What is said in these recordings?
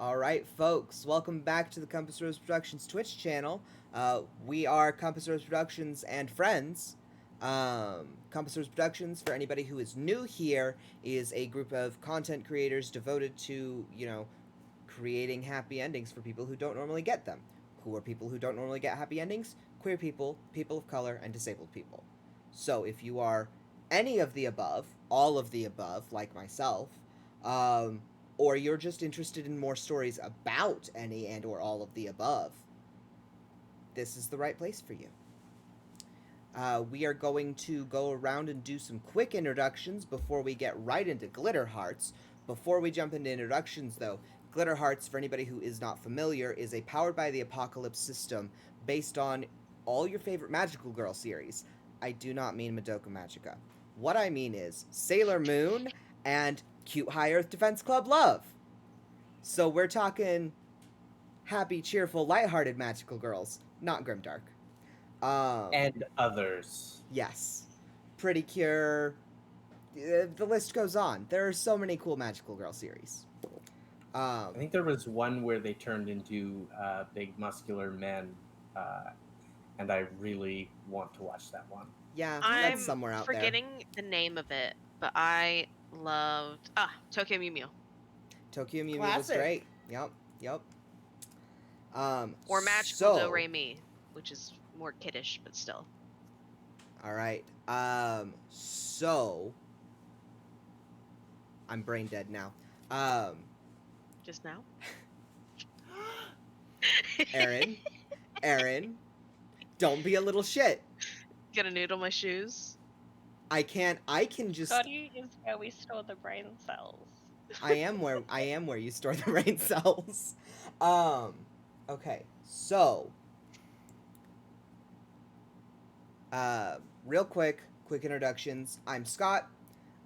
All right, folks, welcome back to the Compass Rose Productions Twitch channel. We are Compass Rose Productions and friends. Compass Rose Productions, for anybody who is new here, is a group of content creators devoted to, creating happy endings for people who don't normally get them. Who are people who don't normally get happy endings? Queer people, people of color, and disabled people. So if you are any of the above, all of the above, like myself, um, or you're just interested in more stories about any and or all of the above, this is the right place for you. We are going to go around and do some quick introductions before we get right into Glitter Hearts. Before we jump into introductions, though, Glitter Hearts, for anybody who is not familiar, is a Powered by the Apocalypse system based on all your favorite Magical Girl series. I do not mean Madoka Magica. What I mean is Sailor Moon and Cute High Earth Defense Club Love. So we're talking happy, cheerful, lighthearted magical girls, not grimdark. And others. Yes. Pretty Cure. The list goes on. There are so many cool magical girl series. I think there was one where they turned into big muscular men, and I really want to watch that one. Yeah, that's I'm somewhere out there. forgetting the name of it, but I loved Tokyo Mew Mew. Tokyo Mew Mew was Classic. great. Yep. Or Magical Do Re Mi, which is more kiddish, but still. All right. So I'm brain dead now. Just now? Aaron, don't be a little shit. Gonna noodle my shoes? I can just. Scotty is where we store the brain cells. I am where you store the brain cells. Okay, so real quick introductions. I'm Scott.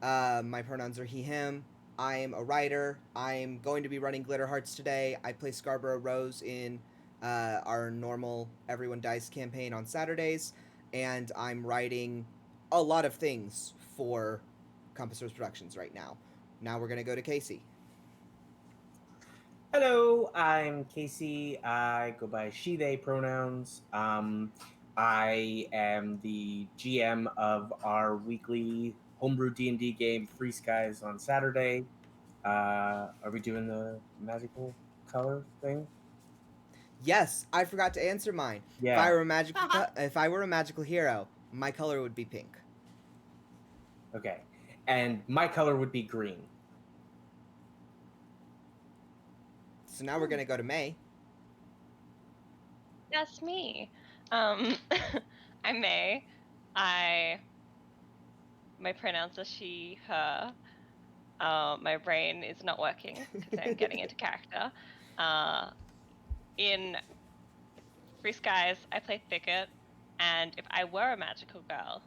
My pronouns are he, him. I'm a writer. I'm going to be running Glitter Hearts today. I play Scarborough Rose in our normal Everyone Dies campaign on Saturdays, and I'm writing a lot of things for Compass Rose Productions right now. Now we're gonna go to Casey. Hello, I'm Casey. I go by she/they pronouns. I am the GM of our weekly homebrew D&D game, Free Skies, on Saturday. Are we doing the magical color thing? Yes, I forgot to answer mine. Yeah. If I were a magical hero, my color would be pink. Okay. And my color would be green. So now we're gonna go to May. That's me. I'm May. My pronouns are she, her. My brain is not working because I'm getting into character. In Free Skies, I play Thicket, and if I were a magical girl,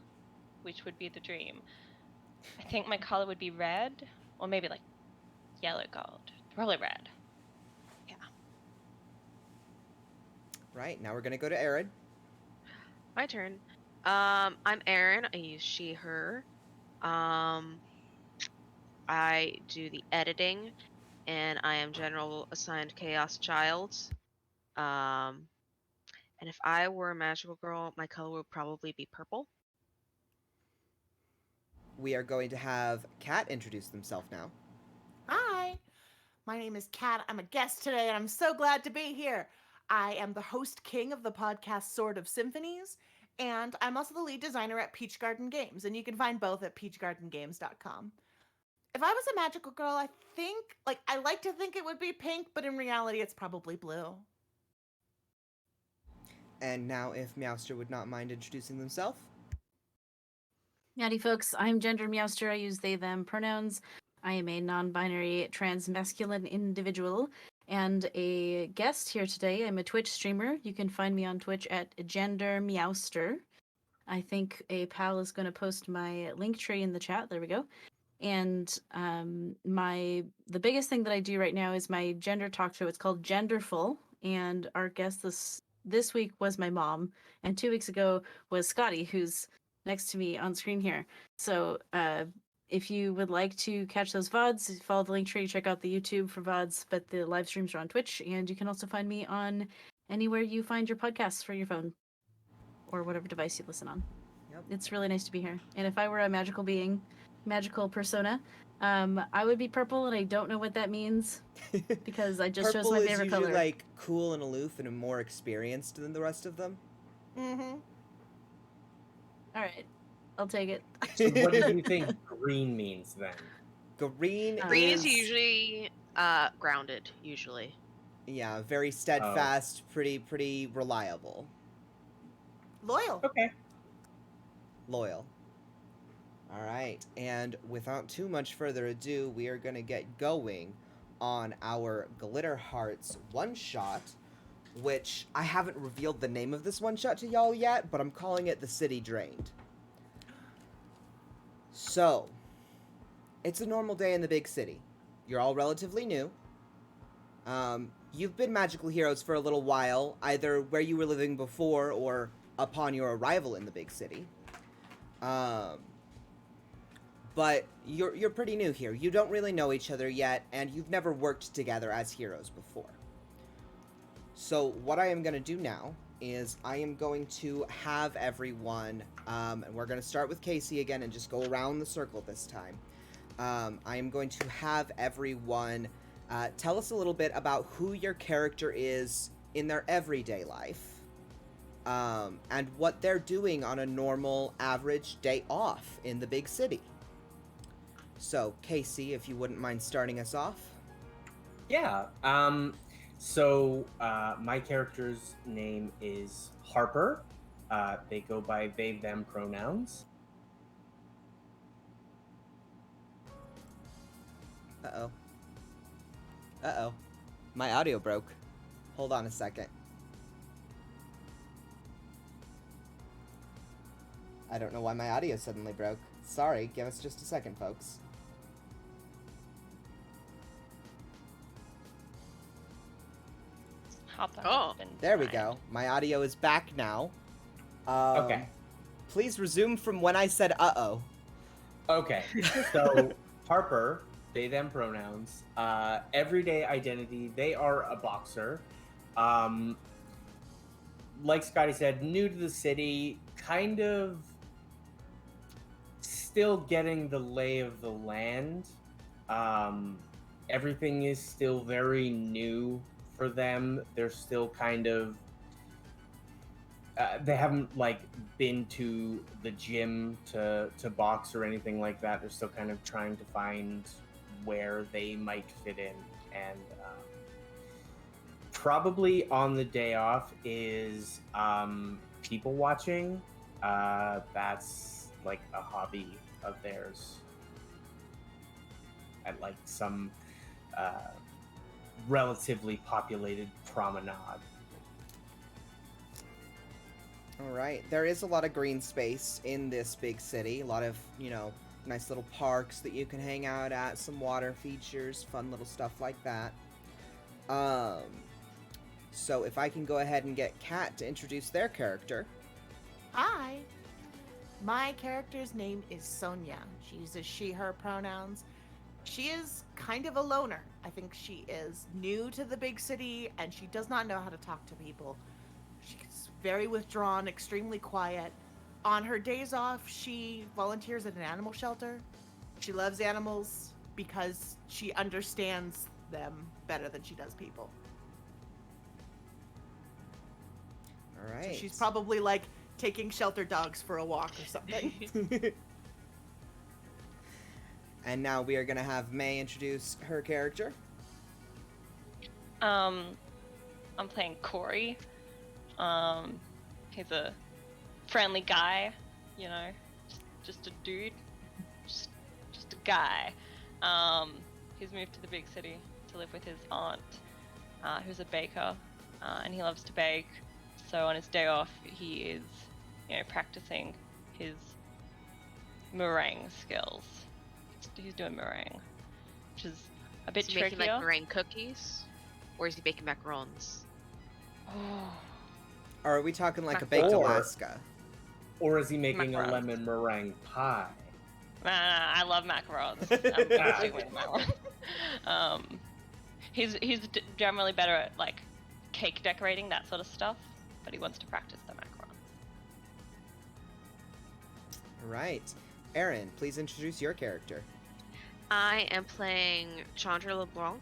which would be the dream, I think my color would be red, or maybe like yellow gold. Probably red. Yeah. Right, now we're gonna go to Aaron. My turn. I'm Erin. I use she, her. I do the editing, and I am general assigned chaos child. And if I were a magical girl, my color would probably be purple. We are going to have Kat introduce themselves now. Hi, my name is Kat. I'm a guest today, and I'm so glad to be here. I am the host king of the podcast Sword of Symphonies, and I'm also the lead designer at Peach Garden Games, and you can find both at peachgardengames.com. If I was a magical girl, I like to think it would be pink, but in reality, it's probably blue. And now, if Meowster would not mind introducing themselves. Howdy, folks. I'm Gender Meowster. I use they, them pronouns. I am a non-binary trans-masculine individual and a guest here today. I'm a Twitch streamer. You can find me on Twitch at Gender Meowster. I think a pal is going to post my link tree in the chat. There we go. And the biggest thing that I do right now is my gender talk show. It's called Genderful, and our guest this week was my mom, and 2 weeks ago was Scotty, who's next to me on screen here. So If you would like to catch those VODs, follow the link tree, check out the YouTube for VODs, but the live streams are on Twitch, and you can also find me on anywhere you find your podcasts for your phone or whatever device you listen on. Yep. It's really nice to be here. And if I were a magical being, magical persona, I would be purple, and I don't know what that means because I just chose Purple my is favorite usually color. like cool and aloof and more experienced than the rest of them. Mm-hmm. All right, I'll take it. So what do you think green means then? Green Green is is usually grounded, usually. yeah, very steadfast, pretty reliable, Loyal. Okay. loyal. All right, and without too much further ado, we are going to get going on our Glitter Hearts one-shot, which I haven't revealed the name of this one-shot to y'all yet, but I'm calling it The City Drained. So, it's a normal day in the big city. You're all relatively new. You've been magical heroes for a little while, either where you were living before or upon your arrival in the big city. But you're pretty new here. You don't really know each other yet, and you've never worked together as heroes before. So what I am going to do now is I am going to have everyone, and we're going to start with Casey again and just go around the circle this time. I am going to have everyone tell us a little bit about who your character is in their everyday life, and what they're doing on a normal, average day off in the big city. So, Casey, if you wouldn't mind starting us off. Yeah. So my character's name is Harper. They go by they, them pronouns. Uh-oh. Uh-oh. My audio broke. Hold on a second. I don't know why my audio suddenly broke. Sorry, give us just a second, folks. Oh, There we go. My audio is back now. Okay. Please resume from when I said uh-oh. Okay. So Harper, they, them pronouns. Everyday identity, they are a boxer. Like Scotty said, new to the city, kind of still getting the lay of the land. Everything is still very new for them. They're still kind of they haven't like been to the gym to box or anything like that. They're still kind of trying to find where they might fit in, and probably on the day off is people watching. That's like a hobby of theirs at like some relatively populated promenade. All right. There is a lot of green space in this big city. A lot of, nice little parks that you can hang out at, some water features, fun little stuff like that. So if I can go ahead and get Kat to introduce their character. Hi. My character's name is Sonia. She uses she, her pronouns. She is kind of a loner. I think she is new to the big city and she does not know how to talk to people. She's very withdrawn, extremely quiet. On her days off, she volunteers at an animal shelter. She loves animals because she understands them better than she does people. All right. So she's probably like taking shelter dogs for a walk or something. And now we are going to have May introduce her character. I'm playing Corey. He's a friendly guy, just a dude, just a guy. He's moved to the big city to live with his aunt, who's a baker, and he loves to bake. So on his day off, he is, practicing his meringue skills. He's doing meringue, which is a bit is he trickier. making like meringue cookies, or is he making macarons? Oh. Or are we talking like a baked Or- Alaska? Or is he making a Macarons. lemon meringue pie? I love macarons. I'm doing macarons. He's generally better at like cake decorating, that sort of stuff, but he wants to practice the macarons. Right. Aaron, please introduce your character. I am playing Chandra LeBlanc.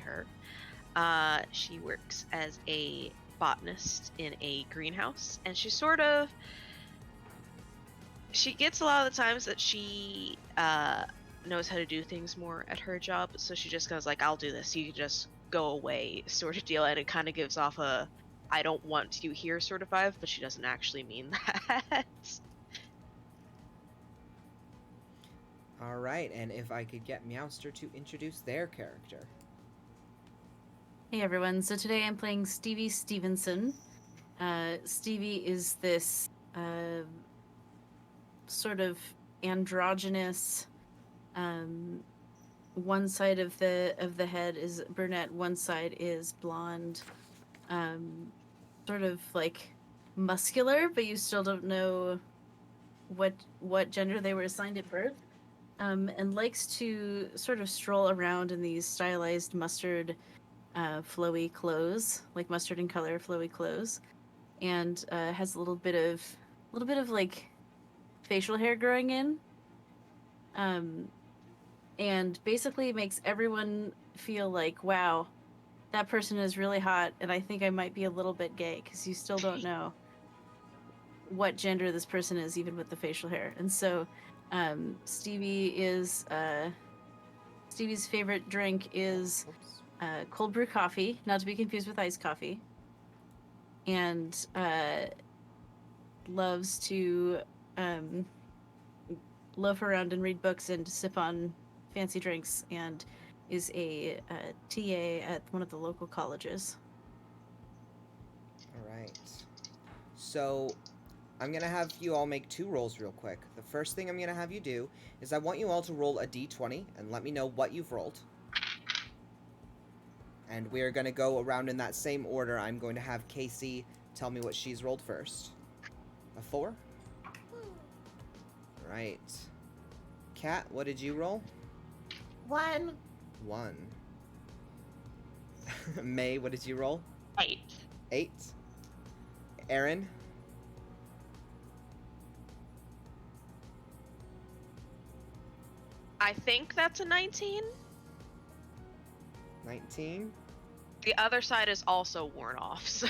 Her. She works as a botanist in a greenhouse, and she gets a lot of the times that she knows how to do things more at her job, so she just goes like, I'll do this, you can just go away sort of deal, and it kind of gives off a I don't want you here sort of vibe, but she doesn't actually mean that. All right, and if I could get Meowster to introduce their character. Hey everyone, so today I'm playing Stevie Stevenson. Stevie is this sort of androgynous, one side of the head is brunette, one side is blonde, sort of like muscular, but you still don't know what gender they were assigned at birth, and likes to sort of stroll around in these stylized mustard flowy clothes, like mustard in color flowy clothes, and has a little bit of like facial hair growing in, and basically makes everyone feel like, wow, that person is really hot, and I think I might be a little bit gay, because you still don't know what gender this person is, even with the facial hair. And so Stevie's favorite drink is cold brew coffee, not to be confused with iced coffee, and loves to loaf around and read books and sip on fancy drinks, and is a TA at one of the local colleges. All right. So I'm going to have you all make 2 rolls real quick. The first thing I'm going to have you do is I want you all to roll a d20 and let me know what you've rolled. And we're going to go around in that same order. I'm going to have Casey tell me what she's rolled first. A 4? Right. Kat, what did you roll? 1. 1. May, what did you roll? 8. 8. Aaron? I think that's a 19. 19. The other side is also worn off, so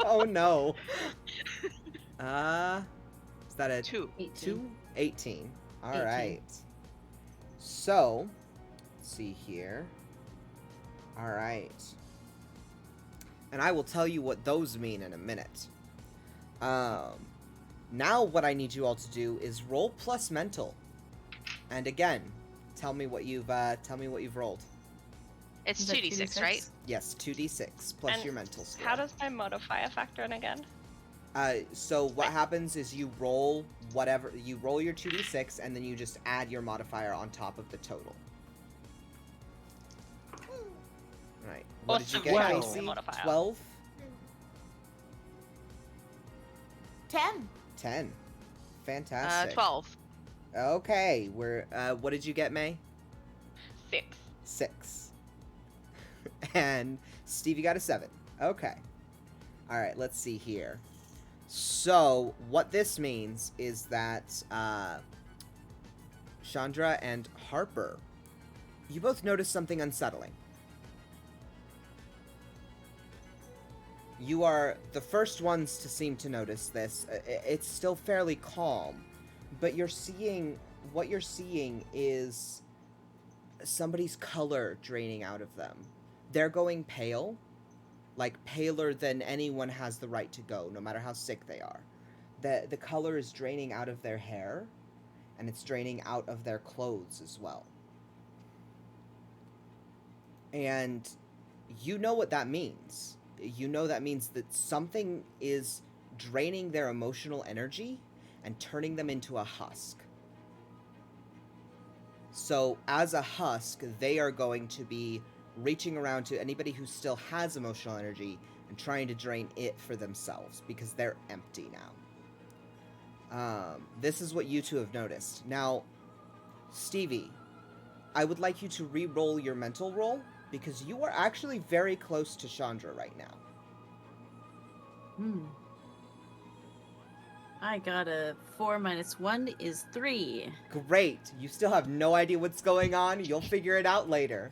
Oh no. Is that a 2. 2? 18. All 18. right. So, let's see here. All right. And I will tell you what those mean in a minute. Now what I need you all to do is roll plus mental. And again, tell me what you've rolled. It's Is that 2d6, right? Yes, 2d6 plus And your mental score. How does my modifier factor in again? So what happens is you roll your 2d6 and then you just add your modifier on top of the total. Right. What did you Awesome. get, Wow. Casey? Modifier. 12? 10. 10. Fantastic. 12. Okay, what did you get, May? 6. 6. And Steve, you got a 7. Okay. Alright, let's see here. So, what this means is that, Chandra and Harper, you both notice something unsettling. You are the first ones to seem to notice this. It's still fairly calm, but what you're seeing is somebody's color draining out of them. They're going pale, like paler than anyone has the right to go, no matter how sick they are. The color is draining out of their hair, and it's draining out of their clothes as well. And you know what that means. You know that means that something is draining their emotional energy and turning them into a husk. So, as a husk, they are going to be reaching around to anybody who still has emotional energy and trying to drain it for themselves because they're empty This is what you two have noticed. Now, Stevie, I would like you to re-roll your mental roll, because you are actually very close to Chandra right now. I got a 4 minus 1 is 3. Great. You still have no idea what's going on. You'll figure it out later.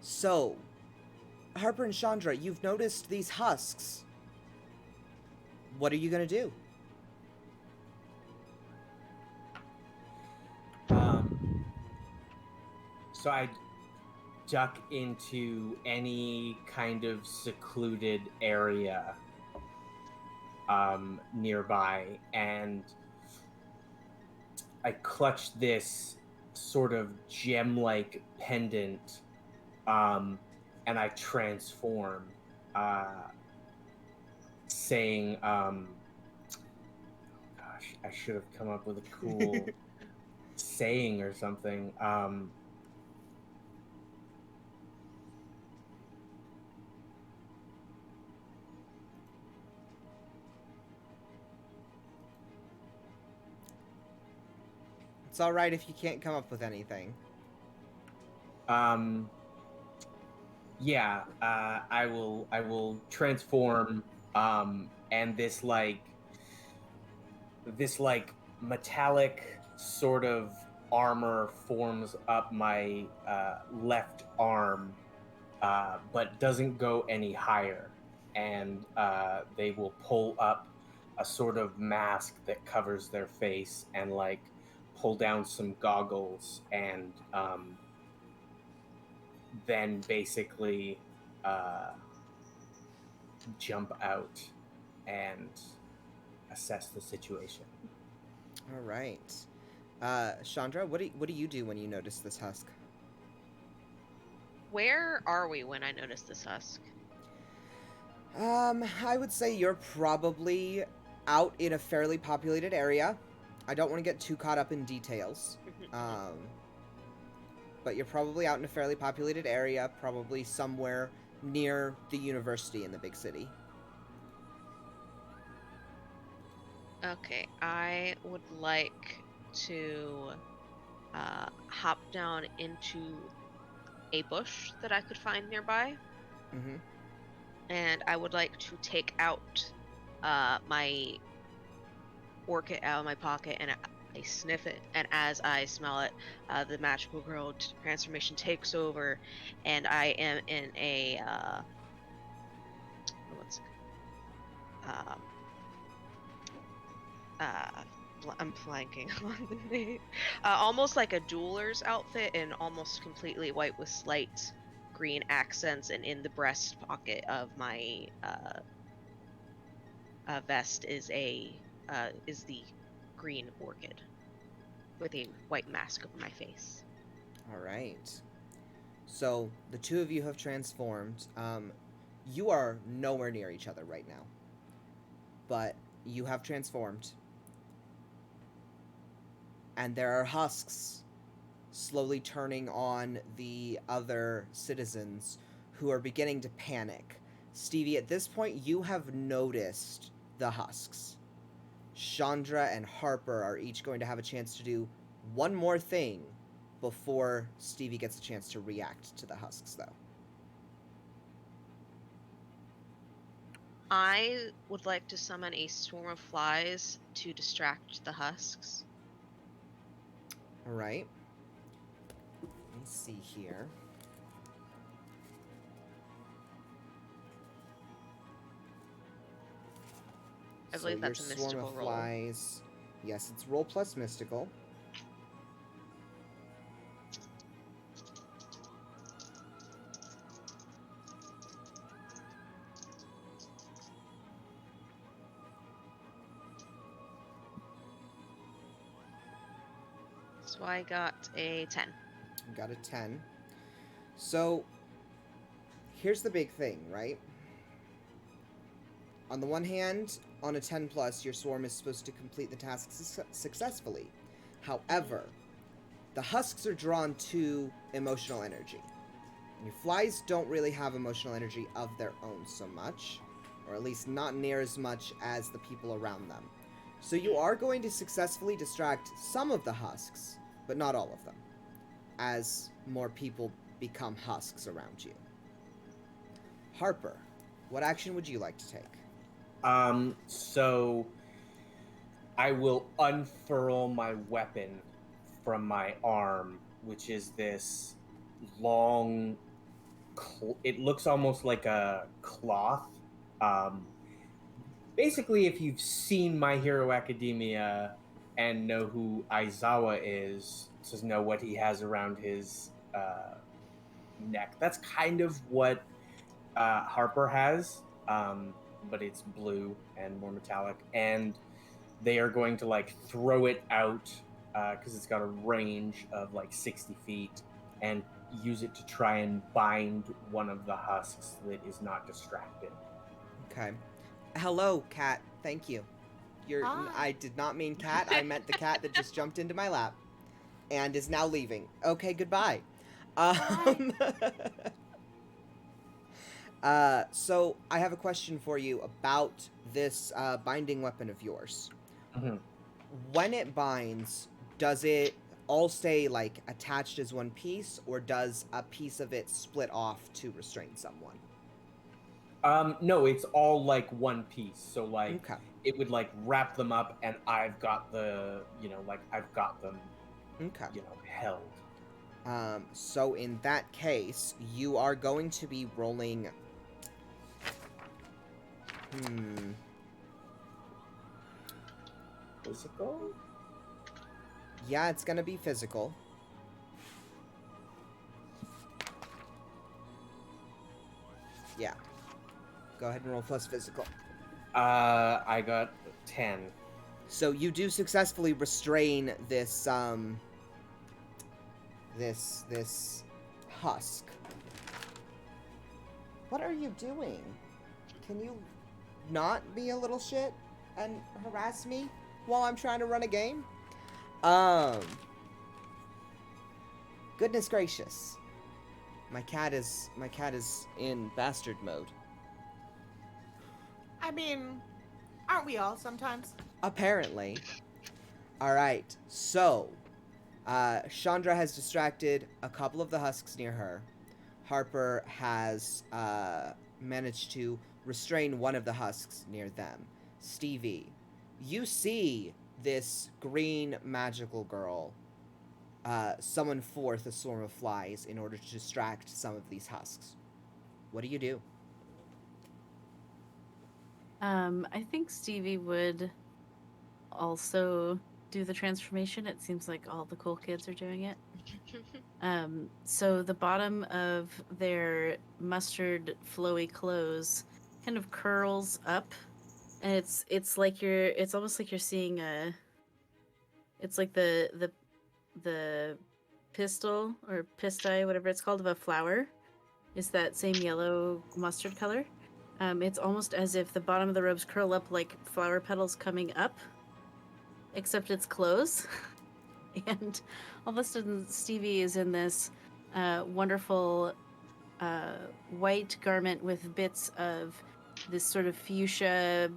So, Harper and Chandra, you've noticed these husks. What are you gonna do? So I duck into any kind of secluded area nearby, and I clutch this sort of gem-like pendant, and I transform, saying, gosh, I should have come up with a cool saying or something. It's alright if you can't come up with anything. Yeah, I will transform, and this metallic sort of armor forms up my left arm, but doesn't go any higher, and they will pull up a sort of mask that covers their face, and like pull down some goggles, and then basically jump out and assess the situation. Alright. Chandra, what do you do when you notice this husk? Where are we when I notice this husk? I would say you're probably out in a fairly populated area. I don't want to get too caught up in details. But you're probably out in a fairly populated area, probably somewhere near the university in the big city. Okay, I would like to hop down into a bush that I could find nearby. Mm-hmm. And I would like to take out my orchid out of my pocket, and I sniff it, and as I smell it, the magical girl transformation takes over, and I am in a I'm blanking on the name. Almost like a jeweler's outfit, and almost completely white with slight green accents, and in the breast pocket of my vest is the green orchid with a white mask over my face. Alright. So, the two of you have transformed. You are nowhere near each other right now. But you have transformed. And there are husks slowly turning on the other citizens who are beginning to panic. Stevie, at this point, you have noticed the husks. Chandra and Harper are each going to have a chance to do one more thing before Stevie gets a chance to react to the husks, though. I would like to summon a swarm of flies to distract the husks. Alright. Let me see here. I believe that's a mystical swarm of roll. flies. Yes, it's roll plus mystical. So I got a 10. Got a 10. So, here's the big thing, right? On the one hand, on a 10 plus, your swarm is supposed to complete the task successfully. However, the husks are drawn to emotional energy. And your flies don't really have emotional energy of their own so much, or at least not near as much as the people around them. So you are going to successfully distract some of the husks, but not all of them, as more people become husks around you. Harper, what action would you like to take? So I will unfurl my weapon from my arm, which is this long. It looks almost like a cloth. Um, Basically, if you've seen My Hero Academia and know who Aizawa is, to know what he has around his neck. That's kind of what Harper has, but it's blue and more metallic. And they are going to like throw it out because it's got a range of like 60 feet and use it to try and bind one of the husks that is not distracted. Okay. Hello, cat. Thank you. Hi. I did not mean cat. I meant the cat that just jumped into my lap and is now leaving. Okay, goodbye. So I have a question for you about this binding weapon of yours. Mm-hmm. When it binds, does it all stay like attached as one piece, or does a piece of it split off to restrain someone? No, it's all like one piece. So like Okay. it would like wrap them up, and I've got the I've got them Okay. held. So in that case, you are going to be rolling. Physical? Yeah, it's gonna be physical. Yeah. Go ahead and roll plus physical. I got 10. So you do successfully restrain this this husk. What are you doing? Can you not be a little shit and harass me while I'm trying to run a game? Goodness gracious. My cat is in bastard mode. I mean, aren't we all sometimes? Apparently. Alright, so Chandra has distracted a couple of the husks near her. Harper has managed to restrain one of the husks near them. Stevie, you see this green magical girl summon forth a swarm of flies in order to distract some of these husks. What do you do? I think Stevie would also do the transformation. It seems like all the cool kids are doing it. So the bottom of their mustard flowy clothes kind of curls up, and it's like it's almost like you're seeing it's like the pistil or pisti, whatever it's called, of a flower is that same yellow mustard color. It's almost as if the bottom of the robes curl up like flower petals coming up, except it's clothes. And all of a sudden, Stevie is in this wonderful white garment with bits of this sort of fuchsia,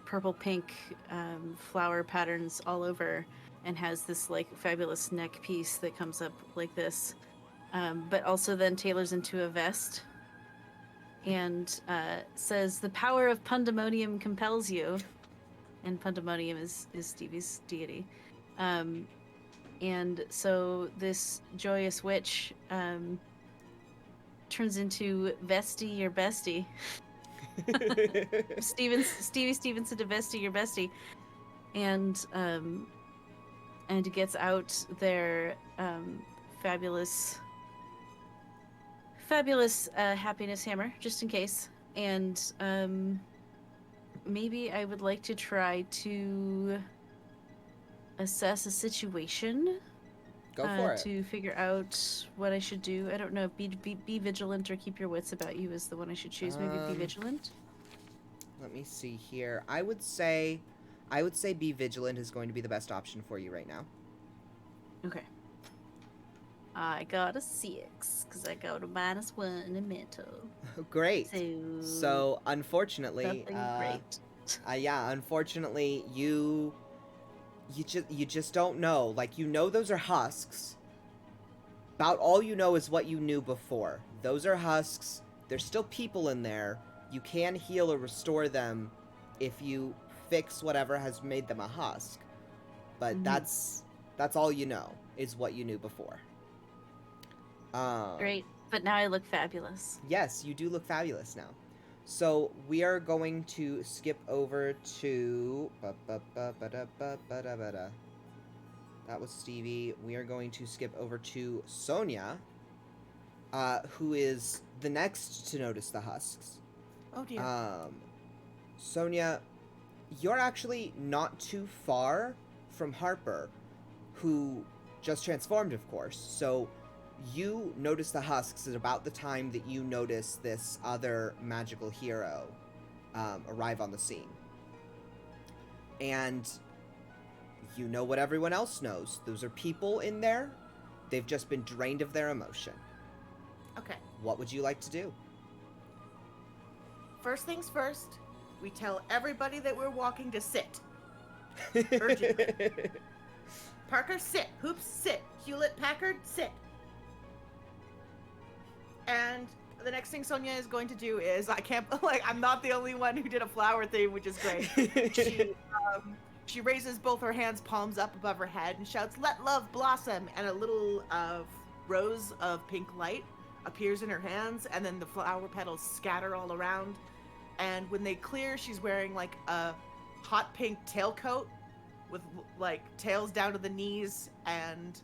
purple pink flower patterns all over, and has this like fabulous neck piece that comes up like this, but also then tailors into a vest and says, "The power of Pandemonium compels you." And Pandemonium is Stevie's deity. And so this joyous witch turns into Vesty, your bestie. Stevie Stevenson to Vesty, your bestie. And gets out their fabulous happiness hammer, just in case. And maybe I would like to try to assess a situation. Go for it. To figure out what I should do. I don't know. Be vigilant or keep your wits about you is the one I should choose. Maybe be vigilant. Let me see here. I would say be vigilant is going to be the best option for you right now. Okay. I got a 6 because I got a -1 in mental. Great. So, So unfortunately, nothing great. yeah, unfortunately, you just don't know. Like, you know those are husks. About all you know is what you knew before. Those are husks. There's still people in there. You can heal or restore them if you fix whatever has made them a husk. But Mhm. that's all you know, is what you knew before. Great, but now I look fabulous. Yes, you do look fabulous now. So we are going to skip over to that was Stevie. We are going to skip over to Sonia, who is the next to notice the husks. Oh dear. Sonia, you're actually not too far from Harper, who just transformed, of course. So you notice the husks at about the time that you notice this other magical hero arrive on the scene. And you know what everyone else knows. Those are people in there. They've just been drained of their emotion. Okay. What would you like to do? First things first, we tell everybody that we're walking to sit. Urgently. Parker, sit. Hoops, sit. Hewlett Packard, sit. And the next thing Sonia is going to do is, I'm not the only one who did a flower thing, which is great. She raises both her hands, palms up above her head, and shouts, "Let love blossom!" And a little rose of pink light appears in her hands, and then the flower petals scatter all around. And when they clear, she's wearing like a hot pink tailcoat with like tails down to the knees and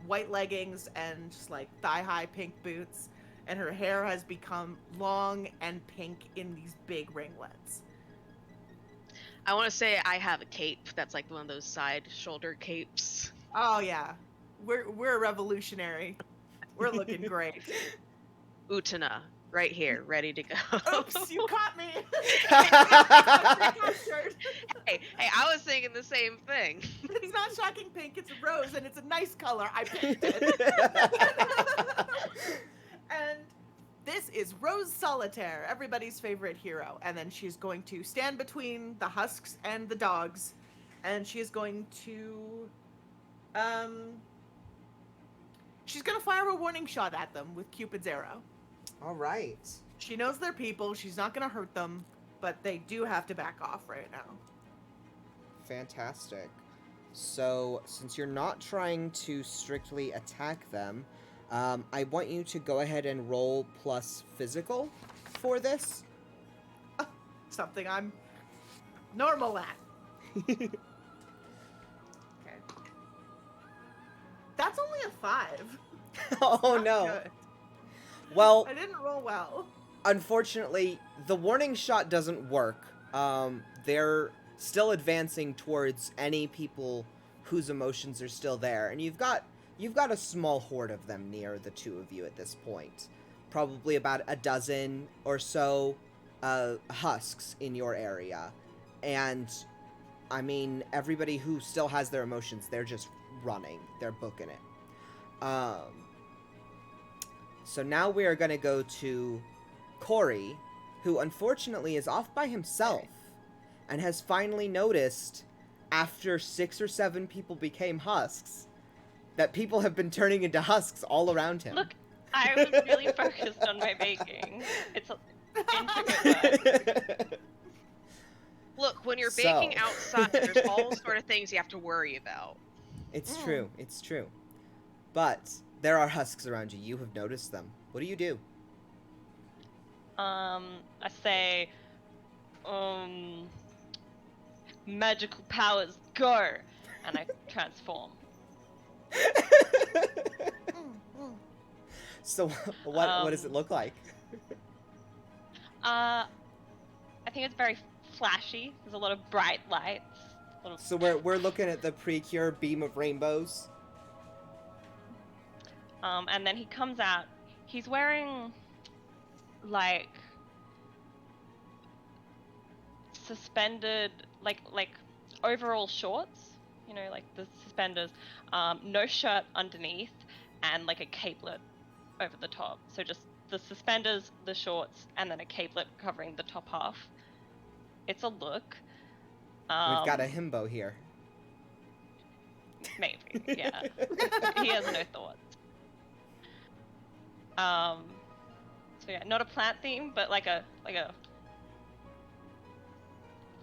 white leggings and just like thigh-high pink boots. And her hair has become long and pink in these big ringlets. I want to say I have a cape that's like one of those side shoulder capes. Oh yeah, we're revolutionary. We're looking great. Utana, right here, ready to go. Oops, you caught me. hey, I was thinking the same thing. It's not shocking pink, it's a rose, and it's a nice color. I picked it. And this is Rose Solitaire, everybody's favorite hero. And then she's going to stand between the husks and the dogs, and she is going to she's gonna fire a warning shot at them with Cupid's arrow. All right. She knows they're people. She's not gonna hurt them, but they do have to back off right now. Fantastic. So, since you're not trying to strictly attack them, I want you to go ahead and roll plus physical for this. Something I'm normal at. Okay. That's only a 5. Oh Not no. good. Well, I didn't roll well. unfortunately, the warning shot doesn't work. They're still advancing towards any people whose emotions are still there, and you've got a small horde of them near the two of you at this point. Probably about a dozen or so husks in your area. And, I mean, everybody who still has their emotions, they're just running. They're booking it. So now we are going to go to Corey, who unfortunately is off by himself and has finally noticed, after 6 or 7 people became husks, that people have been turning into husks all around him. Look, I was really focused on my baking. It's intricate work. Look, when you're baking outside, there's all sort of things you have to worry about. It's true. It's true. But there are husks around you. You have noticed them. What do you do? I say, magical powers, go! And I transform. So what does it look like? I think it's very flashy. There's a lot of bright lights. So we're looking at the Precure beam of rainbows. And then he comes out. He's wearing like suspended, like overall shorts. You know, like the suspenders. No shirt underneath, and like a capelet over the top. So just the suspenders, the shorts, and then a capelet covering the top half. It's a look. We've got a himbo here. Maybe, yeah. He has no thoughts. So yeah, not a plant theme, but like a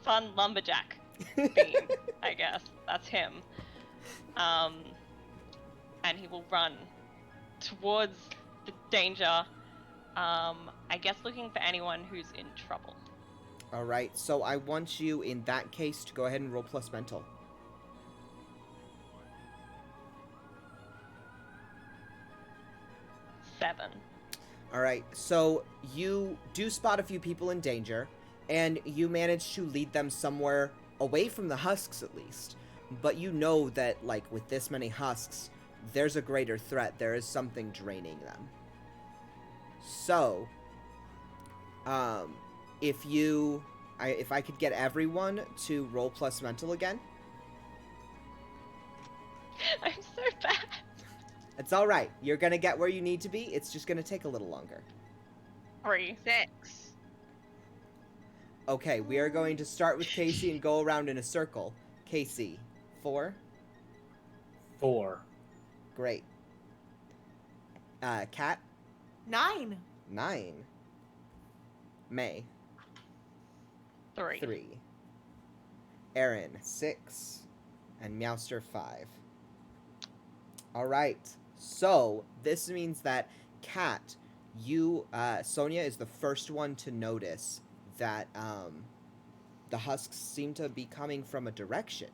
fun lumberjack theme, I guess. That's him. And he will run towards the danger. I guess looking for anyone who's in trouble. All right, so I want you in that case to go ahead and roll plus mental. Seven. All right, so you do spot a few people in danger, and you manage to lead them somewhere away from the husks at least. But you know that, like, with this many husks, there's a greater threat. There is something draining them. So, if I could get everyone to roll plus mental again. I'm so bad. It's all right. You're going to get where you need to be. It's just going to take a little longer. 3. 6. Okay, we are going to start with Casey and go around in a circle. Casey, 4. 4. Great. Kat, 9. 9. May, 3. 3. Aaron, 6. And Meowster, 5. All right. So, this means that Kat, Sonia is the first one to notice that the husks seem to be coming from a direction.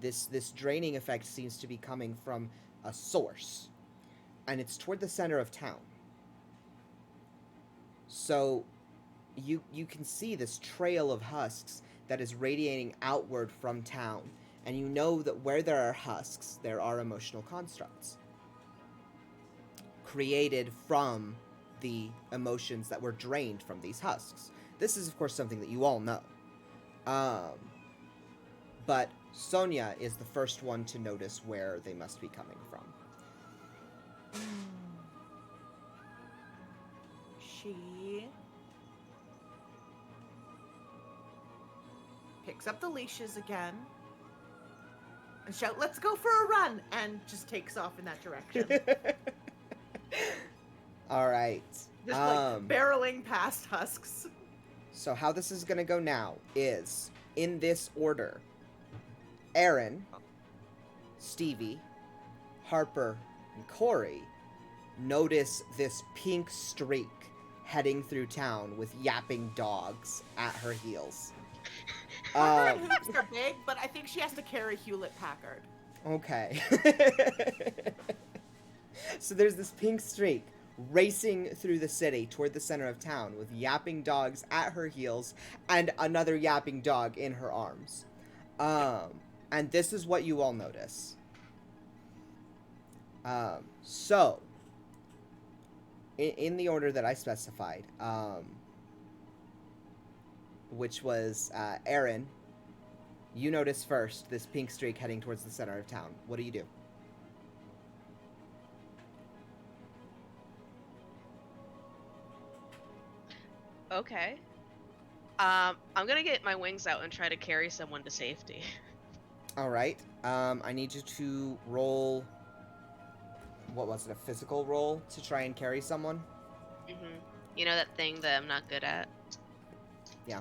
This draining effect seems to be coming from a source, and it's toward the center of town. So you can see this trail of husks that is radiating outward from town, and you know that where there are husks, there are emotional constructs created from the emotions that were drained from these husks. This is, of course, something that you all know. But Sonia is the first one to notice where they must be coming from. She picks up the leashes again and shout, "Let's go for a run!" and just takes off in that direction. All right. Just like barreling past husks. So how this is going to go now is, in this order, Aaron, Stevie, Harper, and Corey notice this pink streak heading through town with yapping dogs at her heels. Harper and Hoops are big, but I think she has to carry Hewlett-Packard. Okay. So there's this pink streak racing through the city toward the center of town with yapping dogs at her heels and another yapping dog in her arms. And this is what you all notice. So, in the order that I specified, which was Aaron, you notice first this pink streak heading towards the center of town. What do you do? Okay. I'm gonna get my wings out and try to carry someone to safety. All right. I need you to roll. What was it? A physical roll to try and carry someone? You know that thing that I'm not good at? Yeah.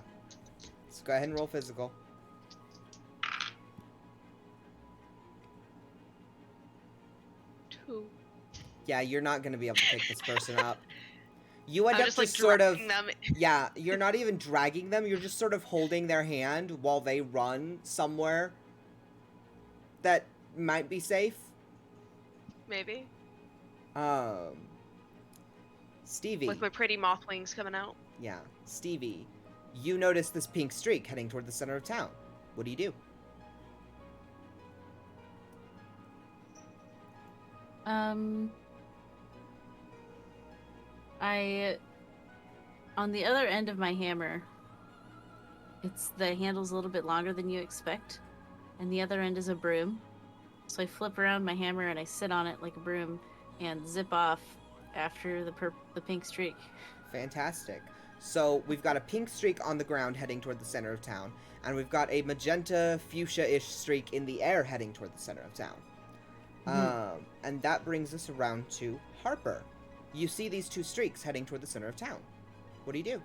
So go ahead and roll physical. 2. Yeah, you're not going to be able to pick this person up. You end I'm up just like sort of. dragging them. Yeah, you're not even dragging them. You're just sort of holding their hand while they run somewhere that might be safe. Maybe. Stevie. With my pretty moth wings coming out. Yeah, Stevie. You notice this pink streak heading toward the center of town. What do you do? On the other end of my hammer, the handle's a little bit longer than you expect, and the other end is a broom. So I flip around my hammer and I sit on it like a broom, and zip off after the pink streak. Fantastic. So we've got a pink streak on the ground heading toward the center of town, and we've got a magenta fuchsia-ish streak in the air heading toward the center of town. And that brings us around to Harper. You see these two streaks heading toward the center of town. What do you do?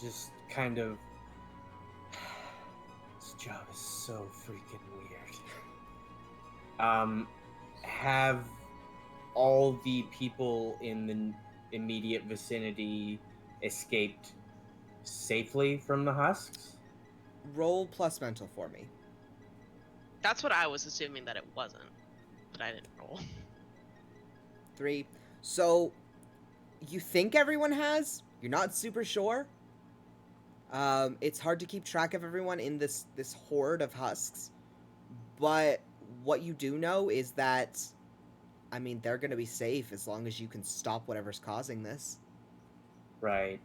Just kind of... This job is so freaking weird. Have all the people in the immediate vicinity escaped safely from the husks? Roll plus mental for me. That's what I was assuming that it wasn't, but I didn't roll. 3. So, you think everyone has? You're not super sure? It's hard to keep track of everyone in this horde of husks. But what you do know is that, I mean, they're going to be safe as long as you can stop whatever's causing this. Right.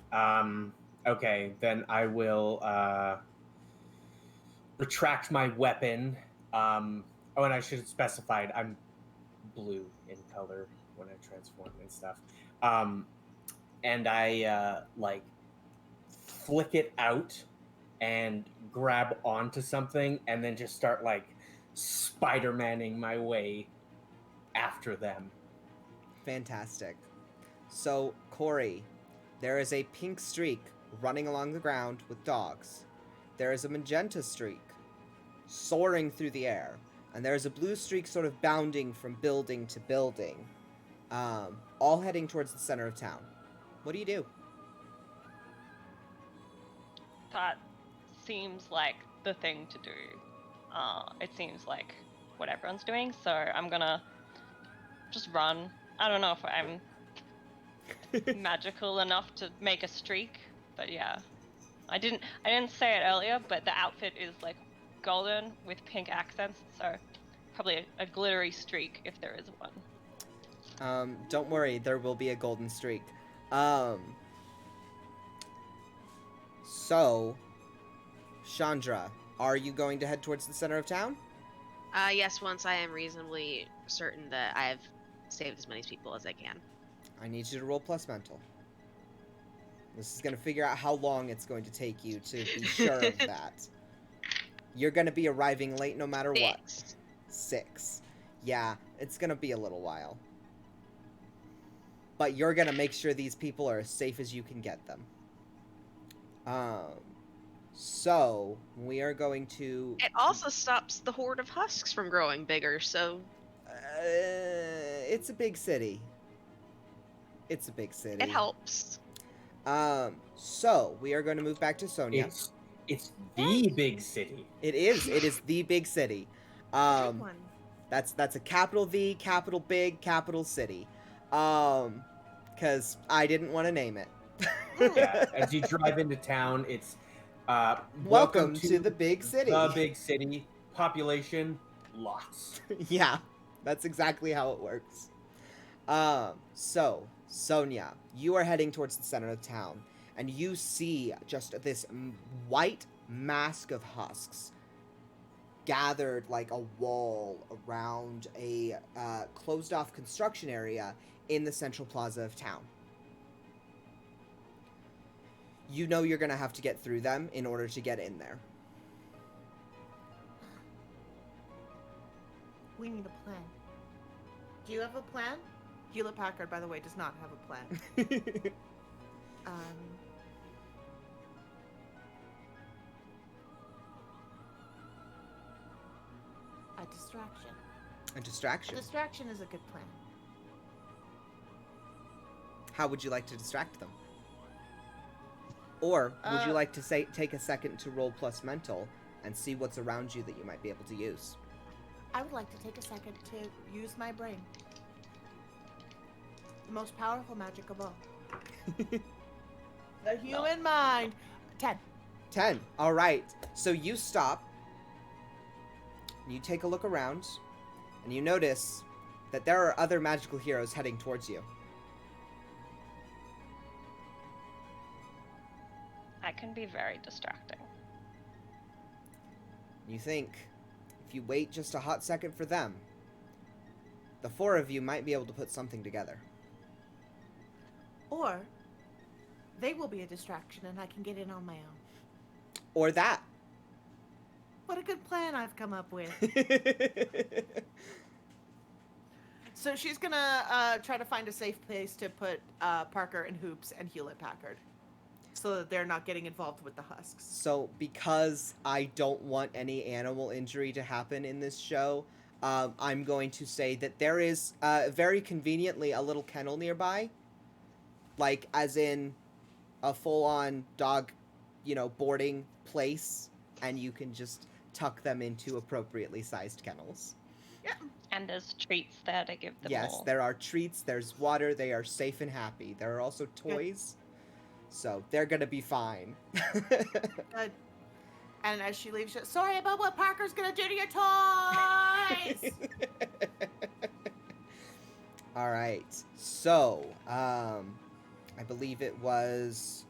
Okay, then I will retract my weapon. And I should have specified I'm blue in color when I transform and stuff. And I like flick it out and grab onto something and then just start like Spider-Manning my way after them. Fantastic. So, Corey, there is a pink streak running along the ground with dogs. There is a magenta streak soaring through the air. And there is a blue streak sort of bounding from building to building, all heading towards the center of town. What do you do? That seems like the thing to do. It seems like what everyone's doing, so I'm gonna just run. I don't know if I'm magical enough to make a streak, but yeah. I didn't say it earlier, but the outfit is like golden with pink accents, so probably a glittery streak if there is one. Don't worry, there will be a golden streak. So, Chandra, are you going to head towards the center of town? Yes, once I am reasonably certain that I've saved as many people as I can. I need you to roll plus mental. This is going to figure out how long it's going to take you to be sure of that. You're going to be arriving late no matter what. 6. Yeah, it's going to be a little while. But you're going to make sure these people are as safe as you can get them. So, we are going to... It also stops the horde of husks from growing bigger, so... it's a big city. It's a big city. It helps. So, we are going to move back to Sonia. It's the big city. It is the big city. Big one. That's a capital V, capital big, capital city. Because I didn't want to name it. Yeah, as you drive into town, it's welcome to the big city. The big city. Population, lots. Yeah, that's exactly how it works. So, Sonia, you are heading towards the center of town, and you see just this white mask of husks gathered like a wall around a closed-off construction area in the central plaza of town. You know you're going to have to get through them in order to get in there. We need a plan. Do you have a plan? Hewlett Packard, by the way, does not have a plan. A distraction. A distraction. A distraction is a good plan. How would you like to distract them? Or would you like to take a second to roll plus mental and see what's around you that you might be able to use? I would like to take a second to use my brain. The most powerful magic of all. The human mind. 10. 10. All right. So you stop. You take a look around, and you notice that there are other magical heroes heading towards you. That can be very distracting. You think, if you wait just a hot second for them, the four of you might be able to put something together. Or they will be a distraction and I can get in on my own. Or that. What a good plan I've come up with. So she's gonna try to find a safe place to put Parker and Hoops and Hewlett Packard, so that they're not getting involved with the husks. So, because I don't want any animal injury to happen in this show, I'm going to say that there is, very conveniently, a little kennel nearby. Like, as in a full-on dog, boarding place, and you can just tuck them into appropriately sized kennels. Yeah. And there's treats there to give them Yes, all. there are treats, there's water, they are safe and happy. There are also toys, so they're gonna be fine. Good. And as she leaves, sorry about what Parker's gonna do to your toys. All right, so I believe it was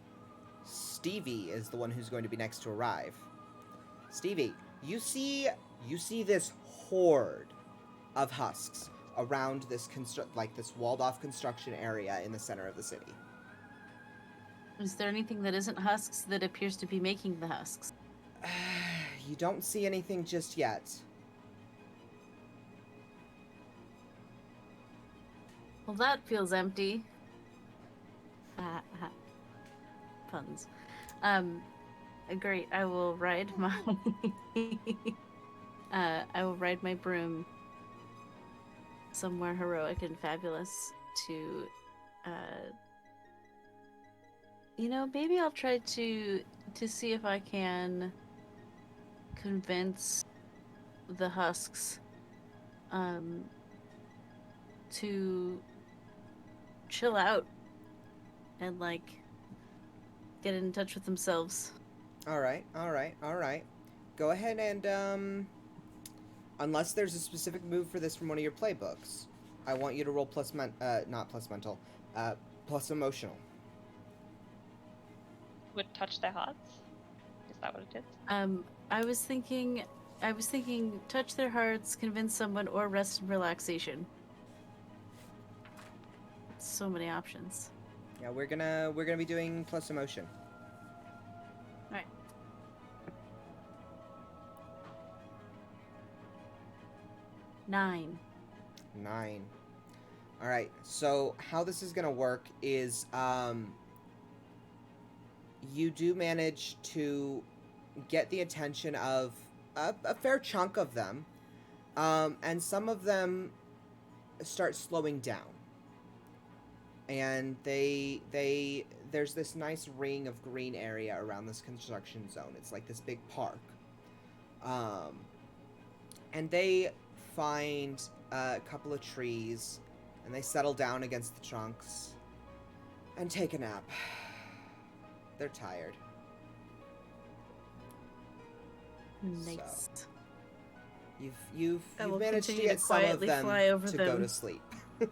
Stevie is the one who's going to be next to arrive. Stevie, you see this horde of husks around this this walled off construction area in the center of the city. Is there anything that isn't husks that appears to be making the husks? You don't see anything just yet. Well, that feels empty. Puns. Great. I will ride my. I will ride my broom somewhere heroic and fabulous to. Maybe I'll try to see if I can convince the husks, to chill out and get in touch with themselves. All right. Go ahead and unless there's a specific move for this from one of your playbooks, I want you to roll plus emotional. Would touch their hearts? Is that what it is? I was thinking touch their hearts, convince someone, or rest and relaxation. So many options. Yeah, we're gonna be doing plus emotion. All right. Nine. All right. So how this is gonna work is you do manage to get the attention of a fair chunk of them, and some of them start slowing down. And there's this nice ring of green area around this construction zone. It's like this big park. And they find a couple of trees, and they settle down against the trunks and take a nap. They're tired. Nice. So, you've I will managed to continue to get some of quietly them fly over to go them. to sleep. We'll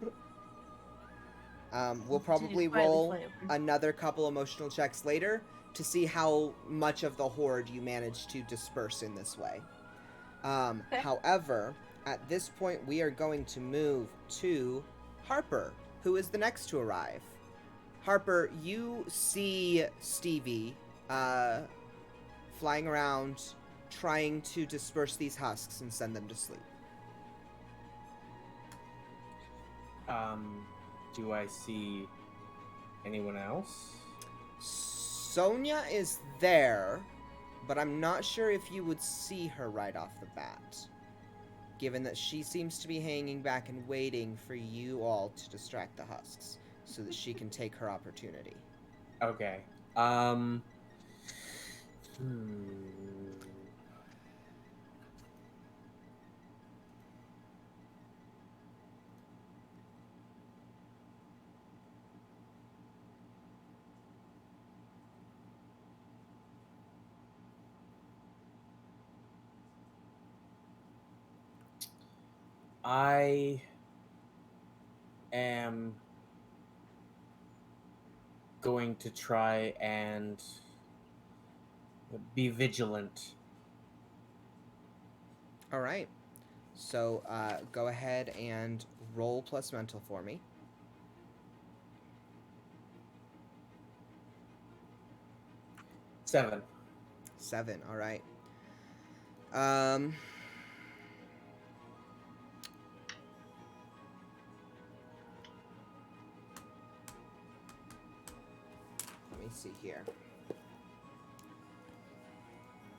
continue to probably quietly roll fly over. another couple emotional checks later to see how much of the horde you manage to disperse in this way. Okay. However, at this point, we are going to move to Harper, who is the next to arrive. Harper, you see Stevie flying around, trying to disperse these husks and send them to sleep. Do I see anyone else? Sonia is there, but I'm not sure if you would see her right off the bat, given that she seems to be hanging back and waiting for you all to distract the husks so that she can take her opportunity. Okay. I am going to try and be vigilant. All right. So go ahead and roll plus mental for me. 7. 7, all right. Um, let me see here.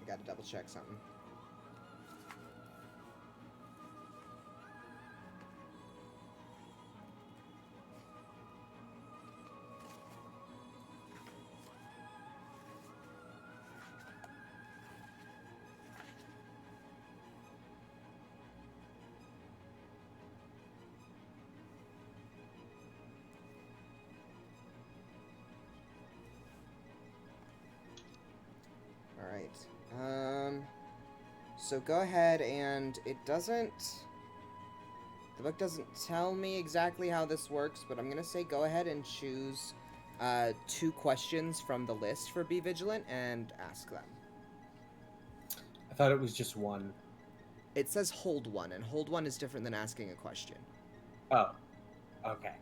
I gotta double check something. All right. So go ahead and it doesn't. The book doesn't tell me exactly how this works, but I'm gonna say go ahead and choose 2 questions from the list for Be Vigilant and ask them. I thought it was just 1. It says hold 1, and hold 1 is different than asking a question. Oh, okay.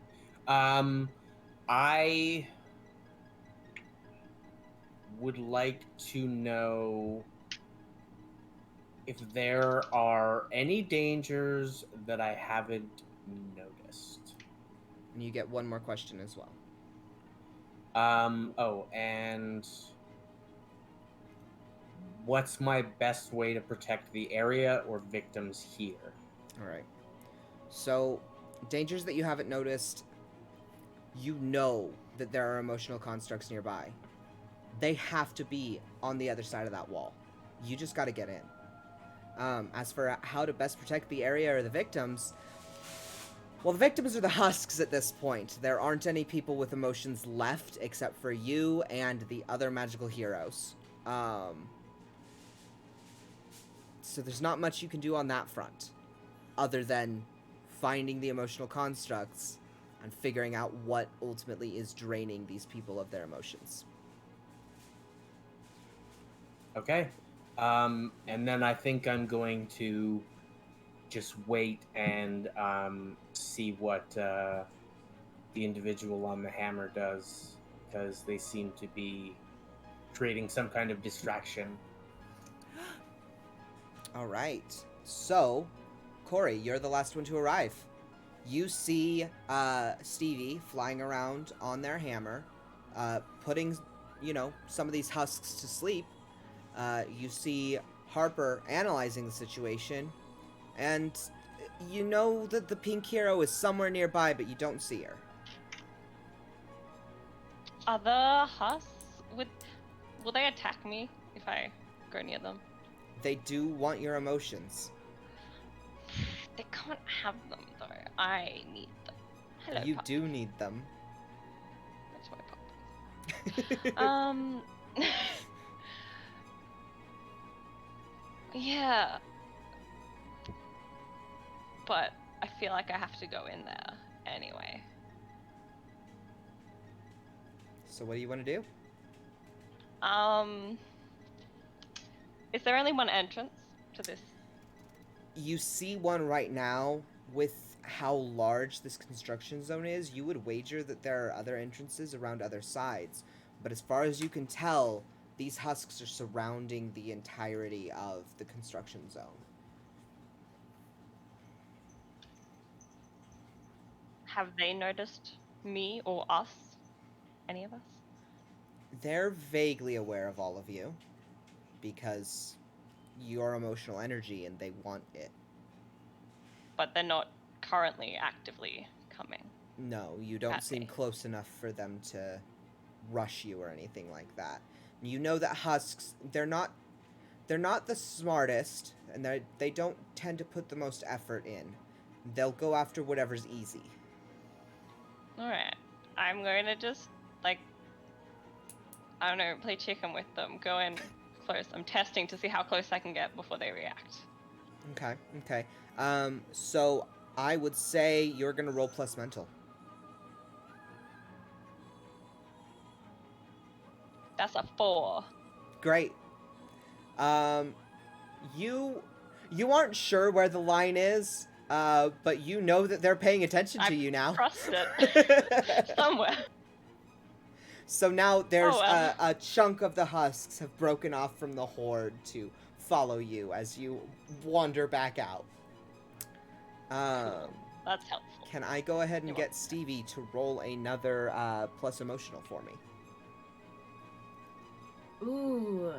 I would like to know if there are any dangers that I haven't noticed. And you get 1 more question as well. And what's my best way to protect the area or victims here? All right. So, dangers that you haven't noticed, you know that there are emotional constructs nearby. They have to be on the other side of that wall. You just got to get in. As for how to best protect the area or the victims, well, the victims are the husks at this point. There aren't any people with emotions left except for you and the other magical heroes. So there's not much you can do on that front, other than finding the emotional constructs and figuring out what ultimately is draining these people of their emotions. Okay. And then I think I'm going to just wait and see what the individual on the hammer does, because they seem to be creating some kind of distraction. All right. So, Corey, you're the last one to arrive. You see Stevie flying around on their hammer, putting, some of these husks to sleep. You see Harper analyzing the situation, and you know that the pink hero is somewhere nearby, but you don't see her. Are the husks will they attack me if I go near them? They do want your emotions. They can't have them though. I need them. Hello, You pup. do need them. That's my pup. Yeah. But I feel like I have to go in there anyway. So what do you want to do? Is there only one entrance to this? You see one right now. With how large this construction zone is, you would wager that there are other entrances around other sides. But as far as you can tell, these husks are surrounding the entirety of the construction zone. Have they noticed me or us? Any of us? They're vaguely aware of all of you because your emotional energy and they want it. But they're not currently actively coming. No, you don't At seem me. close enough for them to rush you or anything like that. You know that husks, they're not the smartest, and they don't tend to put the most effort in. They'll go after whatever's easy. Alright. I'm going to just, I don't know, play chicken with them. Go in close. I'm testing to see how close I can get before they react. Okay. So I would say you're gonna roll plus mental. That's a 4. Great. You You aren't sure where the line is, but you know that they're paying attention to I you now. crossed it somewhere. So now there's Oh well. a chunk of the husks have broken off from the horde to follow you as you wander back out. Cool. That's helpful. Can I go ahead and You're get welcome. Stevie to roll another plus emotional for me? Ooh.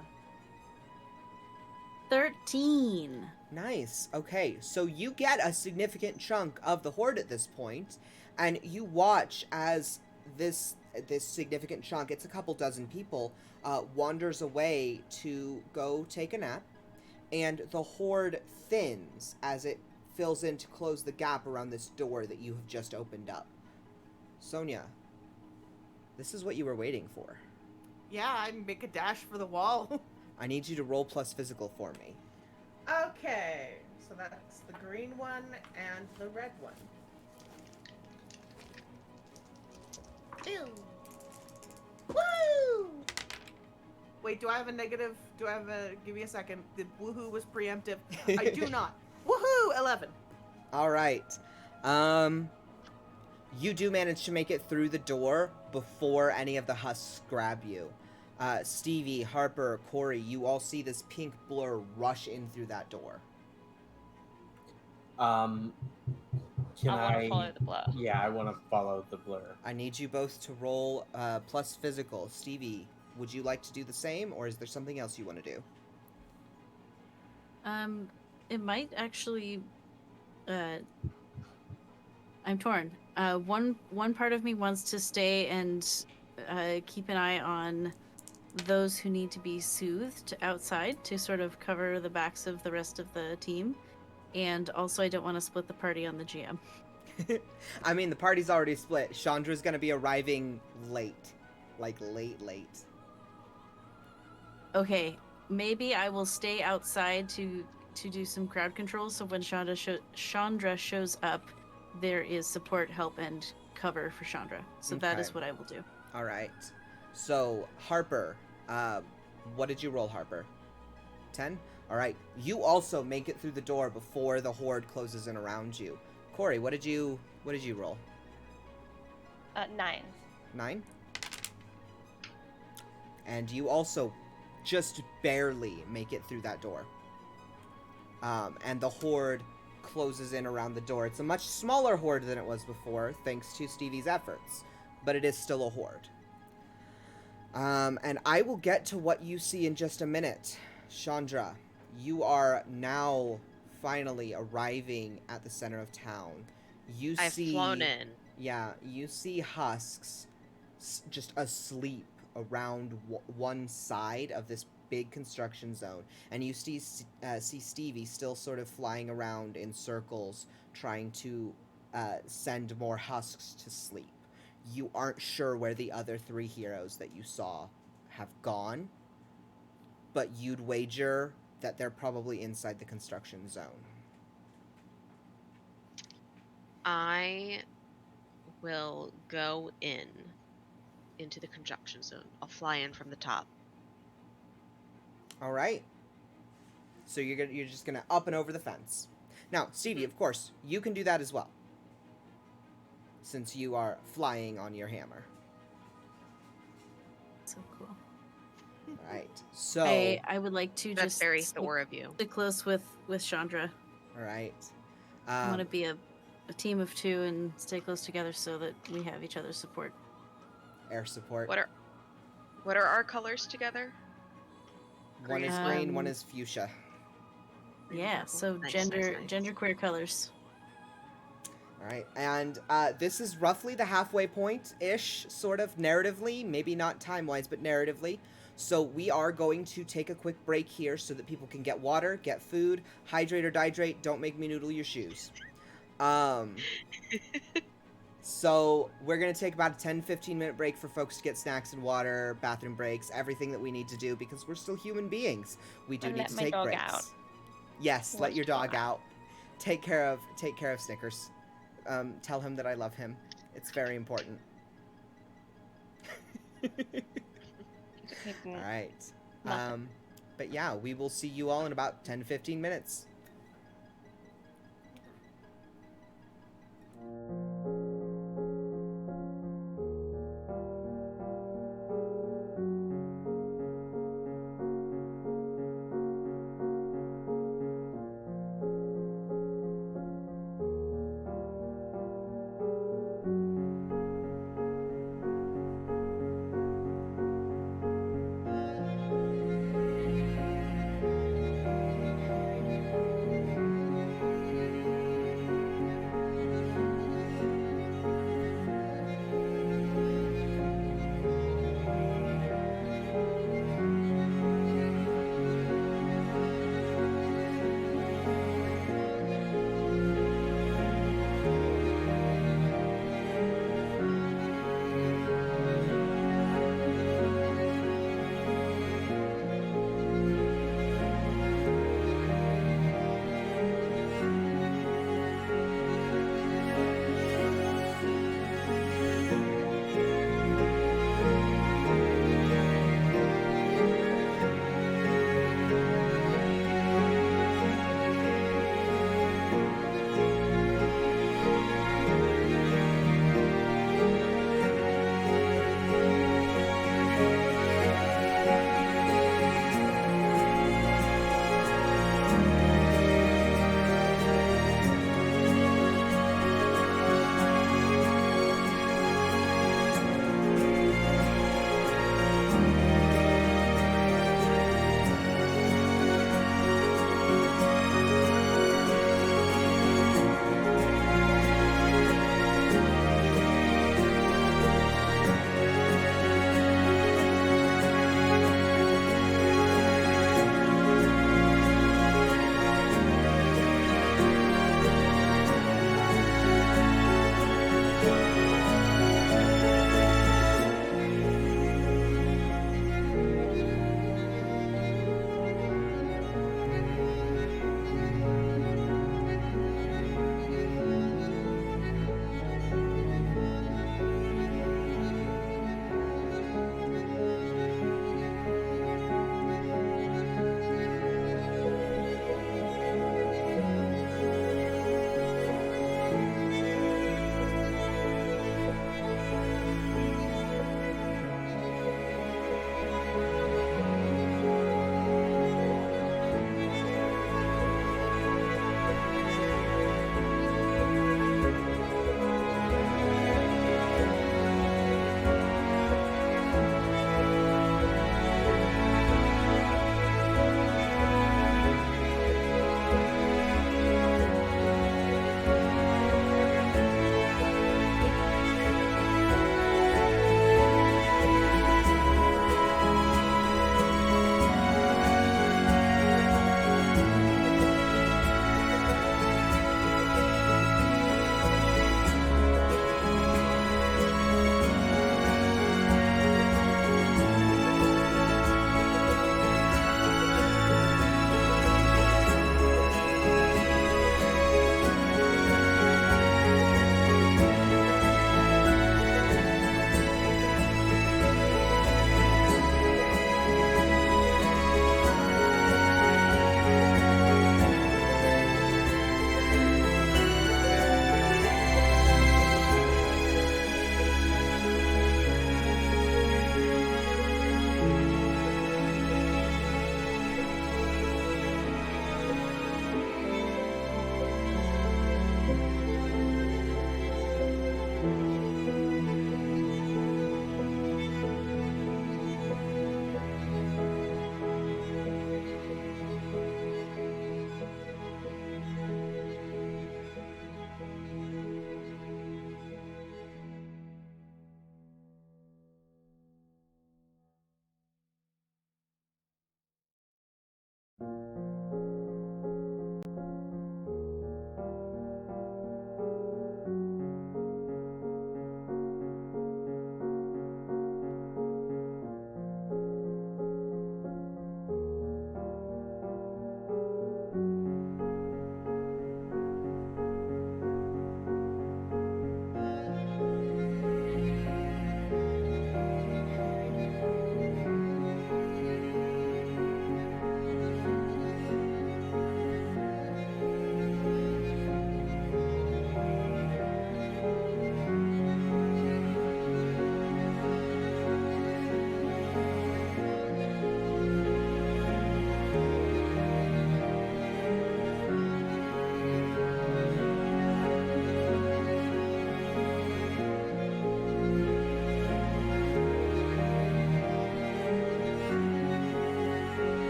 13. Nice. Okay, so you get a significant chunk of the horde at this point, and you watch as this significant chunk, it's a couple dozen people, wanders away to go take a nap, and the horde thins as it fills in to close the gap around this door that you have just opened up. Sonia, this is what you were waiting for. Yeah, I make a dash for the wall. I need you to roll plus physical for me. Okay, so that's the green one and the red one. Ew. Woo! Wait, do I have a negative? Give me a second. The woohoo was preemptive. I do not. Woohoo! 11. All right. You do manage to make it through the door before any of the husks grab you. Stevie, Harper, Corey, you all see this pink blur rush in through that door. Can I want to follow the blur. Yeah, I want to follow the blur. I need you both to roll plus physical. Stevie, would you like to do the same, or is there something else you want to do? It might actually. I'm torn. One part of me wants to stay and keep an eye on those who need to be soothed outside to sort of cover the backs of the rest of the team, and also I don't want to split the party on the GM. I mean, the party's already split. Chandra's gonna be arriving late. Like, late. Okay, maybe I will stay outside to do some crowd control, so when Chandra shows up, there is support, help, and cover for Chandra. So that Okay. is what I will do. All right. So, Harper, what did you roll, Harper? 10? All right. You also make it through the door before the horde closes in around you. Corey, what did you roll? 9. 9? And you also just barely make it through that door. And the horde closes in around the door. It's a much smaller horde than it was before, thanks to Stevie's efforts, but it is still a horde. And I will get to what you see in just a minute. Chandra, you are now finally arriving at the center of town. I've flown in. Yeah, you see husks just asleep around one side of this big construction zone, and you see Stevie still sort of flying around in circles trying to send more husks to sleep. You aren't sure where the other 3 heroes that you saw have gone, but you'd wager that they're probably inside the construction zone. I will go into the construction zone. I'll fly in from the top. All right. So you're just gonna up and over the fence. Now, Stevie, of course, you can do that as well, since you are flying on your hammer. So cool. All right. So I would like to That's just very stick Thor of you. close with Chandra. all right. I want to be a team of 2 and stay close together so that we have each other's support. Air support. What are our colors together? One is green, one is fuchsia. Yeah, so Nice, gender nice. genderqueer colors. All right, and this is roughly the halfway point-ish, sort of, narratively. Maybe not time-wise, but narratively. So we are going to take a quick break here so that people can get water, get food, hydrate or dihydrate. Don't make me noodle your shoes. So we're going to take about a 10-15 minute break for folks to get snacks and water, bathroom breaks, everything that we need to do, because we're still human beings. We do And need let to my take dog breaks. out. Yes, He let wants your to go dog out. Take care of Snickers. Tell him that I love him. It's very important. All right. Nothing. But yeah, we will see you all in about 10-15 minutes.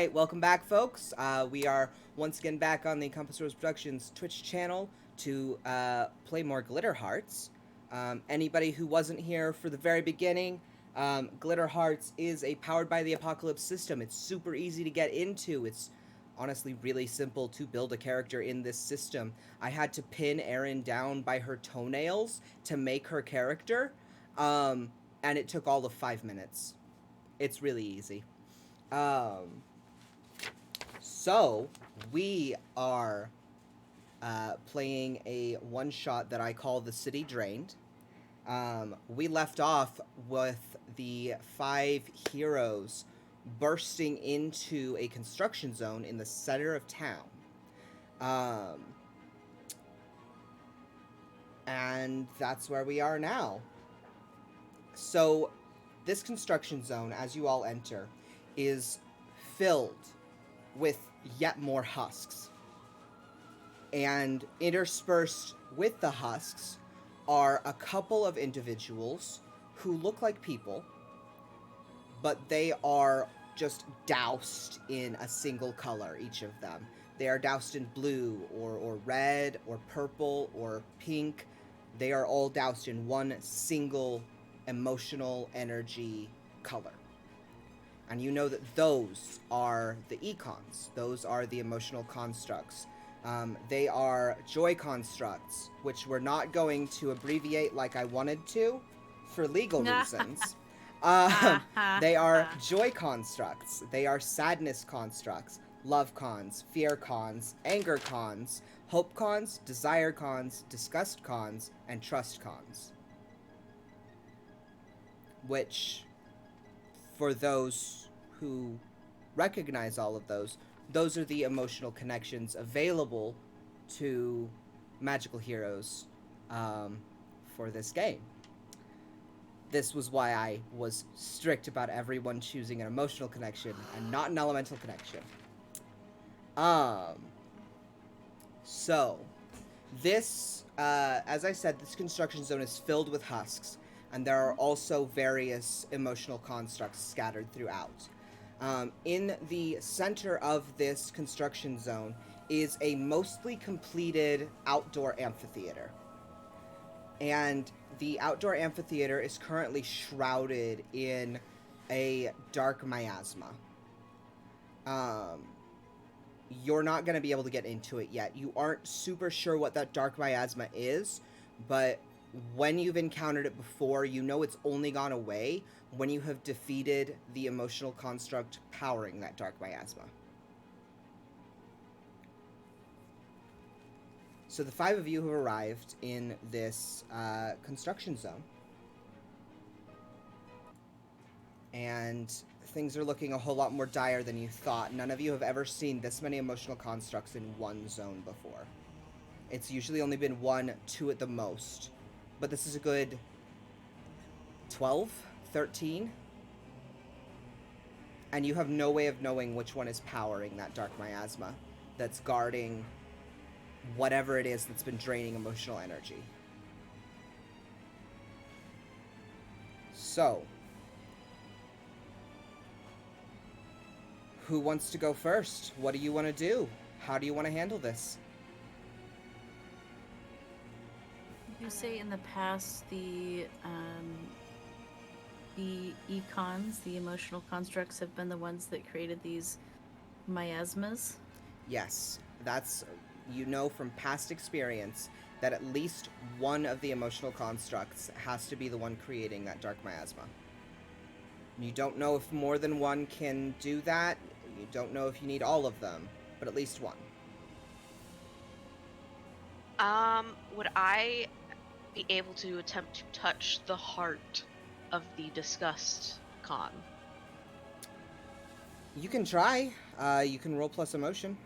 right, welcome back, folks. We are once again back on the Compass Rose Productions Twitch channel to play more Glitter Hearts. Anybody who wasn't here for the very beginning, Glitter Hearts is a Powered by the Apocalypse system. It's super easy to get into. It's honestly really simple to build a character in this system. I had to pin Erin down by her toenails to make her character, and it took all of 5 minutes. It's really easy. So, we are playing a one-shot that I call The City Drained. We left off with the 5 heroes bursting into a construction zone in the center of town. And that's where we are now. So, this construction zone, as you all enter, is filled with yet more husks. And interspersed with the husks are a couple of individuals who look like people, but they are just doused in a single color, each of them. They are doused in blue, or red, or purple, or pink. They are all doused in one single emotional energy color. And you know that those are the econs. Those are the emotional constructs. They are joy constructs, which we're not going to abbreviate like I wanted to for legal reasons. They are joy constructs. They are sadness constructs, love cons, fear cons, anger cons, hope cons, desire cons, disgust cons, and trust cons. Which, for those who recognize all of those are the emotional connections available to magical heroes for this game. This was why I was strict about everyone choosing an emotional connection and not an elemental connection. So, this, as I said, this construction zone is filled with husks, and there are also various emotional constructs scattered throughout. In the center of this construction zone is a mostly completed outdoor amphitheater. And the outdoor amphitheater is currently shrouded in a dark miasma. You're not going to be able to get into it yet. You aren't super sure what that dark miasma is, but when you've encountered it before, you know it's only gone away when you have defeated the emotional construct powering that dark miasma. So the 5 of you have arrived in this construction zone. And things are looking a whole lot more dire than you thought. None of you have ever seen this many emotional constructs in one zone before. It's usually only been 1, 2 at the most. But this is a good 12, 13. And you have no way of knowing which one is powering that dark miasma that's guarding whatever it is that's been draining emotional energy. So, who wants to go first? What do you want to do? How do you want to handle this? You say in the past the econs, the emotional constructs, have been the ones that created these miasmas? Yes, that's, you know from past experience that at least one of the emotional constructs has to be the one creating that dark miasma. You don't know if more than one can do that. You don't know if you need all of them, but at least one. Would I be able to attempt to touch the heart of the disgust con? You can try. You can roll plus emotion.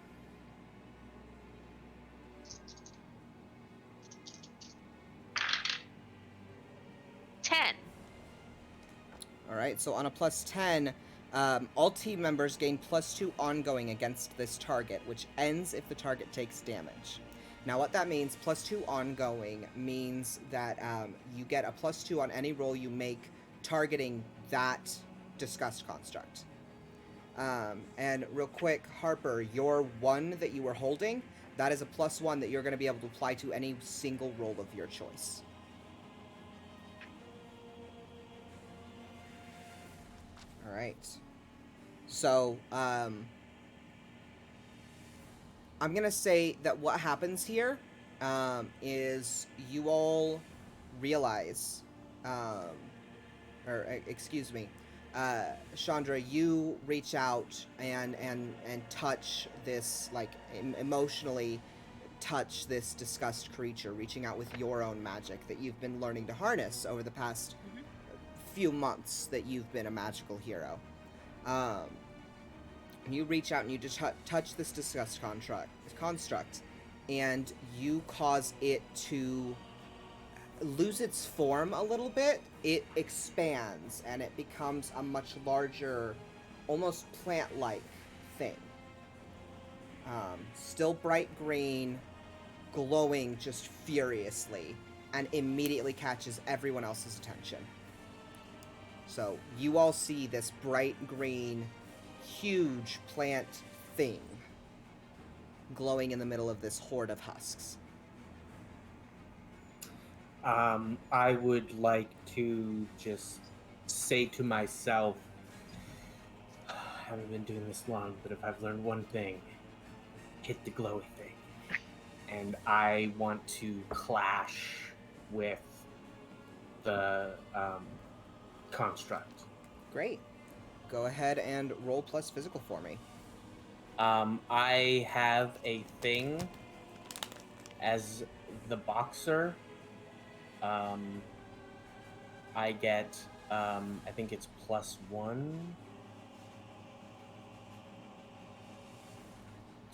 Alright, so on a plus 10, all team members gain plus 2 ongoing against this target, which ends if the target takes damage. Now what that means, plus 2 ongoing, means that you get a plus 2 on any roll you make targeting that disgust construct. And real quick, Harper, your 1 that you were holding, that is a +1 that you're going to be able to apply to any single roll of your choice. All right. So, I'm going to say that what happens here is you all realize, excuse me, Chandra, you reach out and touch this, like, emotionally touch this discussed creature, reaching out with your own magic that you've been learning to harness over the past few months that you've been a magical hero. And you reach out and you just touch this discussed construct, and you cause it to lose its form a little bit. It expands and it becomes a much larger, almost plant-like thing. Still bright green, glowing just furiously, and immediately catches everyone else's attention. So you all see this bright green, huge plant thing glowing in the middle of this horde of husks. I would like to just say to myself, I haven't been doing this long, but if I've learned one thing, hit the glowy thing. And I want to clash with the construct. Great. Go ahead and roll plus physical for me. I have a thing as the boxer. I get, I think it's +1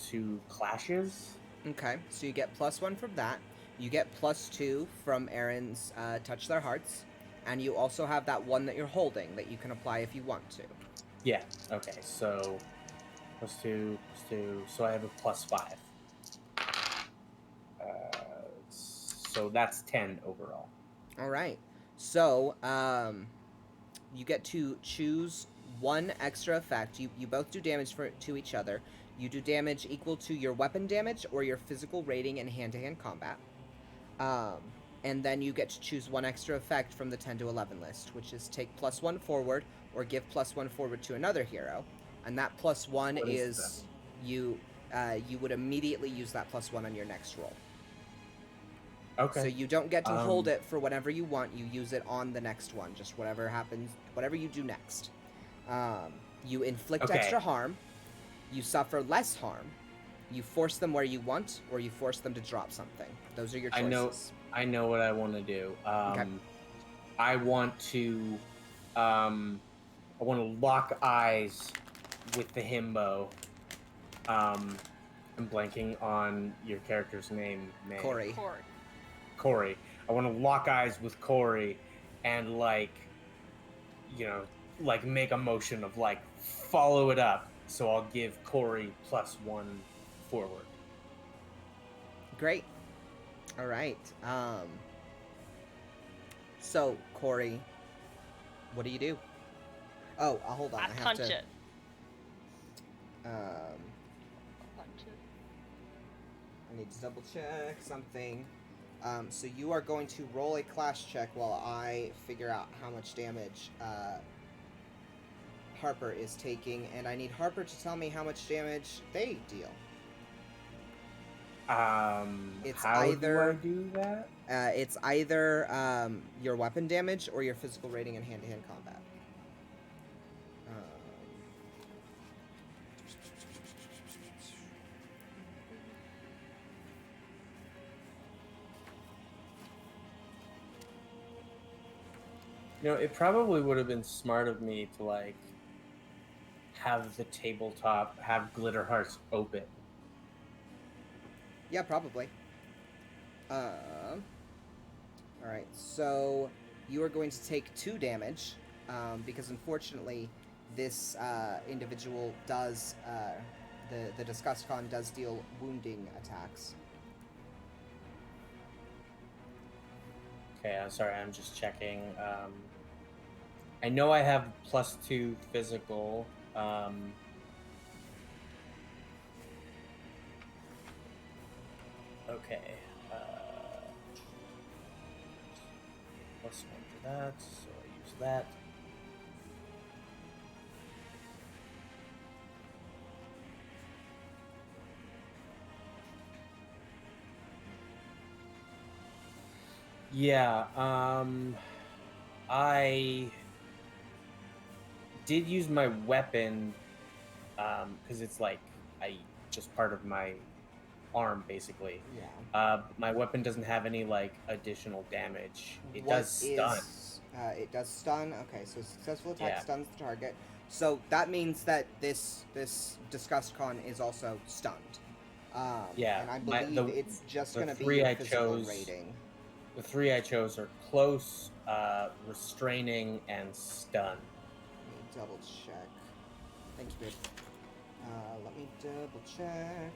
to clashes. Okay, so you get +1 from that. You get +2 from Aaron's touch their hearts, and you also have that 1 that you're holding that you can apply if you want to. Yeah, okay, so +2, so I have a +5. So that's 10 overall. All right. So, you get to choose 1 extra effect. You both do damage to each other. You do damage equal to your weapon damage or your physical rating in hand-to-hand combat. And then you get to choose 1 extra effect from the 10 to 11 list, which is take +1 forward or give +1 forward to another hero. And that +1 is you would immediately use that +1 on your next roll. Okay. So you don't get to hold it for whatever you want. You use it on the next one, just whatever happens, whatever you do next. You inflict extra harm. You suffer less harm. You force them where you want, or you force them to drop something. Those are your choices. I know what I want to do. Okay. I want to lock eyes with the himbo. I'm blanking on your character's name. Corey. Corey. I want to lock eyes with Corey and, like, you know, like, make a motion of, like, follow it up. So I'll give Corey +1 forward. Great. All right. So, Corey, what do you do? Oh, hold on. I have punch to. it. Punch it. I need to double check something. So you are going to roll a clash check while I figure out how much damage Harper is taking, and I need Harper to tell me how much damage they deal. It's how either, do I do that? It's either your weapon damage or your physical rating in hand-to-hand combat. You know, it probably would have been smart of me to, like, have the tabletop have glitter hearts open. Yeah, probably. All right, so you are going to take 2 damage because unfortunately, this individual does the Disgust Con does deal wounding attacks. Okay, I'm sorry, I'm just checking. I know I have +2 physical. Okay. +1 to that, so I use that. Yeah, I did use my weapon, because it's like just part of my arm, basically. Yeah. My weapon doesn't have any like additional damage. It What does stun. is? It does stun. Okay, so successful attack Yeah. stuns the target. So that means that this Disgust Con is also stunned. Yeah, And I believe it's just the gonna be three your I physical chose- rating. The 3 I chose are close, restraining, and stun. Let me double check. Thank you, babe. Let me double check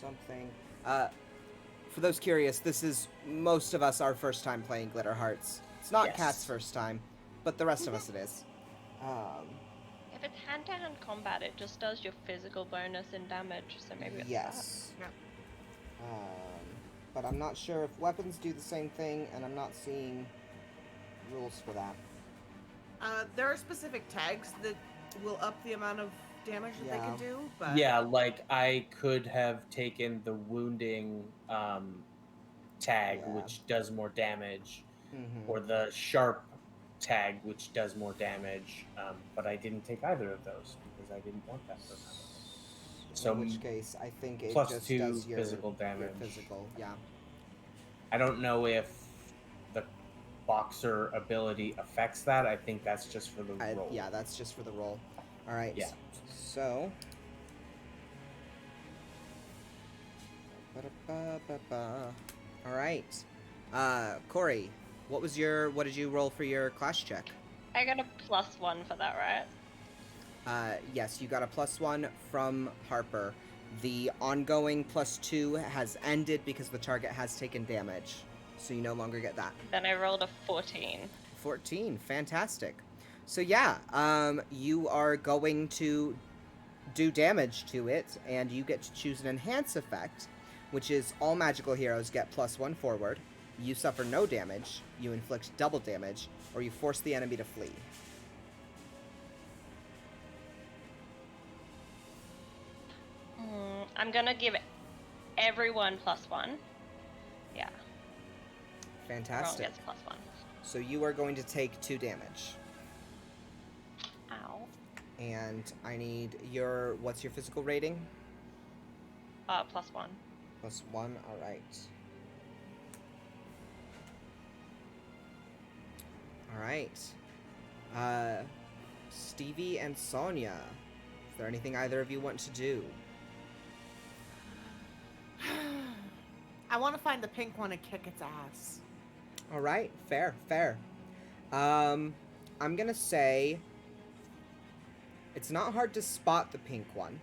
something. For those curious, this is most of us our first time playing Glitter Hearts. It's not Yes. Kat's first time, but the rest of us it is. If it's hand-to-hand combat, it just does your physical bonus in damage, so maybe it's that. Yes. Yeah. But I'm not sure if weapons do the same thing, and I'm not seeing rules for that. There are specific tags that will up the amount of damage that they can do, but Yeah, like I could have taken the wounding tag, Yeah. which does more damage, Mm-hmm. or the sharp tag, which does more damage, but I didn't take either of those because I didn't want that for now. So in which case, I think it plus just 2 does your physical your damage. physical, yeah. I don't know if the boxer ability affects that. I think that's just for the roll. Yeah, that's just for the roll. All right. Yeah. So. All right. Corey, what did you roll for your class check? I got a +1 for that, right? Yes, you got a +1 from Harper. The ongoing +2 has ended because the target has taken damage, so you no longer get that. Then I rolled a 14. 14, fantastic. So yeah, you are going to do damage to it, and you get to choose an enhance effect, which is all magical heroes get +1 forward. You suffer no damage, you inflict double damage, or you force the enemy to flee. I'm gonna give everyone +1. Yeah. Everyone Fantastic. gets +1. So you are going to take 2 damage. Ow. And I need what's your physical rating? +1. +1, alright. Alright. Stevie and Sonia. Is there anything either of you want to do? I want to find the pink one and kick its ass. Alright, fair. I'm gonna say it's not hard to spot the pink one.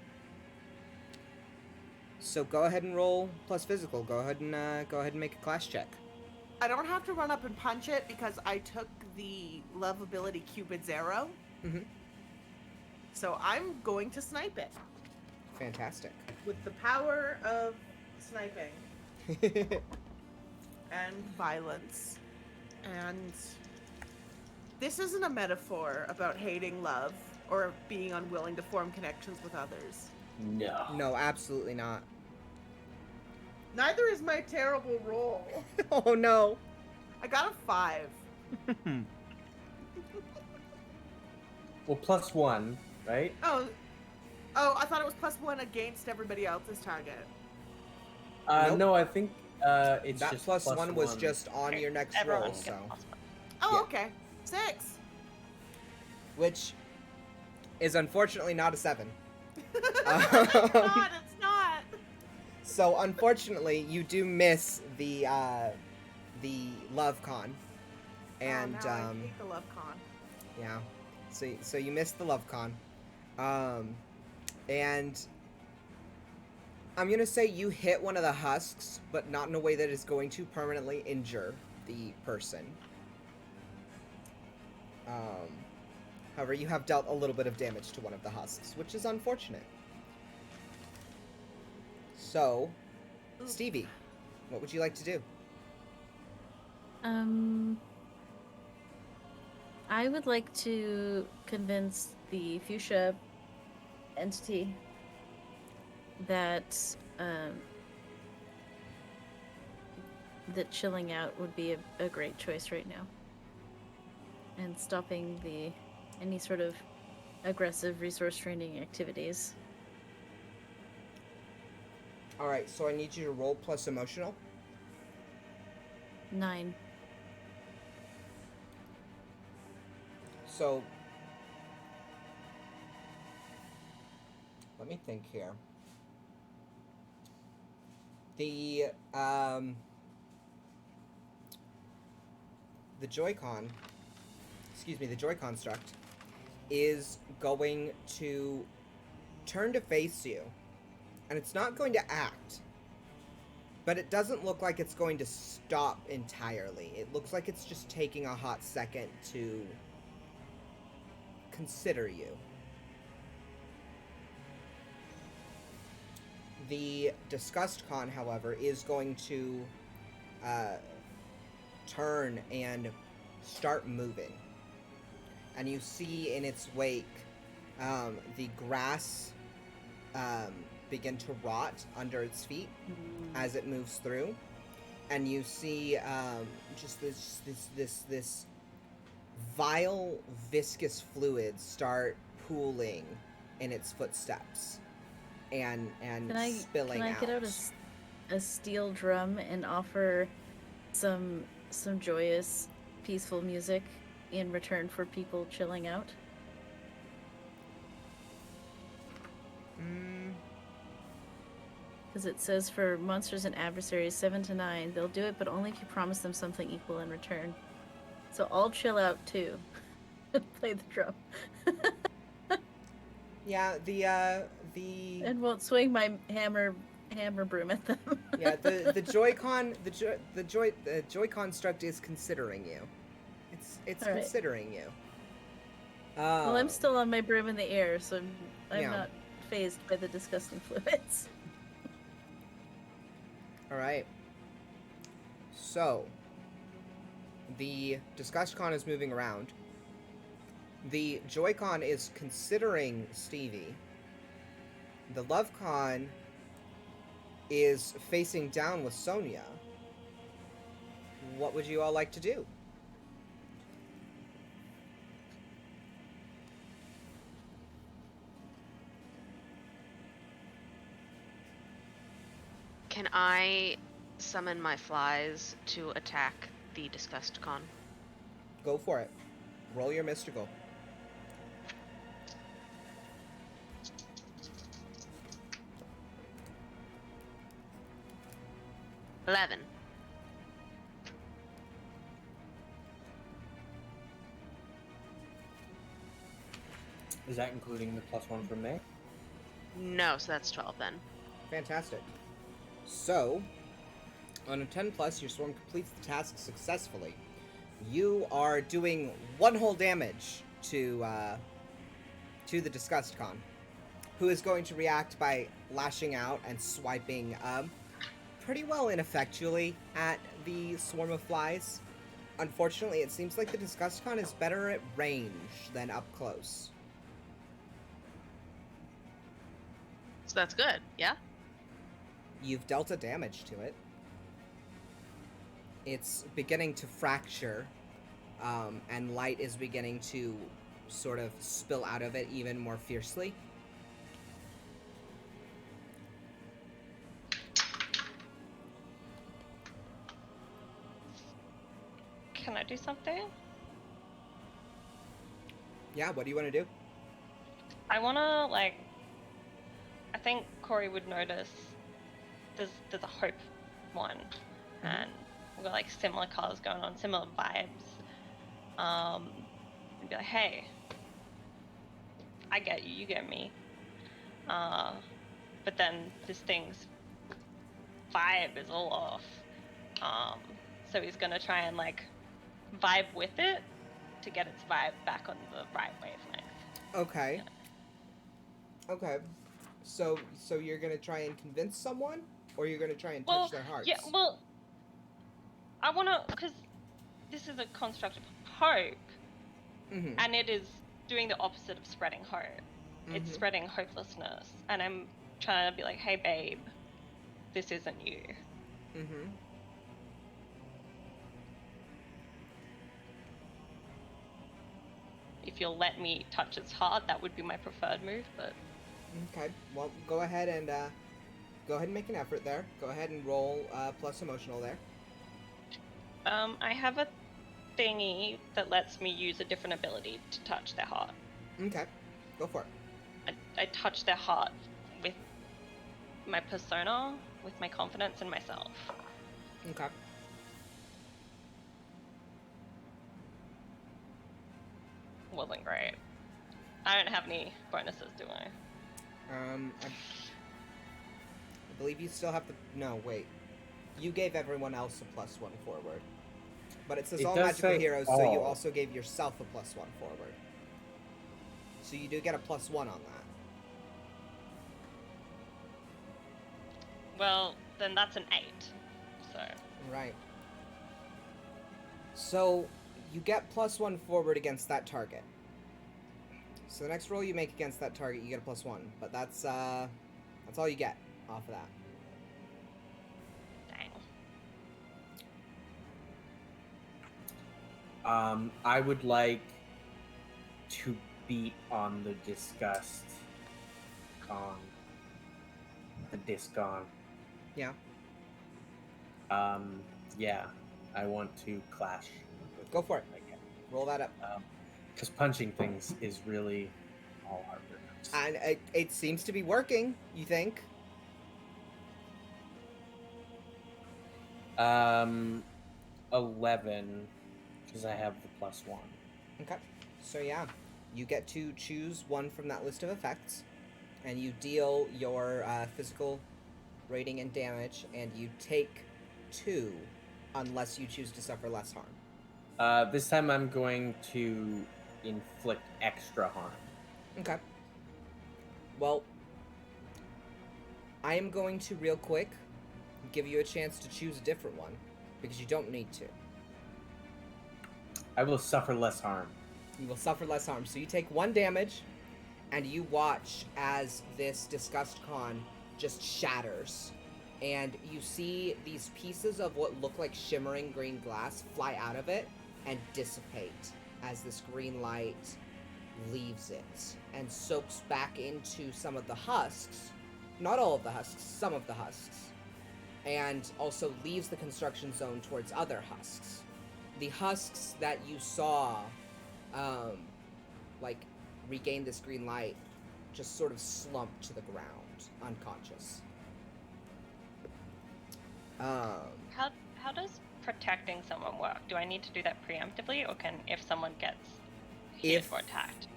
So go ahead and roll plus physical. Go ahead and make a class check. I don't have to run up and punch it because I took the love ability Cupid's arrow. Mm-hmm. So I'm going to snipe it Fantastic. with the power of sniping and violence. And this isn't a metaphor about hating love or being unwilling to form connections with others. No. No, absolutely not. Neither is my terrible roll. Oh no. I got a 5. Well, +1, right? Oh, I thought it was +1 against everybody else's target. Nope. No, I think it's That just +1 was just on your next Everyone roll, gets so +1. Oh, Yeah. okay. 6. which is unfortunately not a 7. It's not. So unfortunately, you do miss the love con, and oh, no, I hate the love con. yeah, so you missed the love con, and I'm gonna say you hit one of the husks, but not in a way that is going to permanently injure the person. However, you have dealt a little bit of damage to one of the husks, which is unfortunate. So, Stevie, what would you like to do? I would like to convince the fuchsia entity that that chilling out would be a great choice right now, and stopping any sort of aggressive resource draining activities. All right, so I need you to roll plus emotional. 9. So, let me think here. The Joy-Con, the Joy Construct is going to turn to face you, and it's not going to act, but it doesn't look like it's going to stop entirely. It looks like it's just taking a hot second to consider you. The Disgust Con, however, is going to turn and start moving. And you see in its wake the grass begin to rot under its feet as it moves through. And you see just this vile, viscous fluid start pooling in its footsteps and spilling out. Can I get out a steel drum and offer some joyous, peaceful music in return for people chilling out? Because it says for monsters and adversaries 7 to 9, they'll do it, but only if you promise them something equal in return. So I'll chill out too. Play the drum. Yeah, the and won't swing my hammer broom at them. yeah, the Joy-Con the Joy Construct is considering you. It's All right. considering you. Well, I'm still on my broom in the air, so I'm Yeah. not phased by the disgusting fluids. All right. So, the Disgust-Con is moving around. The Joy-Con is considering Stevie. The Love-Con is facing down with Sonia. What would you all like to do? Can I summon my flies to attack the Disgust Con? Go for it. Roll your mystical. $11. Is that including the +1 from May? No, so that's 12 then. Fantastic. So, on a 10 plus, your swarm completes the task successfully. You are doing 1 whole damage to the Disgust Con, who is going to react by lashing out and swiping pretty well ineffectually at the swarm of flies. Unfortunately, it seems like the Disgust Con is better at range than up close. So that's good, yeah? You've dealt a damage to it. It's beginning to fracture, and light is beginning to sort of spill out of it even more fiercely. Can I do something? Yeah, what do you want to do? I wanna I think Corey would notice there's a hope one, and we've got similar colors going on, similar vibes. And be like, hey, I get you, you get me. But then this thing's vibe is all off. So he's gonna try and vibe with it to get its vibe back on the right wavelength. Okay. Okay. So you're gonna try and convince someone? Or you're gonna try and Well, touch their hearts? yeah, well, I wanna, because this is a construct of hope, Mm-hmm. and it is doing the opposite of spreading hope. It's Mhm. spreading hopelessness, and I'm trying to be like, hey, babe, this isn't you. Mm-hmm. If you'll let me touch his heart, that would be my preferred move, but Okay. Well, go ahead and make an effort there. Go ahead and roll plus emotional there. I have a thingy that lets me use a different ability to touch their heart. Okay. Go for it. I touch their heart with my persona, with my confidence in myself. Okay. Wasn't great. I don't have any bonuses, do I? I believe you still have to. No, wait. You gave everyone else a +1 forward, but it says It all does magical say heroes, so you all. also gave yourself a +1 forward. So you do get a +1 on that. Well, then that's an 8. So Right. So you get +1 forward against that target. So the next roll you make against that target, you get a +1. But that's all you get off of that. dang. I would like to beat on the disgust con. The discon. Yeah. Yeah, I want to clash. Go for it. Again. Roll that up. Because punching things is really all Harper knows. And it seems to be working, you think? 11, because I have the +1. Okay. So yeah, you get to choose one from that list of effects, and you deal your physical rating and damage, and you take 2 unless you choose to suffer less harm. This time I'm going to inflict extra harm. Okay. Well, I am going to real quick give you a chance to choose a different one, because you don't need to. I will suffer less harm. You will suffer less harm. So you take 1 damage, and you watch as this Disgust Con just shatters. And you see these pieces of what look like shimmering green glass fly out of it and dissipate as this green light leaves it and soaks back into some of the husks. Not all of the husks, some of the husks. And also leaves the construction zone towards other husks. The husks that you saw, regain this green light, just sort of slump to the ground, unconscious. How does protecting someone work? Do I need to do that preemptively, or can if someone gets hit or attacked?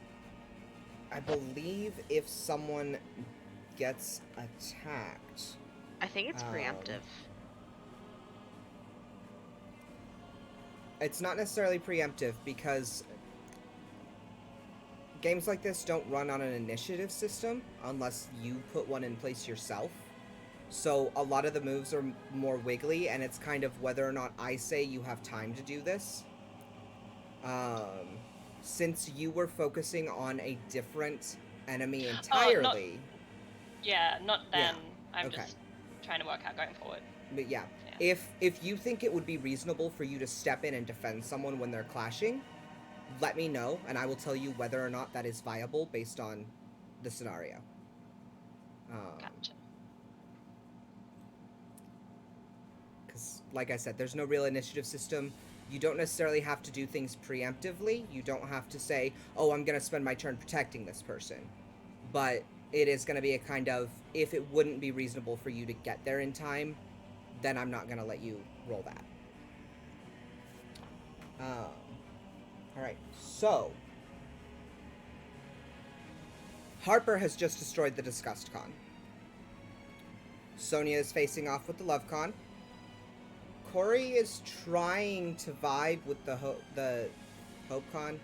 I believe if someone gets attacked, I think it's preemptive. It's not necessarily preemptive because games like this don't run on an initiative system unless you put one in place yourself. So a lot of the moves are more wiggly, and it's kind of whether or not I say you have time to do this. Since you were focusing on a different enemy entirely... Not then. Yeah, I'm okay. just trying to work out going forward. But yeah, if you think it would be reasonable for you to step in and defend someone when they're clashing, let me know, and I will tell you whether or not that is viable based on the scenario. Gotcha. Because, like I said, there's no real initiative system. You don't necessarily have to do things preemptively. You don't have to say, oh, I'm going to spend my turn protecting this person. But it is going to be a kind of, if it wouldn't be reasonable for you to get there in time, then I'm not going to let you roll that. Alright, so... Harper has just destroyed the Disgust Con. Sonia is facing off with the Love Con. Corey is trying to vibe with the Hope Con.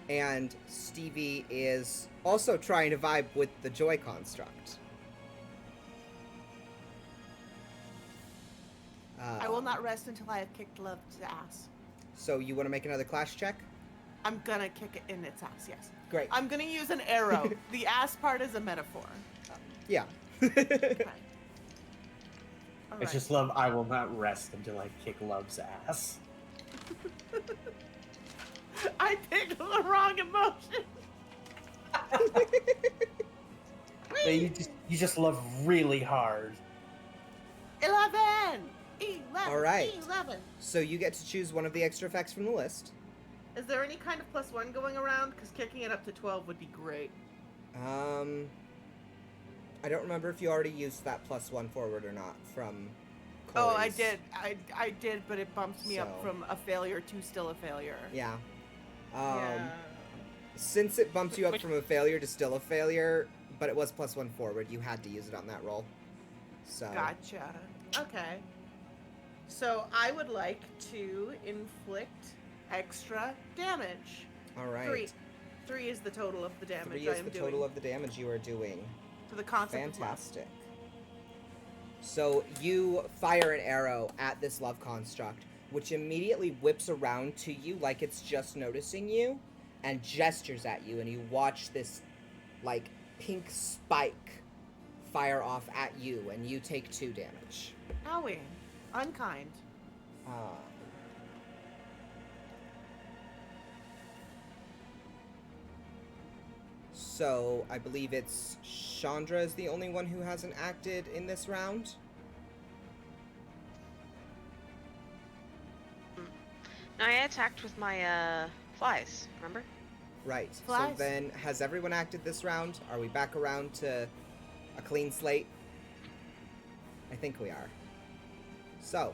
And Stevie is also trying to vibe with the Joy Construct. I will not rest until I have kicked Love's ass. So you want to make another clash check? I'm gonna kick it in its ass, yes. Great. I'm gonna use an arrow. The ass part is a metaphor. Yeah. Okay. All I right. just love I will not rest until I kick Love's ass. I picked the wrong emotion. Yeah, you just love really hard. 11! 11! All right. 11! So you get to choose one of the extra effects from the list. Is there any kind of +1 going around? Because kicking it up to 12 would be great. I don't remember if you already used that +1 forward or not from Oh, I Corey's. did. I did, but it bumped me up So- from a failure to still a failure. Yeah. Yeah. Since it bumped you up Which- from a failure to still a failure, but it was +1 forward, you had to use it on that roll. So. Gotcha. Okay. So I would like to inflict extra damage. All right. 3. 3 is the total of the damage 3 I is am the doing. total of the damage you are doing. To the concept of love. Fantastic. So you fire an arrow at this love construct, which immediately whips around to you like it's just noticing you, and gestures at you, and you watch this, like, pink spike fire off at you, and you take 2 damage. Owie. Unkind. So I believe it's Chandra is the only one who hasn't acted in this round. No, I attacked with my flies. Remember? Right. So Flies. then, has everyone acted this round? Are we back around to a clean slate? I think we are. So,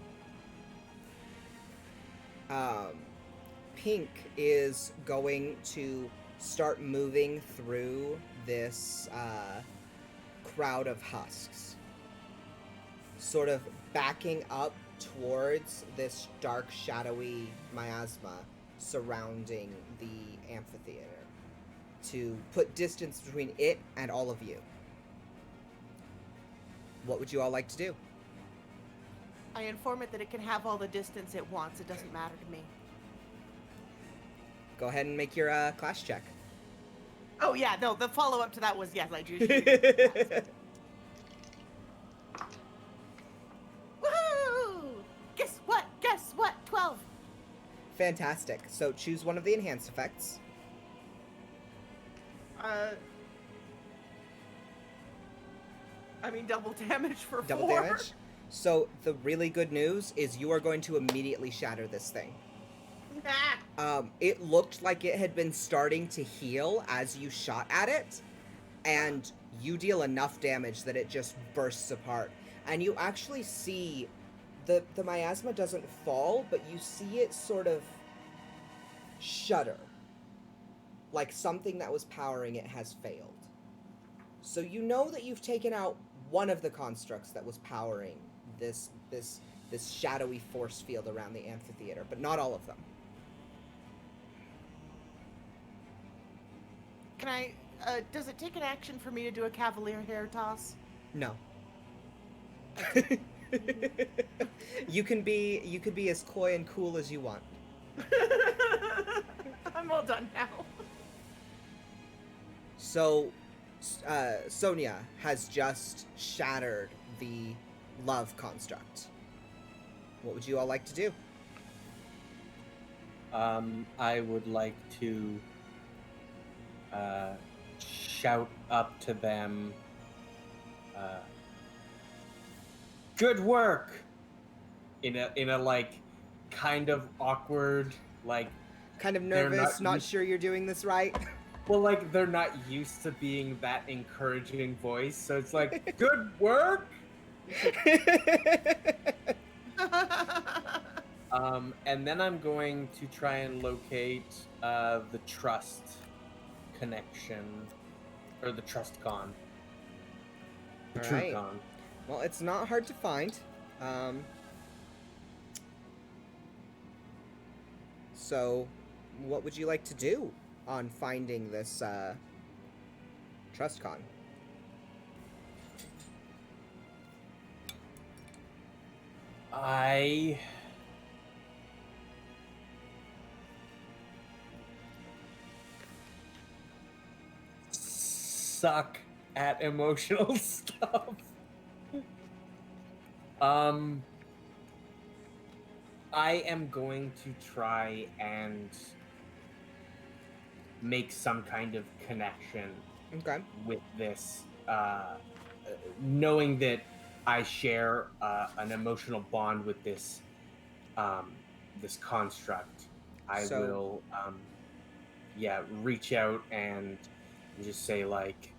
Pink is going to start moving through this crowd of husks, sort of backing up towards this dark, shadowy miasma surrounding the amphitheater to put distance between it and all of you. What would you all like to do? I inform it that it can have all the distance it wants. It doesn't matter to me. Go ahead and make your clash check. Oh yeah, no. The follow up to that was yes. I do. Woohoo! Guess what? Guess what? 12. Fantastic. So choose one of the enhanced effects. I mean double damage for Double 4. damage. So the really good news is you are going to immediately shatter this thing. It looked like it had been starting to heal as you shot at it, and you deal enough damage that it just bursts apart. And you actually see the miasma doesn't fall, but you see it sort of shudder. Like something that was powering it has failed. So you know that you've taken out one of the constructs that was powering this shadowy force field around the amphitheater, but not all of them. Can I? Does it take an action for me to do a cavalier hair toss? No. You can be as coy and cool as you want. I'm all done now. So, Sonia has just shattered the love construct. What would you all like to do? I would like to shout up to them, good work, in a like kind of awkward, like, Kind of They're nervous, not not used- sure you're doing this right. well, like they're not used to being that encouraging voice, so it's like, good work. And then I'm going to try and locate the trust connection, or the trust con. The true Alright. con. Well, it's not hard to find. So, what would you like to do on finding this trust con? I suck at emotional stuff. I am going to try and make some kind of connection Okay. with this, knowing that I share an emotional bond with this this construct. I So- will, reach out and just say like,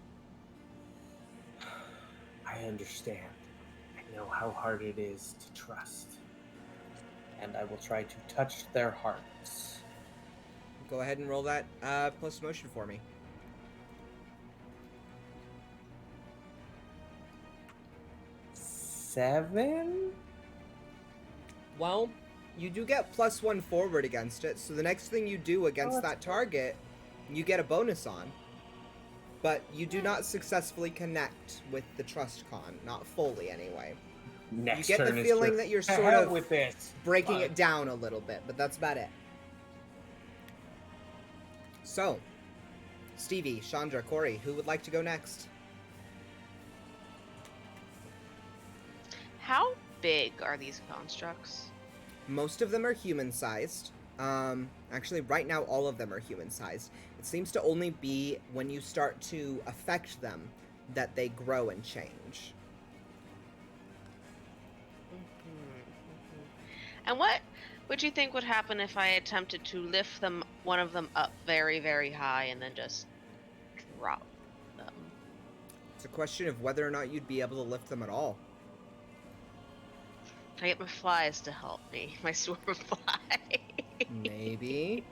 I understand. I know how hard it is to trust, and I will try to touch their hearts. Go ahead and roll that plus emotion for me. Seven? Well, you do get +1 forward against it, so the next thing you do against that's that target, you get a bonus on. But you do not successfully connect with the trust con, not fully anyway. Next You get the turn is feeling just, that you're "To sort hell of with this. breaking Fuck." it down a little bit, but that's about it. So, Stevie, Chandra, Corey, who would like to go next? How big are these constructs? Most of them are human-sized. Actually, right now, all of them are human-sized. It seems to only be when you start to affect them that they grow and change. And what would you think would happen if I attempted to lift one of them up very, very high and then just drop them? It's a question of whether or not you'd be able to lift them at all. Can I get my flies to help me? My swarm of flies. Maybe.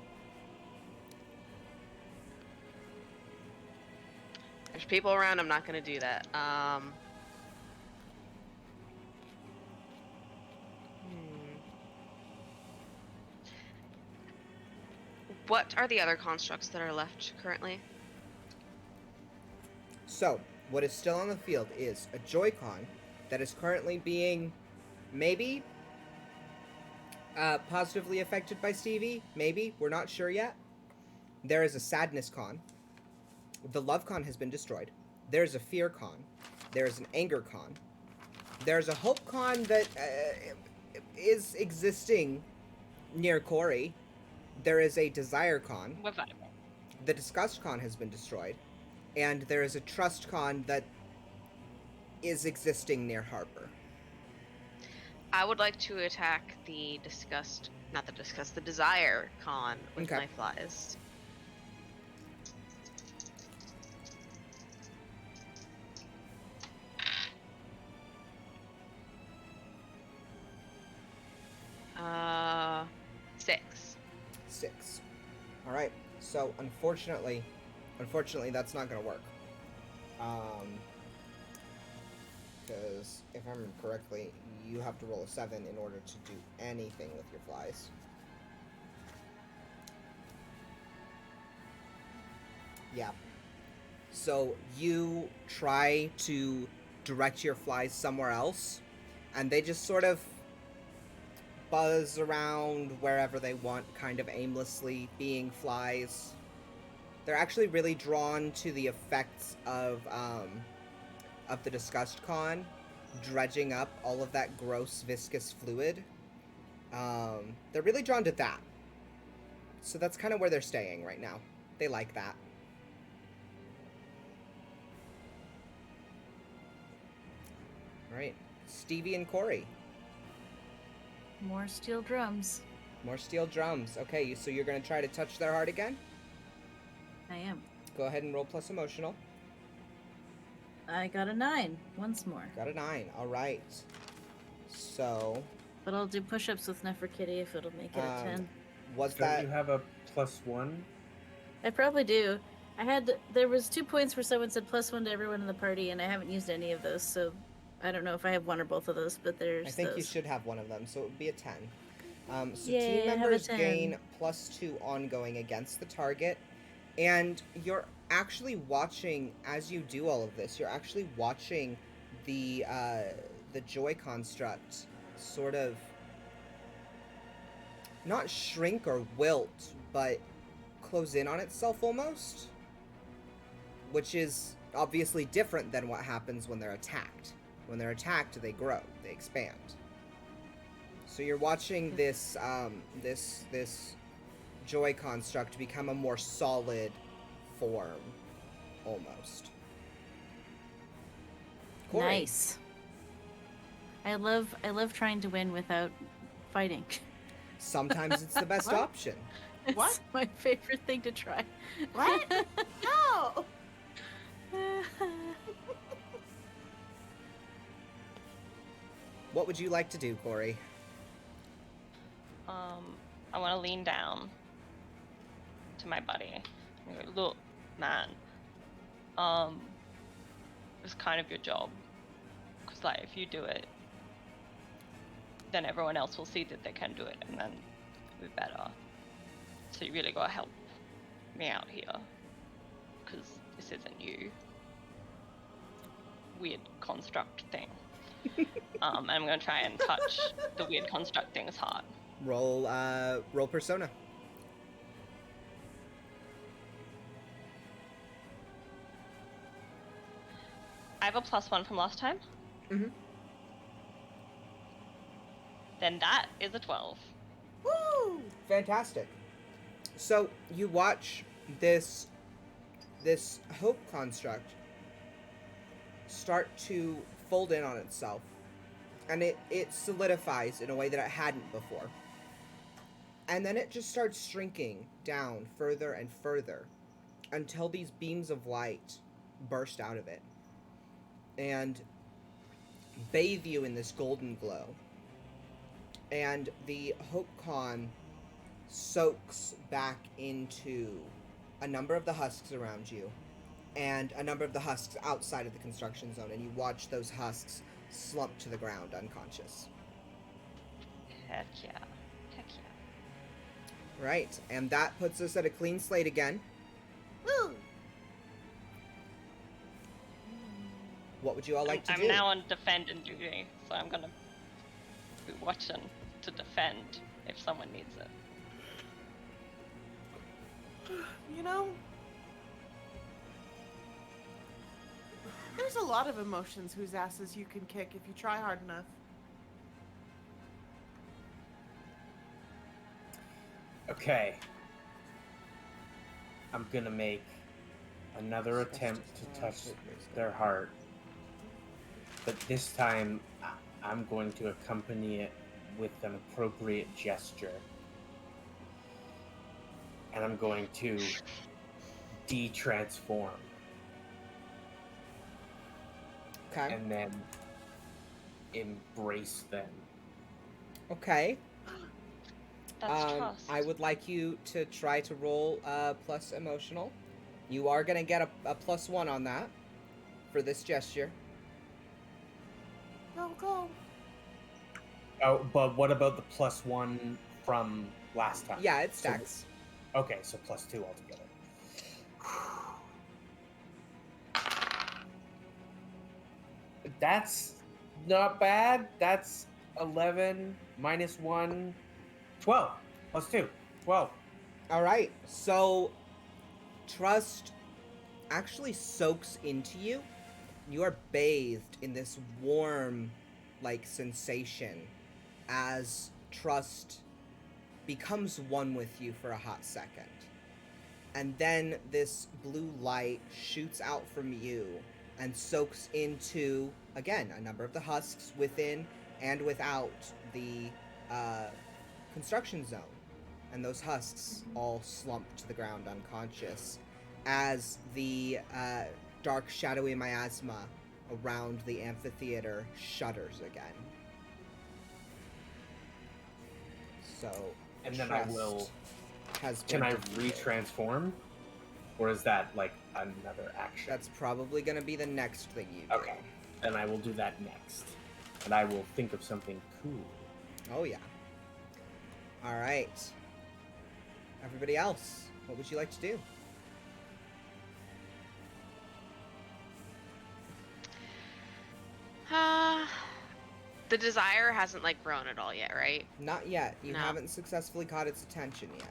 There's people around. I'm not going to do that. What are the other constructs that are left currently? So, what is still on the field is a Joy-Con that is currently being maybe positively affected by Stevie. Maybe. We're not sure yet. There is a Sadness Con. The Love Con has been destroyed. There's a Fear Con. There's an Anger Con. There's a Hope Con that is existing near Corey. There is a Desire Con. We're vibing. The Disgust Con has been destroyed. And there is a Trust Con that is existing near Harper. I would like to attack the the Desire Con with Okay. my flies. Uh, 6. 6. Alright, so unfortunately, that's not gonna work. Because if I remember correctly, you have to roll a 7 in order to do anything with your flies. Yeah. So you try to direct your flies somewhere else, and they just sort of buzz around wherever they want, kind of aimlessly, being flies. They're actually really drawn to the effects of the Disgust Con, dredging up all of that gross viscous fluid. They're really drawn to that. So that's kind of where they're staying right now. They like that. Alright, Stevie and Corey. More steel drums. More steel drums. Okay, so you're going to try to touch their heart again? I am. Go ahead and roll plus emotional. I got a 9 once more. Got a 9. Alright. So, But I'll do push-ups with Neferkitty if it'll make it a 10. was Don't that... you have a +1? I probably do. There was 2 points where someone said +1 to everyone in the party, and I haven't used any of those, so I don't know if I have one or both of those, but there's I think those. you should have one of them, so it would be a 10. So Yay, team I have a members 10. gain +2 ongoing against the target, and you're actually watching, as you do all of this, you're actually watching the Joy construct sort of not shrink or wilt, but close in on itself almost, which is obviously different than what happens when they're attacked. When they're attacked, they grow, they expand. So you're watching this this joy construct become a more solid form, almost. Corey. Nice. I love trying to win without fighting. Sometimes it's the best What? option. It's What? my favorite thing to try. What? No. What would you like to do, Corey? I want to lean down to my buddy and go, look, man, it's kind of your job. Because, like, if you do it, then everyone else will see that they can do it, and then we're better. So you really gotta help me out here. Because this isn't you. Weird construct thing. And I'm gonna try and touch the weird construct thing's heart. Roll persona. I have a +1 from last time. Mm-hmm. Then that is a 12. Woo! Fantastic. So you watch this hope construct start to fold in on itself, and it solidifies in a way that it hadn't before. And then it just starts shrinking down further and further until these beams of light burst out of it and bathe you in this golden glow. And the Hope Con soaks back into a number of the husks around you and a number of the husks outside of the construction zone, and you watch those husks slump to the ground unconscious. Heck yeah. Heck yeah. Right, and that puts us at a clean slate again. Woo! What would you all like to I'm do? now on defend and duty, so I'm gonna be watching to defend if someone needs it. You know, there's a lot of emotions whose asses you can kick if you try hard enough. Okay. I'm gonna make another attempt to touch their heart. But this time, I'm going to accompany it with an appropriate gesture. And I'm going to de-transform. Okay. And then embrace them. Okay. That's trust. I would like you to try to roll plus emotional. You are going to get a +1 on that for this gesture. Go, go. Oh, but what about the +1 from last time? Yeah, it stacks. Okay, so +2 altogether. That's not bad. That's 11 minus 1, 12. +2, 12. All right. So trust actually soaks into you. You are bathed in this warm like sensation as trust becomes one with you for a hot second. And then this blue light shoots out from you and soaks into, again, a number of the husks within and without the construction zone. And those husks all slump to the ground unconscious as the dark, shadowy miasma around the amphitheater shudders again. So, And then I trust will... has Can been I defeated. retransform? Or is that like another action? That's probably going to be the next thing you do. Okay. Then I will do that next. And I will think of something cool. Oh, yeah. All right. Everybody else, what would you like to do? The desire hasn't like grown at all yet, right? Not yet. You No. haven't successfully caught its attention yet.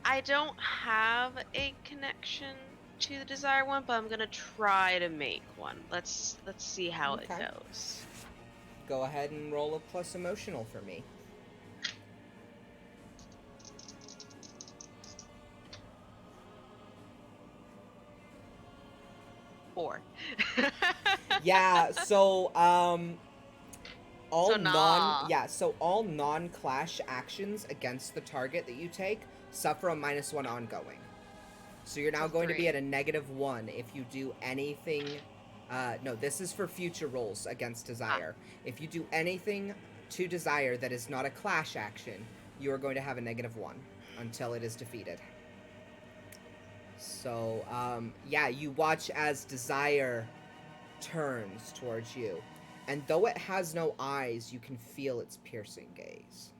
I don't have a connection to the desire one, but I'm gonna try to make one. Let's see how it Okay. goes. Go ahead and roll a plus emotional for me. Four. Yeah, so all So nah. all non-clash actions against the target that you take suffer a -1 ongoing. So you're now So going to be 3. at a -1 if you do anything. No, this is for future rolls against desire. If you do anything to desire that is not a clash action, you are going to have a -1 until it is defeated. So, yeah, you watch as desire turns towards you. And though it has no eyes, you can feel its piercing gaze.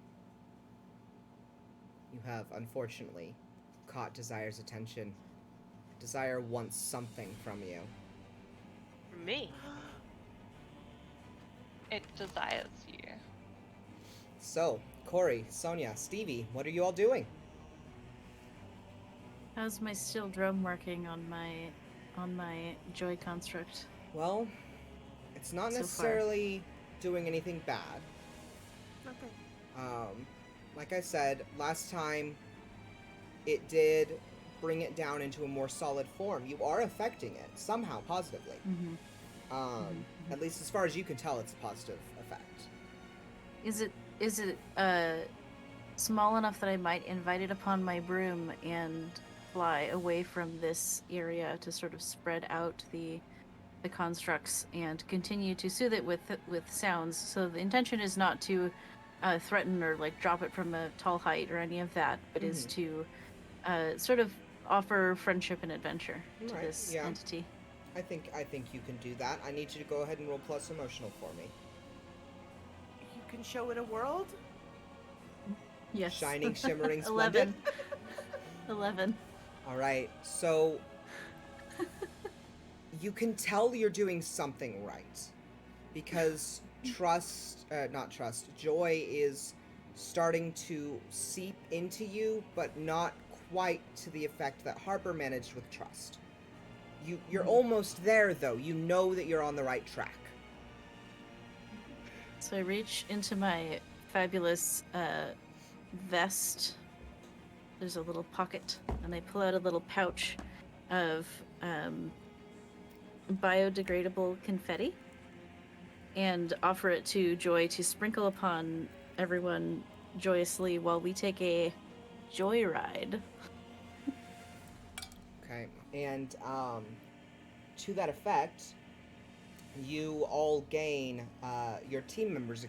You have, unfortunately, caught Desire's attention. Desire wants something from you. From me. It desires you. So, Corey, Sonia, Stevie, what are you all doing? How's my steel drum working on my joy construct? Well, it's not So far. necessarily doing anything bad. Okay. Like I said, last time it did bring it down into a more solid form. You are affecting it somehow positively. Mm-hmm. At least as far as you can tell, it's a positive effect. Is it small enough that I might invite it upon my broom and fly away from this area to sort of spread out the constructs and continue to soothe it with sounds? So the intention is not to threaten or like drop it from a tall height or any of that, but is to sort of offer friendship and adventure to Right, this yeah. entity. I think you can do that. I need you to go ahead and roll plus emotional for me. You can show it a world? Yes. Shining, shimmering, splendid. 11. All right. So you can tell you're doing something right because joy is starting to seep into you, but not quite to the effect that Harper managed with trust. You're almost there, though. You know that you're on the right track. So I reach into my fabulous vest. There's a little pocket, and I pull out a little pouch of biodegradable confetti and offer it to Joy to sprinkle upon everyone joyously while we take a joyride. Okay. And to that effect, you all gain, your team members,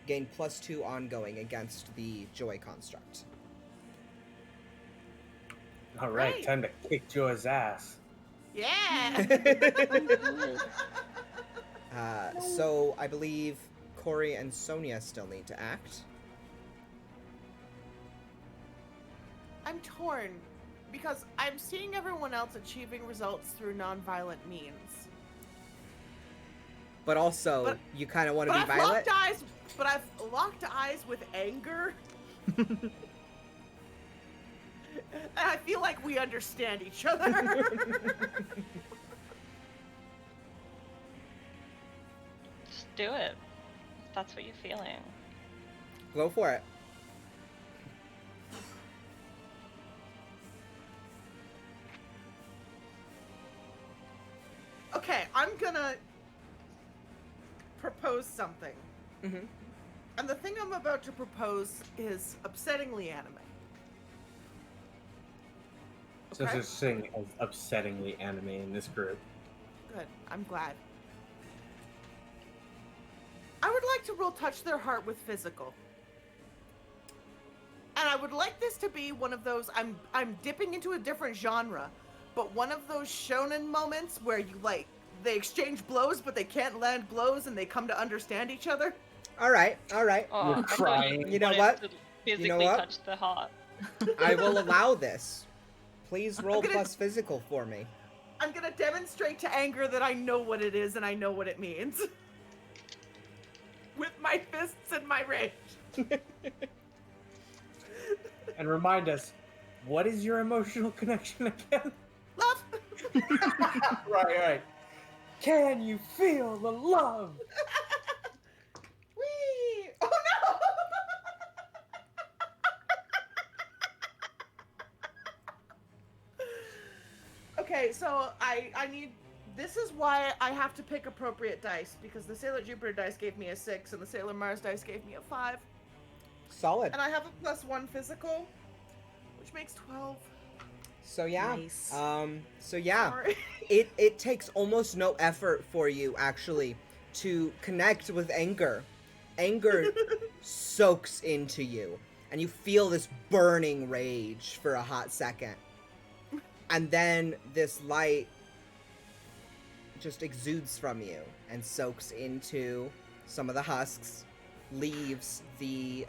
gain +2 ongoing against the joy construct. All right, Great. time to kick Joy's ass. Yeah. So I believe Corey and Sonia still need to act. I'm torn because I'm seeing everyone else achieving results through nonviolent means. But also, But- you kind of want to But be I've violent. locked eyes with anger. And I feel like we understand each other. Just do it. If that's what you're feeling. Go for it. Okay, I'm gonna propose something. Mm-hmm. And the thing I'm about to propose is upsettingly anime. So Okay? there's such thing as upsettingly anime in this group. Good. I'm glad. I would like to roll touch their heart with physical. And I would like this to be one of those I'm dipping into a different genre, but one of those shonen moments where you they exchange blows but they can't land blows and they come to understand each other. All right. Oh, I thought crying. You know wanted what? to physically You know what? touch the heart. I will allow this. Please roll gonna- plus physical for me. I'm gonna demonstrate to anger that I know what it is and I know what it means. With my fists and my rage. And remind us, what is your emotional connection again? Love! Right. Can you feel the love? Whee! Oh no! Okay, so I need... This is why I have to pick appropriate dice, because the Sailor Jupiter dice gave me a 6 and the Sailor Mars dice gave me a 5. Solid. And I have a +1 physical, which makes 12. So yeah. Nice. So yeah. Sorry. It takes almost no effort for you actually to connect with anger. Anger soaks into you, and you feel this burning rage for a hot second. And then this light just exudes from you and soaks into some of the husks, leaves the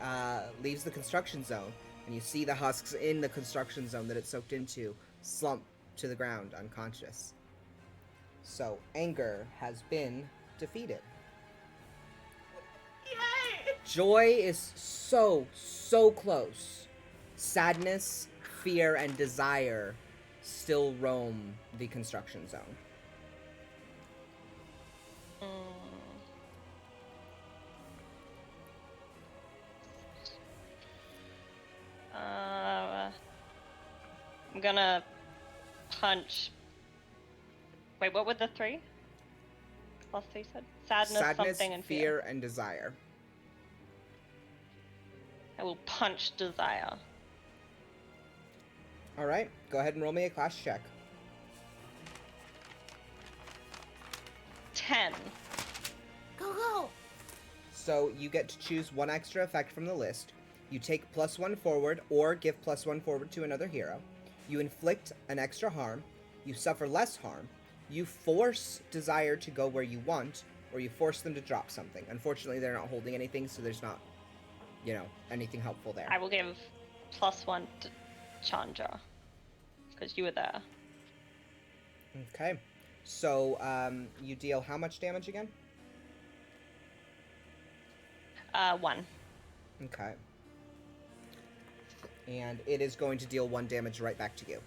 construction zone, and you see the husks in the construction zone that it soaked into slump to the ground unconscious. So anger has been defeated. Yay! Joy is so close. Sadness, fear, and desire still roam the construction zone. I'm gonna punch. Wait, what were the 3? Plus 3 said? Sadness, something, and fear, and desire. I will punch desire. Alright, go ahead and roll me a class check. 10. Go! So you get to choose one extra effect from the list. You take +1 forward or give +1 forward to another hero. You inflict an extra harm. You suffer less harm. You force desire to go where you want, or you force them to drop something. Unfortunately, they're not holding anything, so there's not, anything helpful there. I will give +1 to Chandra. Because you were there. Okay. So, you deal how much damage again? 1. Okay. And it is going to deal 1 damage right back to you.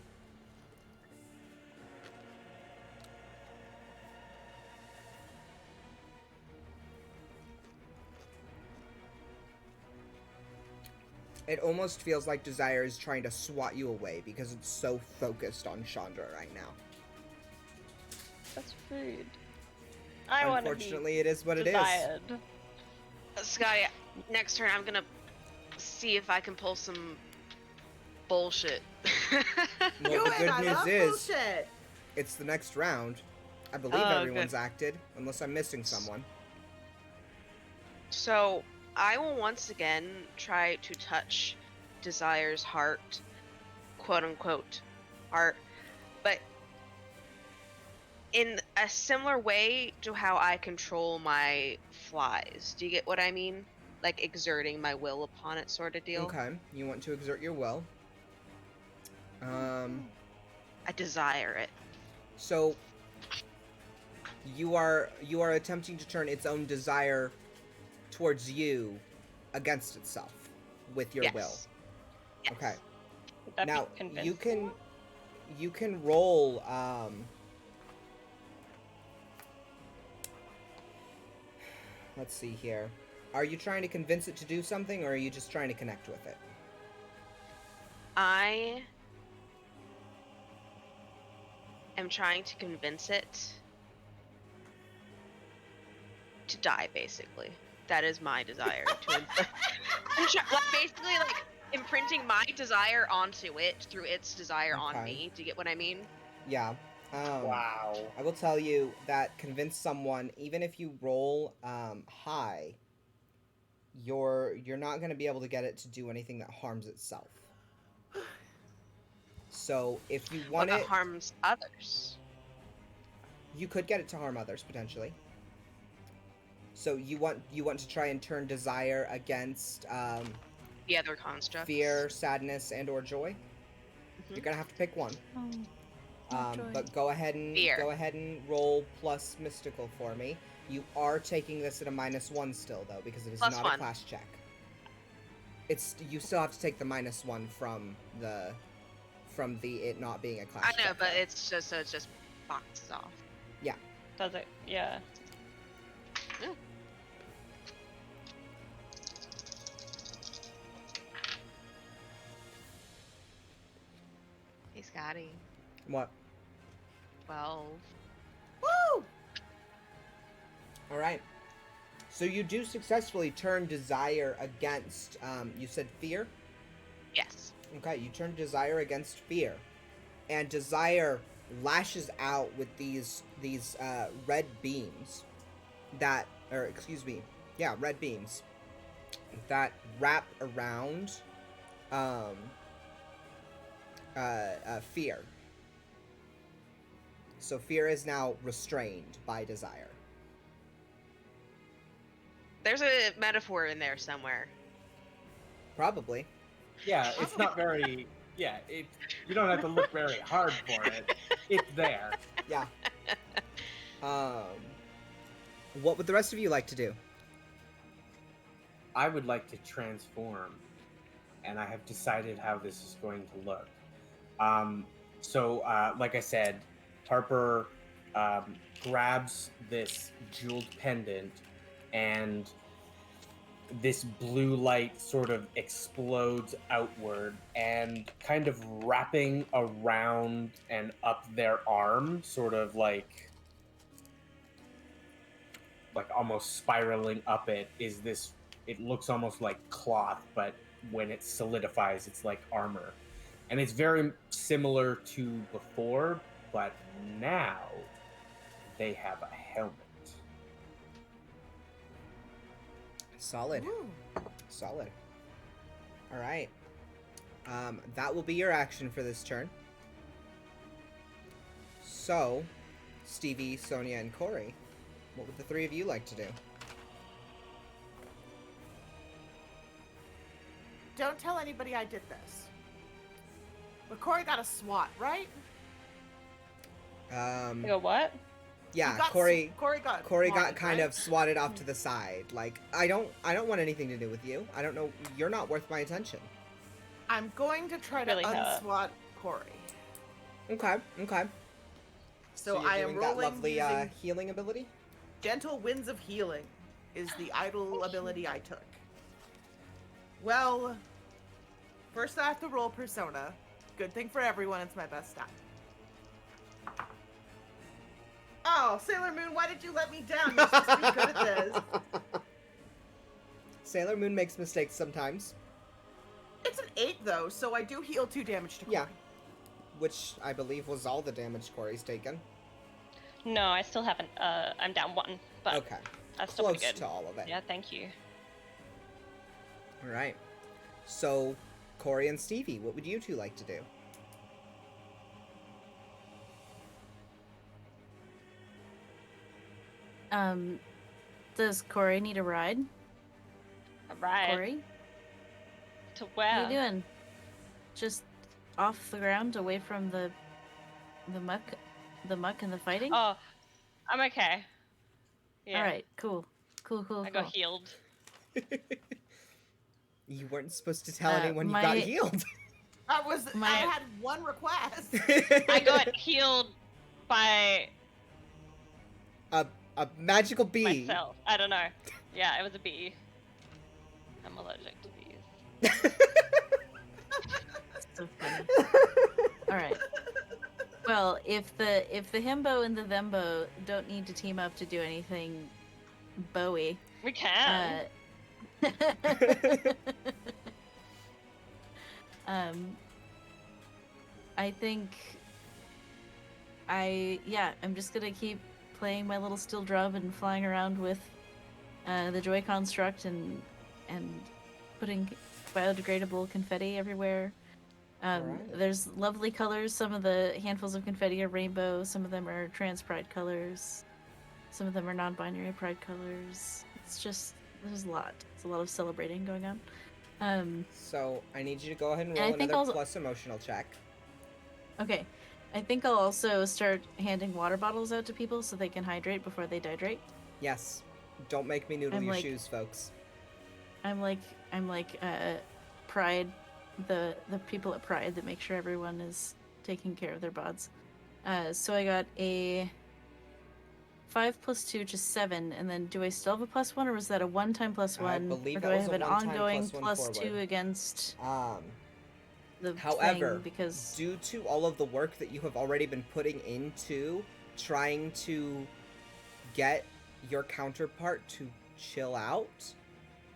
It almost feels like Desire is trying to swat you away because it's so focused on Chandra right now. That's rude. I want to be Unfortunately, it is what it is. desired. Scotty, next turn I'm gonna see if I can pull some bullshit. Well, Do the it! good I news love is, bullshit! it's the next round. I believe Oh, everyone's good. acted, unless I'm missing someone. So I will once again try to touch Desire's heart, quote unquote, heart, but in a similar way to how I control my flies. Do you get what I mean? Like exerting my will upon it, sort of deal. Okay, you want to exert your will. I desire it. So you are attempting to turn its own desire towards you against itself with your will. Yes. Okay. Would that Now be convincing? you can roll let's see here. Are you trying to convince it to do something, or are you just trying to connect with it? I am trying to convince it to die, basically. That is my desire. Basically, like, imprinting my desire onto it through its desire on Okay. me. Do you get what I mean? Yeah. Wow. I will tell you that convince someone, even if you roll high, you're not going to be able to get it to do anything that harms itself. So if you want What it, harms others? you could get it to harm others potentially. So you want to try and turn desire against The other constructs. fear, sadness, and or joy. Mhm. You're gonna have to pick one. Oh, joy. But go ahead Fear. and roll plus mystical for me. You are taking this at a -1 still though, because it is not a +1. class check. You still have to take the -1 from the it not being a class I know, check. but though. it's just so it just boxes off. Does it? Yeah. Hey, Scotty. What? 12. Woo! All right. So you do successfully turn desire against. You said fear. Yes. Okay, you turn desire against fear, and desire lashes out with these red beams red beams that wrap around fear. So fear is now restrained by desire. There's a metaphor in there somewhere. Probably. Yeah, it's not very. Yeah, you don't have to look very hard for it. It's there. Yeah. What would the rest of you like to do? I would like to transform, and I have decided how this is going to look. Like I said, Harper grabs this jeweled pendant, and this blue light sort of explodes outward and kind of wrapping around and up their arm, sort of like almost spiraling up it, is this. It looks almost like cloth, but when it solidifies, it's like armor. And it's very similar to before, but now they have a helmet. Solid. Ooh. Solid. All right. That will be your action for this turn. So, Stevie, Sonia, and Corey, what would the three of you like to do? Don't tell anybody I did this. But Corey got a SWAT, right? You go, what? Yeah, You got Corey Corey got got kind right? of swatted off to the side. Like, I don't want anything to do with you. I don't know. You're not worth my attention. I'm going to try Really to hurt. unswat Corey. Okay. So you're I am doing that rolling lovely using healing ability. Gentle Winds of Healing is the idle ability I took. Well, first I have to roll Persona. Good thing for everyone, it's my best stat. Oh, Sailor Moon, why did you let me down? You're supposed to be good at this. Sailor Moon makes mistakes sometimes, It's an 8 though, so I do heal 2 damage to Corey. Yeah. which I believe was all the damage Corey's taken. No, I still haven't. I'm down 1, but Okay. that's still Close pretty good. to all of it. Yeah, thank you. All right. So, Corey and Stevie, what would you two like to do? Does Corey need a ride? All right. Corey? To What where? are you doing? Just off the ground, away from the muck and the fighting? Oh, I'm okay. Yeah. All right, cool. I got healed. You weren't supposed to tell Uh, anyone you my- got healed. I My- had one request. I got healed by a magical bee. myself. I don't know. Yeah, it was a bee. I'm allergic to bees. So funny. All right. Well, if the himbo and the thembo don't need to team up to do anything, Bowie. We can. I think I'm just gonna keep playing my little steel drum and flying around with the joy construct and putting biodegradable confetti everywhere. Alright. There's lovely colors. Some of the handfuls of confetti are rainbow. Some of them are trans pride colors. Some of them are non-binary pride colors. There's a lot. It's a lot of celebrating going on. So I need you to go ahead and And I roll think another I'll- plus emotional check. Okay. I think I'll also start handing water bottles out to people so they can hydrate before they dehydrate. Yes. Don't make me noodle I'm your like- shoes, folks. I'm like Pride, the people at Pride that make sure everyone is taking care of their bods. So I got a 5 plus 2, which is 7, and then do I still have a +1, or was that a one-time +1? I believe or that do I was have a an one-time ongoing +1 +2 forward. against the However, thing? Because due to all of the work that you have already been putting into trying to get your counterpart to chill out,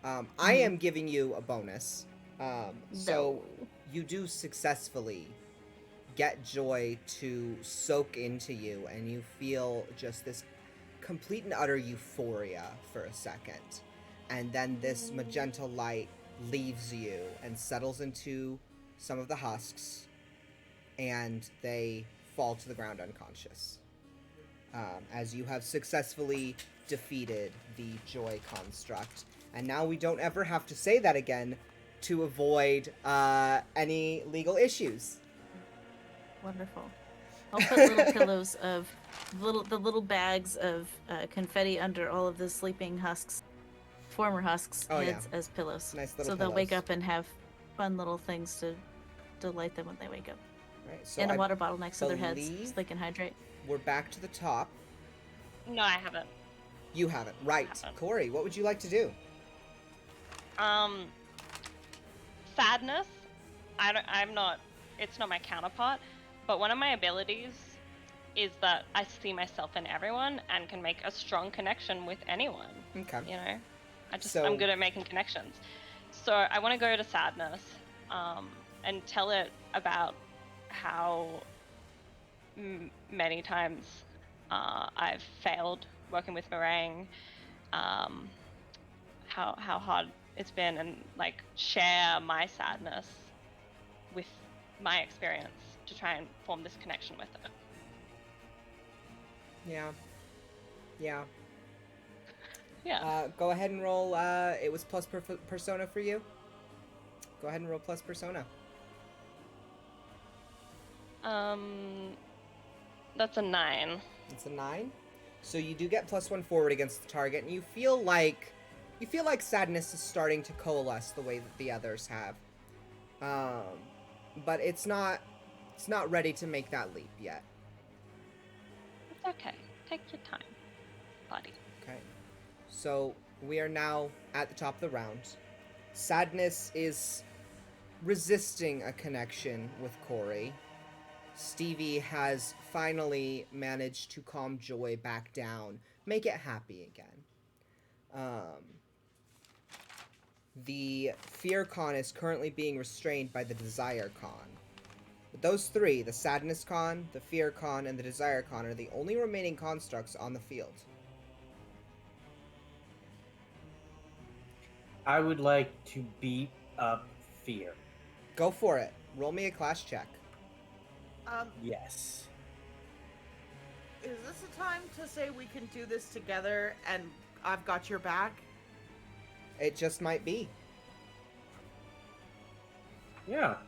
I am giving you a bonus. So you do successfully get Joy to soak into you, and you feel just this complete and utter euphoria for a second. And then this magenta light leaves you and settles into some of the husks, and they fall to the ground unconscious. As you have successfully defeated the Joy construct. And now we don't ever have to say that again to avoid any legal issues. wonderful. I'll put little pillows of the little bags of confetti under all of the sleeping husks, former husks, Oh, heads as pillows. Nice little So they'll wake pillows. up and have fun little things to delight them when they wake up. Right, so And a I water bottle next to their heads so believe they can hydrate. we're back to the top. No, I haven't. You haven't. Right. Haven't. Corey, what would you like to do? Sadness. I'm not. It's not my counterpart, but one of my abilities is that I see myself in everyone and can make a strong connection with anyone. Okay. You know, So- I'm good at making connections. So I want to go to Sadness, and tell it about how many times I've failed working with Meringue, how hard it's been, and like share my sadness with my experience to try and form this connection with it. Yeah. Yeah. Yeah. Go ahead and roll. It was plus persona for you. Go ahead and roll plus persona. That's a 9. It's a 9. So you do get +1 forward against the target, and you feel like sadness is starting to coalesce the way that the others have. But it's not ready to make that leap yet. It's okay. Take your time, buddy. Okay. So we are now at the top of the round. Sadness is resisting a connection with Corey. Stevie has finally managed to calm Joy back down, make it happy again. The Fear Con is currently being restrained by the Desire Con. But those three, the Sadness Con, the Fear Con, and the Desire Con, are the only remaining constructs on the field. I would like to beat up Fear. Go for it. Roll me a class check. Yes. Is this a time to say we can do this together and I've got your back? It just might be. Yeah.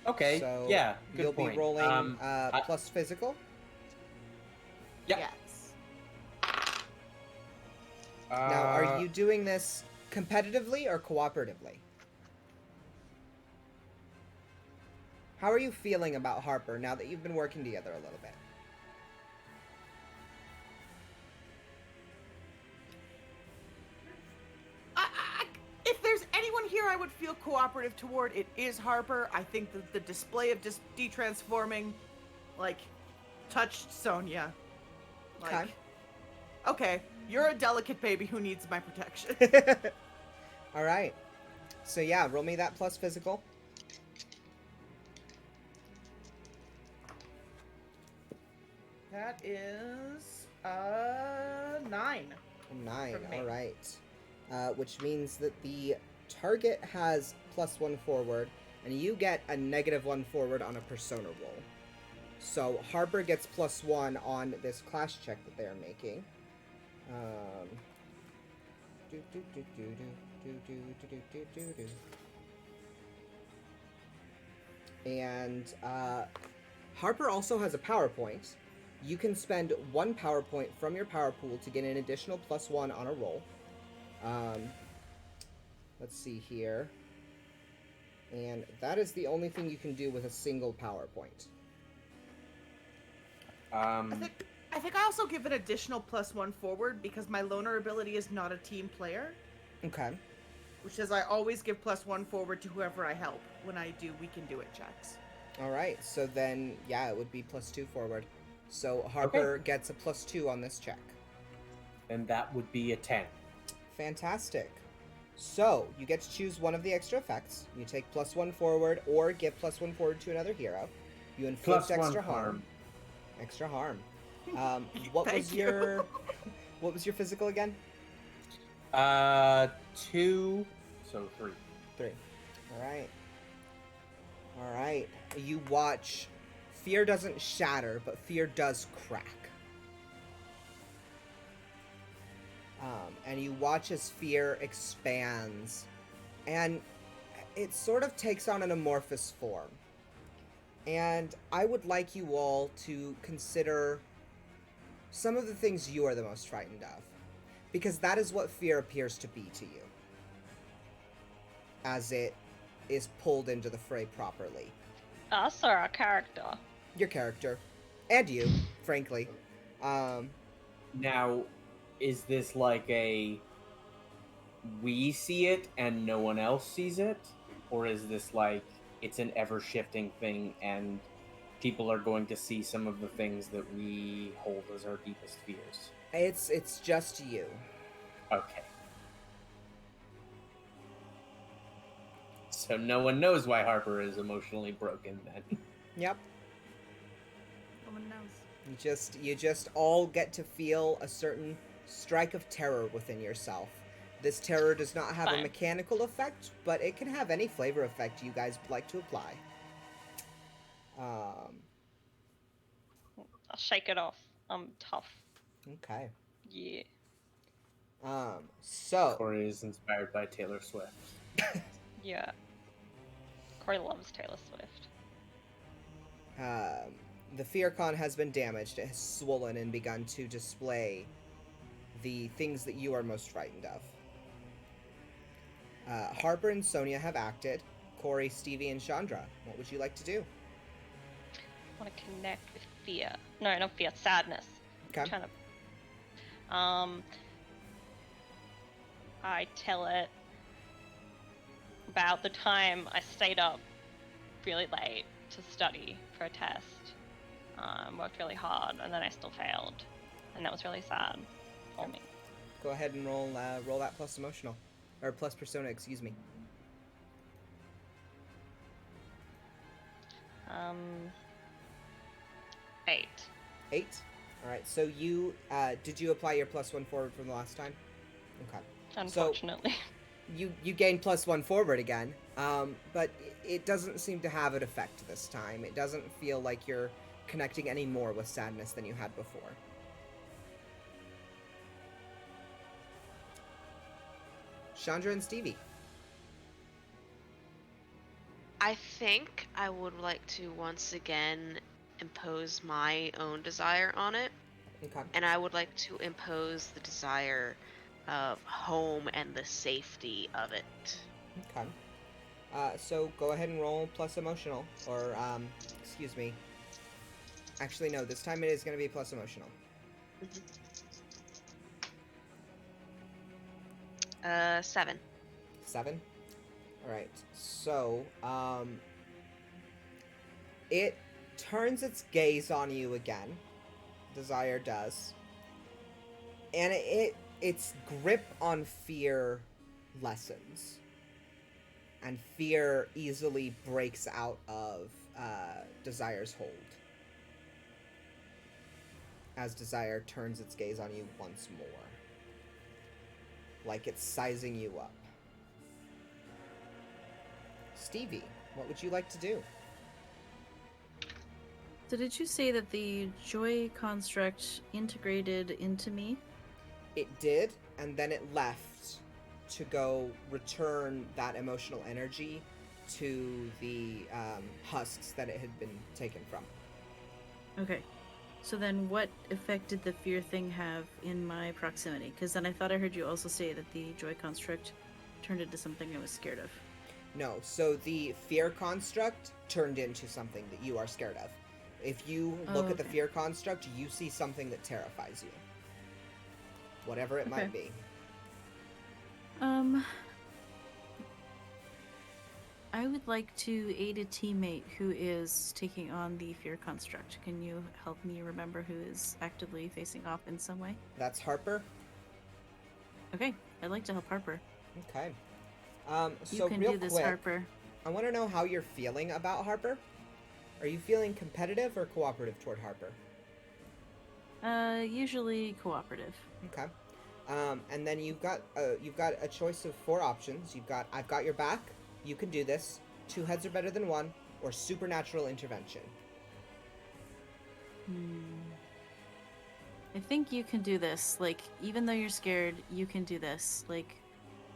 Okay. So yeah. Good you'll point. be rolling plus physical. Yep. Yes. Now, are you doing this competitively or cooperatively? How are you feeling about Harper now that you've been working together a little bit? If there's anyone here I would feel cooperative toward, it is Harper. I think that the display of detransforming, like, touched Sonia. Like, okay, you're a delicate baby who needs my protection. All right. So yeah, roll me that plus physical. That is 9. 9. From me. All right. Which means that the target has +1 forward, and you get a -1 forward on a persona roll. So Harper gets +1 on this class check that they are making. And Harper also has a power point. You can spend 1 power point from your power pool to get an additional +1 on a roll. Let's see here. And that is the only thing you can do with a single power point. I think I also give an additional +1 forward because my loner ability is not a team player, Okay. which says I always give +1 forward to whoever I help when I do we can do it checks. All right. So then, yeah, it would be +2 forward. So Harper gets a +2 on this check. And that would be a 10. Fantastic. So you get to choose one of the extra effects. You take +1 forward or give +1 forward to another hero. You inflict +1 extra harm. Extra harm. What was your what was your physical again? 2, so 3. 3. All right. You watch. Fear doesn't shatter, but fear does crack. And you watch as fear expands, and it sort of takes on an amorphous form. And I would like you all to consider some of the things you are the most frightened of, because that is what fear appears to be to you, as it is pulled into the fray properly. Us or our character? Your character, and you, frankly. Now, is this like a we see it and no one else sees it? Or is this like it's an ever-shifting thing and people are going to see some of the things that we hold as our deepest fears? It's just you. Okay. So no one knows why Harper is emotionally broken then. Yep. No one knows. You just all get to feel a certain strike of terror within yourself. This terror does not have a Fine. mechanical effect, but it can have any flavor effect you guys would like to apply. I'll shake it off. I'm tough. Okay. Yeah. So Corey is inspired by Taylor Swift. Yeah. Corey loves Taylor Swift. the fear con has been damaged. It has swollen and begun to display the things that you are most frightened of. Harper and Sonia have acted. Corey, Stevie, and Chandra, what would you like to do? I want to connect with fear. No, not fear. Sadness. Okay. I'm trying to. I tell it about the time I stayed up really late to study for a test. Worked really hard, and then I still failed, and that was really sad for me. Go ahead and roll that plus emotional, or plus persona. Excuse me. 8. 8. All right. So you did you apply your +1 forward from the last time? Okay. Unfortunately. You gain +1 forward again, but it doesn't seem to have an effect this time. It doesn't feel like you're connecting any more with sadness than you had before. Chandra and Stevie. I think I would like to once again impose my own desire on it. Okay. And I would like to impose the desire of home and the safety of it. Okay. So go ahead and roll plus emotional, or excuse me. Actually, no. This time it is going to be plus emotional. 7. 7. All right. So it turns its gaze on you again. Desire does, and its grip on fear lessens, and fear easily breaks out of Desire's hold as Desire turns its gaze on you once more, like it's sizing you up. Stevie, what would you like to do? So did you say that the joy construct integrated into me? It did, and then it left to go return that emotional energy to the husks that it had been taken from. Okay. So then what effect did the fear thing have in my proximity? Because then I thought I heard you also say that the joy construct turned into something I was scared of. No, so the fear construct turned into something that you are scared of. If you look at the okay. fear construct, you see something that terrifies you. Whatever it might be. I would like to aid a teammate who is taking on the fear construct. Can you help me remember who is actively facing off in some way? That's Harper. Okay, I'd like to help Harper. Okay. You So can real do this, quick, Harper. I want to know how you're feeling about Harper. Are you feeling competitive or cooperative toward Harper? Usually cooperative. Okay. And then you've got a choice of 4 options. You've got I've got your back, you can do this, 2 heads are better than 1, or supernatural intervention. I think you can do this. Like, even though you're scared, you can do this. Like,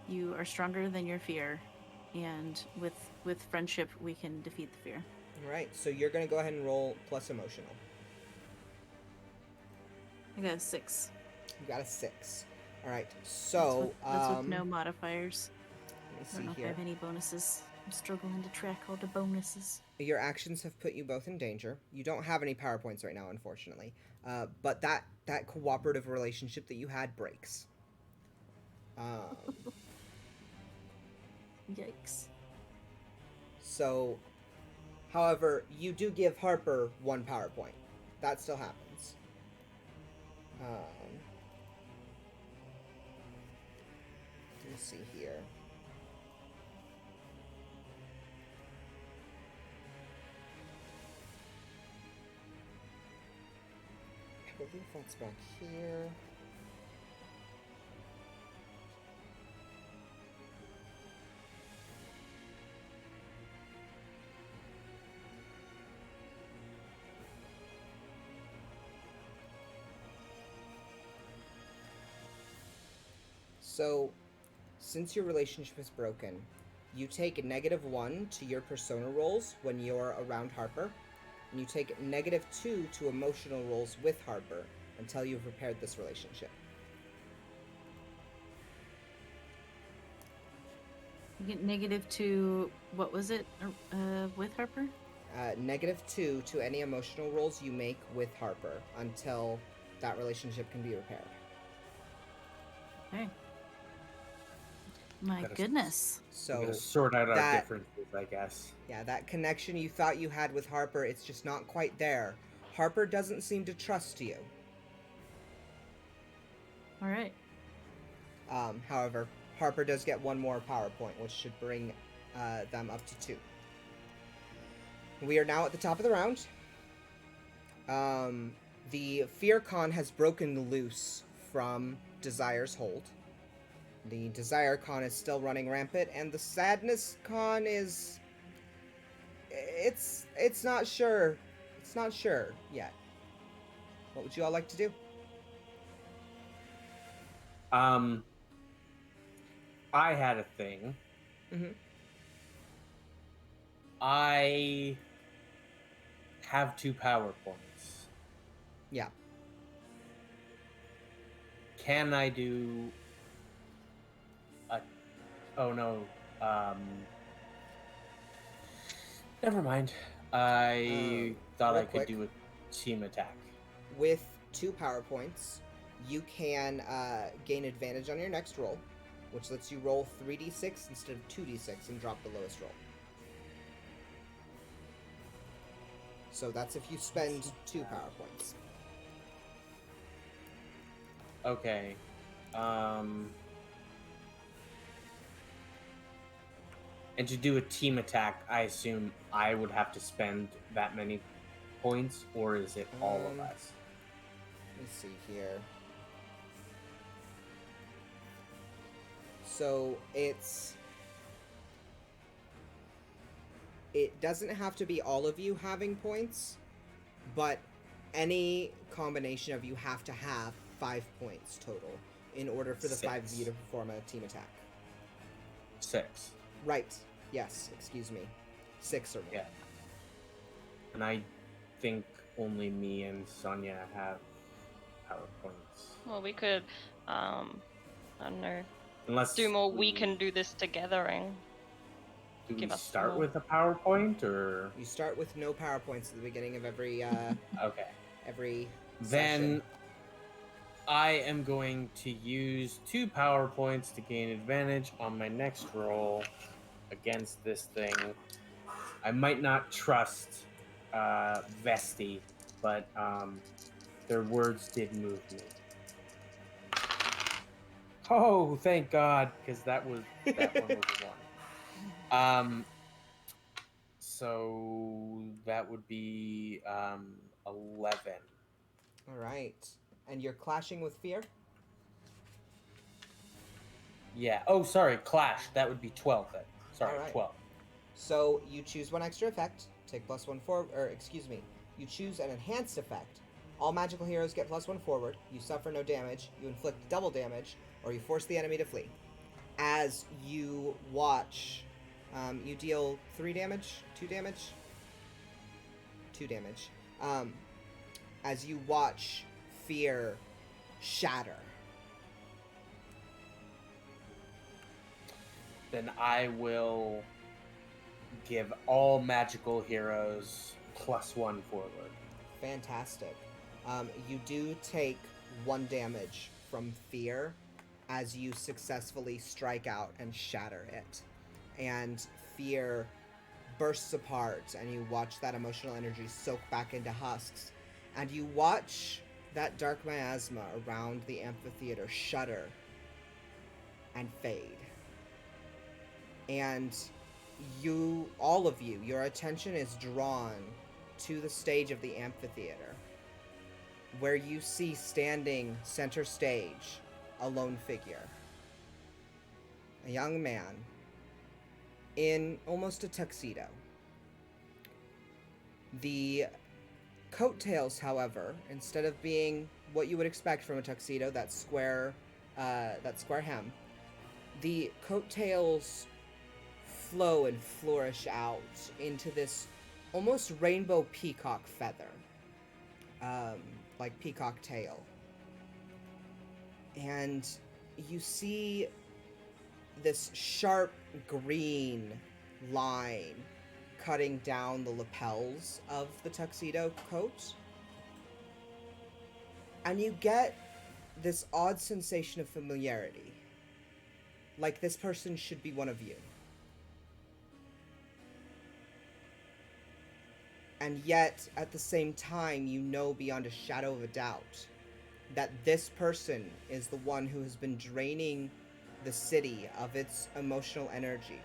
you are stronger than your fear, and with friendship, we can defeat the fear. All right. So you're gonna go ahead and roll plus emotional. I got a 6. You got a 6. All right. So That's with no modifiers. let me I don't know see if I here. have any bonuses. I'm struggling to track all the bonuses. Your actions have put you both in danger. You don't have any power points right now, unfortunately. But that cooperative relationship that you had breaks. Yikes. So, however, you do give Harper 1 power point. That still happens. Let me see here. I believe that's back here. So, since your relationship is broken, you take -1 to your persona rolls when you're around Harper, and you take -2 to emotional rolls with Harper until you've repaired this relationship. You get -2. What was it? With Harper? -2 to any emotional rolls you make with Harper until that relationship can be repaired. Okay. My Gotta- goodness. We're So, gonna sort out our that- differences, I guess. yeah, that connection you thought you had with Harper, it's just not quite there. Harper doesn't seem to trust you. All right. However, Harper does get 1 more power point, which should bring them up to 2. We are now at the top of the round. The Fear Con has broken loose from Desire's hold. The Desire Con is still running rampant, and the Sadness Con is... It's not sure. It's not sure yet. What would you all like to do? I had a thing. Mm-hmm. I have 2 power points. Yeah. Can I do a... Oh, no. Never mind. I thought real I could quick. do a team attack. With 2 power points, you can gain advantage on your next roll, which lets you roll 3d6 instead of 2d6 and drop the lowest roll. So that's if you spend 2 power points. Okay. And to do a team attack, I assume I would have to spend that many points, or is it all of us? Let me see here. So it doesn't have to be all of you having points, but any combination of you have to have 5 points total in order for the 5 of you to perform a team attack. 6. Right. Yes, excuse me. 6 or more. Yeah. And I think only me and Sonia have PowerPoints. Well, we could, I don't know, Unless do more. We can do this together and do we give us start more. with a PowerPoint or You start with no PowerPoints at the beginning of every okay? every Then session. I am going to use 2 PowerPoints to gain advantage on my next roll against this thing. I might not trust Vesti, but their words did move me. Oh, thank God, because that one was a 1. So that would be 11. All right. And you're clashing with fear? Yeah. Oh, sorry, clash. That would be 12 then. Sorry, All right. 12. So you choose 1 extra effect, take +1 forward, or excuse me, you choose an enhanced effect. All magical heroes get +1 forward, you suffer no damage, you inflict double damage, or you force the enemy to flee. As you watch, you deal 3 damage, 2 damage? 2 damage. As you watch fear shatter. Then I will give all magical heroes +1 forward. Fantastic. You do take 1 damage from fear as you successfully strike out and shatter it. And fear bursts apart, and you watch that emotional energy soak back into husks. And you watch that dark miasma around the amphitheater shudder and fade. And you, all of you, your attention is drawn to the stage of the amphitheater, where you see standing center stage a lone figure. A young man in almost a tuxedo. The coattails, however, instead of being what you would expect from a tuxedo, that square hem, the coattails flow and flourish out into this almost rainbow peacock feather, like peacock tail. And you see this sharp green line cutting down the lapels of the tuxedo coat. And you get this odd sensation of familiarity. Like this person should be one of you. And yet, at the same time, you know beyond a shadow of a doubt that this person is the one who has been draining the city of its emotional energy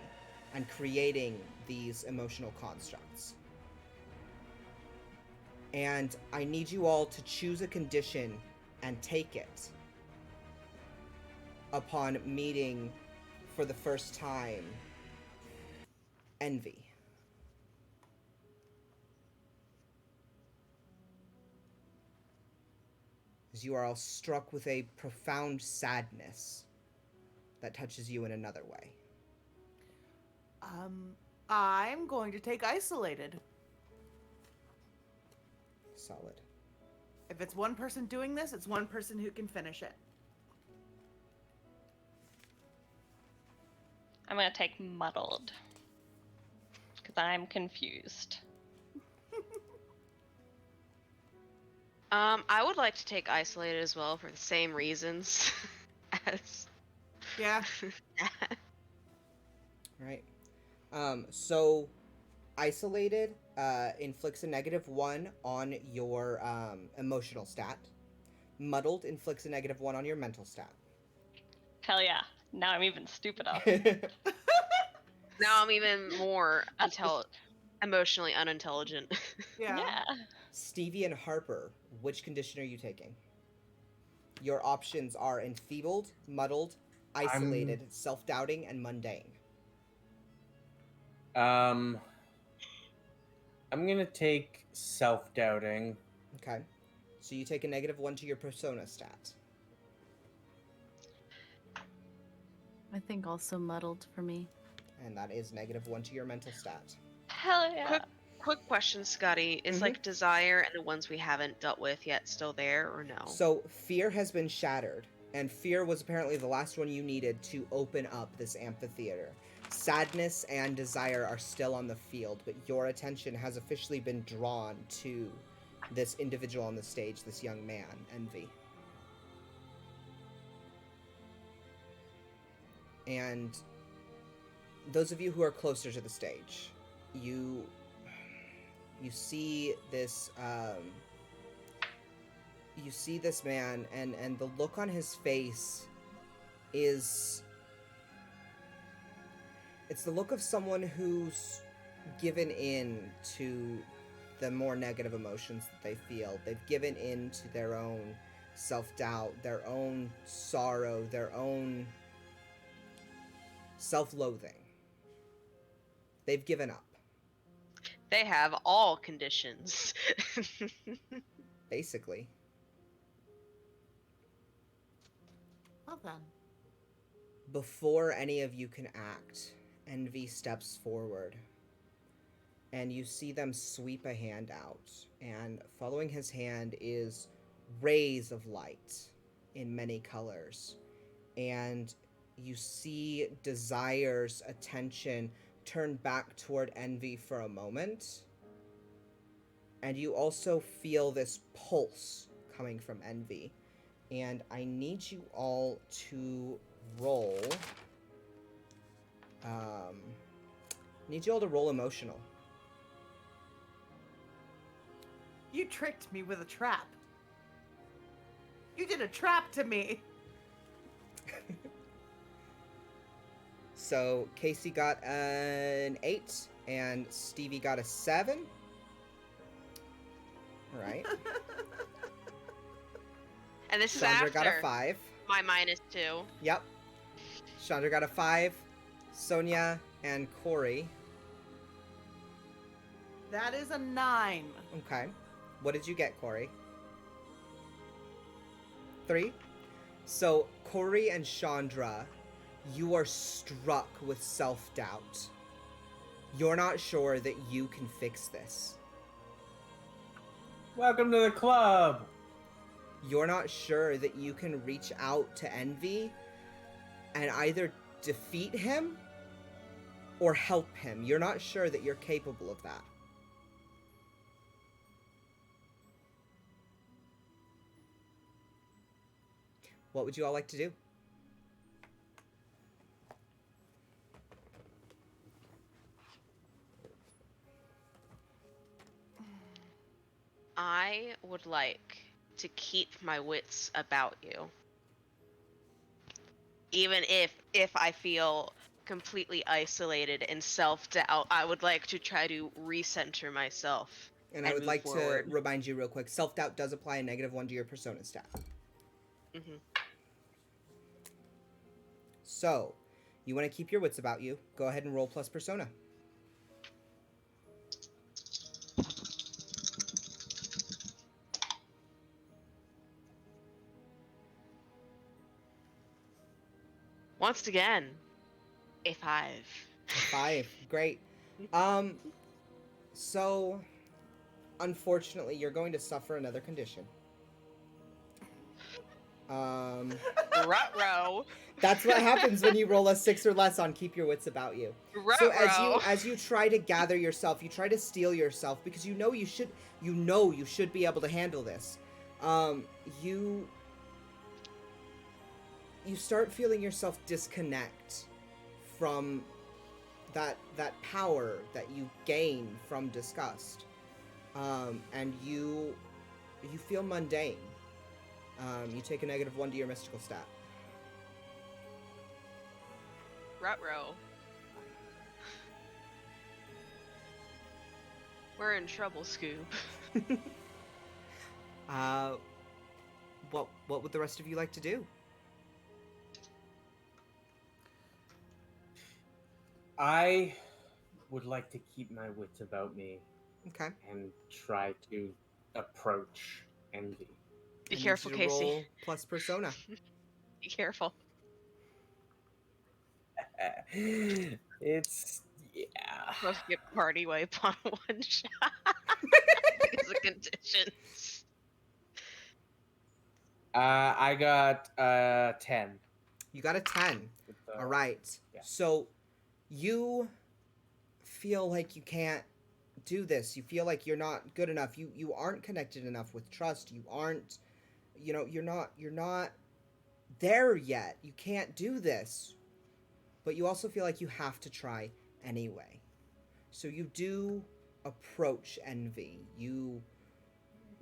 and creating these emotional constructs. And I need you all to choose a condition and take it upon meeting for the first time Envy. As you are all struck with a profound sadness that touches you in another way. I'm going to take isolated. Solid. If it's one person doing this, it's one person who can finish it. I'm gonna take muddled because I'm confused. I would like to take isolated as well for the same reasons as Yeah. Right. So isolated inflicts a -1 on your emotional stat. Muddled inflicts a -1 on your mental stat. Hell yeah! Now I'm even stupider. Now I'm even more That's just- emotionally unintelligent. yeah. Stevie and Harper, which condition are you taking? Your options are enfeebled, muddled, isolated, self-doubting, and mundane. I'm gonna take self-doubting. Okay. So you take a -1 to your persona stat. I think also muddled for me. and that is -1 to your mental stat. Hell yeah. Quick question, Scotty. Is Mhm. like desire and the ones we haven't dealt with yet still there or no? So fear has been shattered, and fear was apparently the last one you needed to open up this amphitheater. Sadness and desire are still on the field, but your attention has officially been drawn to this individual on the stage, this young man, Envy. And those of you who are closer to the stage, you see this you see this man, and the look on his face is, it's the look of someone who's given in to the more negative emotions that they feel. They've given in to their own self-doubt, their own sorrow, their own self-loathing. They've given up, They have all conditions. basically. Well then. Before any of you can act, Envy steps forward, and you see them sweep a hand out, and following his hand is rays of light in many colors, and you see Desire's attention turn back toward Envy for a moment, and you also feel this pulse coming from Envy, and I need you all to roll. Need you all to roll emotional. You tricked me with a trap. You did a trap to me. So Casey got an 8 and Stevie got a 7. All right. And this is Chandra after got a 5. my -2. Yep. Chandra got a 5. Sonia and Corey. That is a 9. Okay. What did you get, Corey? 3. So Corey and Chandra, you are struck with self-doubt. You're not sure that you can fix this. Welcome to the club. You're not sure that you can reach out to Envy and either defeat him or help him. You're not sure that you're capable of that. What would you all like to do? I would like to keep my wits about you. Even if I feel completely isolated and self-doubt, I would like to try to recenter myself. And I And would move like forward. to remind you real quick, self-doubt does apply a -1 to your persona stat. Mhm. So, you want to keep your wits about you, go ahead and roll plus persona. Once again, a 5. 5. Great. So, unfortunately, you're going to suffer another condition. Ruh-roh. That's what happens when you roll a 6 or less on keep your wits about you. So Ruh-roh. as you try to gather yourself, you try to steel yourself because you know you should be able to handle this. You start feeling yourself disconnect from that power that you gain from disgust. And you feel mundane. You take a -1 to your mystical stat. Ruh-roh. We're in trouble, Scoob. What would the rest of you like to do? I would like to keep my wits about me Okay. and try to approach Envy. Be I need careful, you to Casey. roll plus persona. Be careful. It's yeah. Must get party wipe on one shot because of conditions. I got 10. You got a 10. With All right. yeah. So you feel like you can't do this. You feel like you're not good enough. You aren't connected enough with trust. You aren't, you're not there yet. You can't do this. But you also feel like you have to try anyway. So you do approach Envy.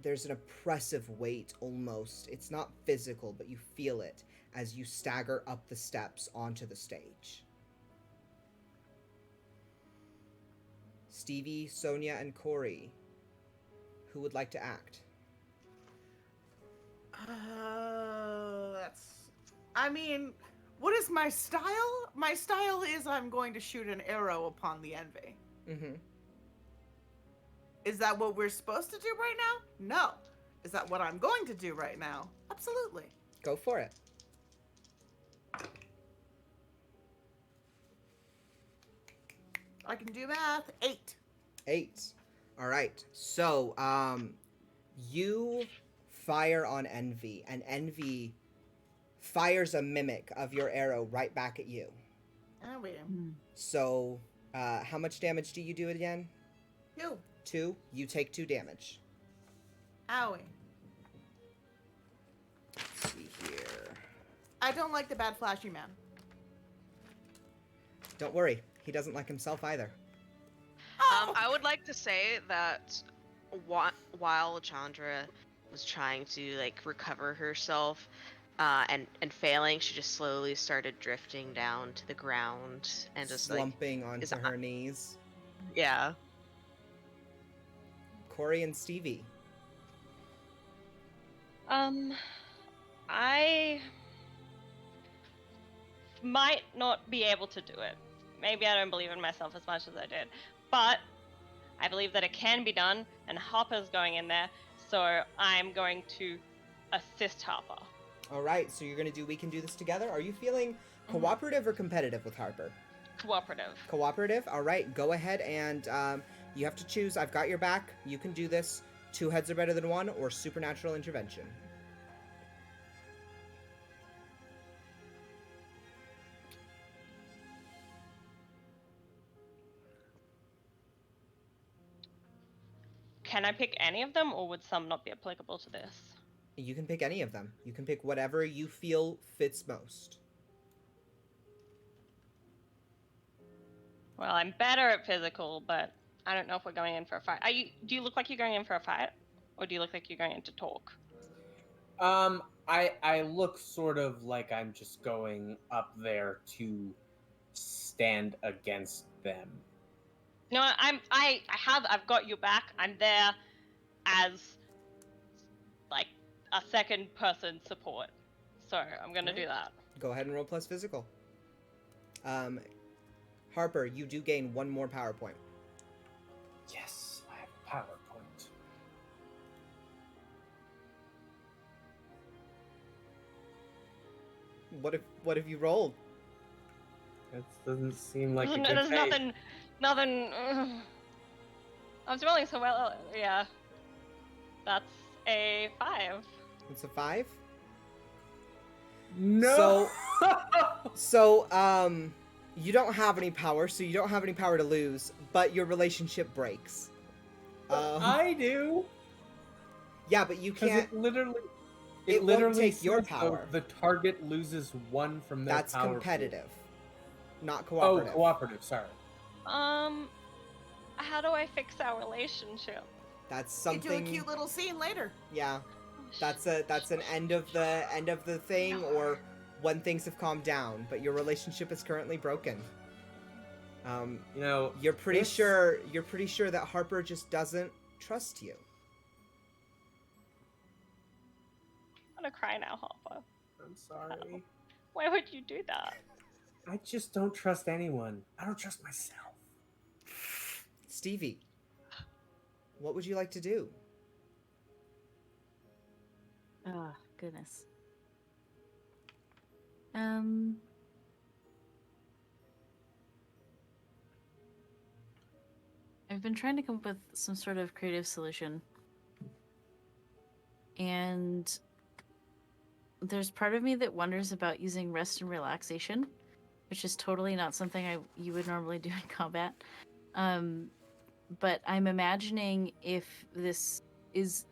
There's an oppressive weight almost. It's not physical, but you feel it as you stagger up the steps onto the stage. Stevie, Sonia, and Corey, who would like to act? I mean, what is my style? My style is I'm going to shoot an arrow upon the envy. Mm-hmm. Is that what we're supposed to do right now? No. Is that what I'm going to do right now? Absolutely. Go for it. I can do math. 8. 8. All right. So, you fire on Envy, and Envy fires a mimic of your arrow right back at you. Oh, wait. So, how much damage do you do again? 2. 2. You take 2 damage. Owie. Let's see here. I don't like the bad flashy man. Don't worry. He doesn't like himself either. Oh! I would like to say that while Chandra was trying to like recover herself and failing, she just slowly started drifting down to the ground and just slumping onto is- her knees. yeah. Corey and Stevie. I might not be able to do it. Maybe I don't believe in myself as much as I did, but I believe that it can be done, and Harper's going in there, so I'm going to assist Harper. All right, so you're going to do We Can Do This Together? Are you feeling cooperative or competitive with Harper? Cooperative. Cooperative? All right, go ahead and you have to choose. I've got your back. You can do this. 2 heads are better than 1 or supernatural intervention. Can I pick any of them, or would some not be applicable to this? You can pick any of them. You can pick whatever you feel fits most. Well, I'm better at physical, but I don't know if we're going in for a fight. Do you look like you're going in for a fight, or do you look like you're going in to talk? I look sort of like I'm just going up there to stand against them. No, I've got your back. I'm there as like a second person support. So I'm gonna do that. Go ahead and roll plus physical. Harper, you do gain 1 more power point. Yes, I have a power point. What have you rolled? That doesn't seem like a good There's fate. nothing. I was rolling so well. Yeah, that's a 5. It's a 5? No. So, you don't have any power, so you don't have any power to lose, but your relationship breaks. I do. Yeah, but you Because can't. it won't literally take your says, though, power. the target loses 1 from their That's power pool. competitive, not Oh, cooperative. cooperative. Sorry. How do I fix our relationship? That's You do a something. cute little scene later. Yeah, that's an end of the thing, or when things have calmed down. But your relationship is currently broken. You know, You're pretty this- sure that Harper just doesn't trust you. I'm gonna cry now, Harper. I'm sorry. Why would you do that? I just don't trust anyone. I don't trust myself. Stevie, what would you like to do? Oh, goodness. I've been trying to come up with some sort of creative solution. And there's part of me that wonders about using rest and relaxation, which is totally not something you would normally do in combat. But I'm imagining if this is,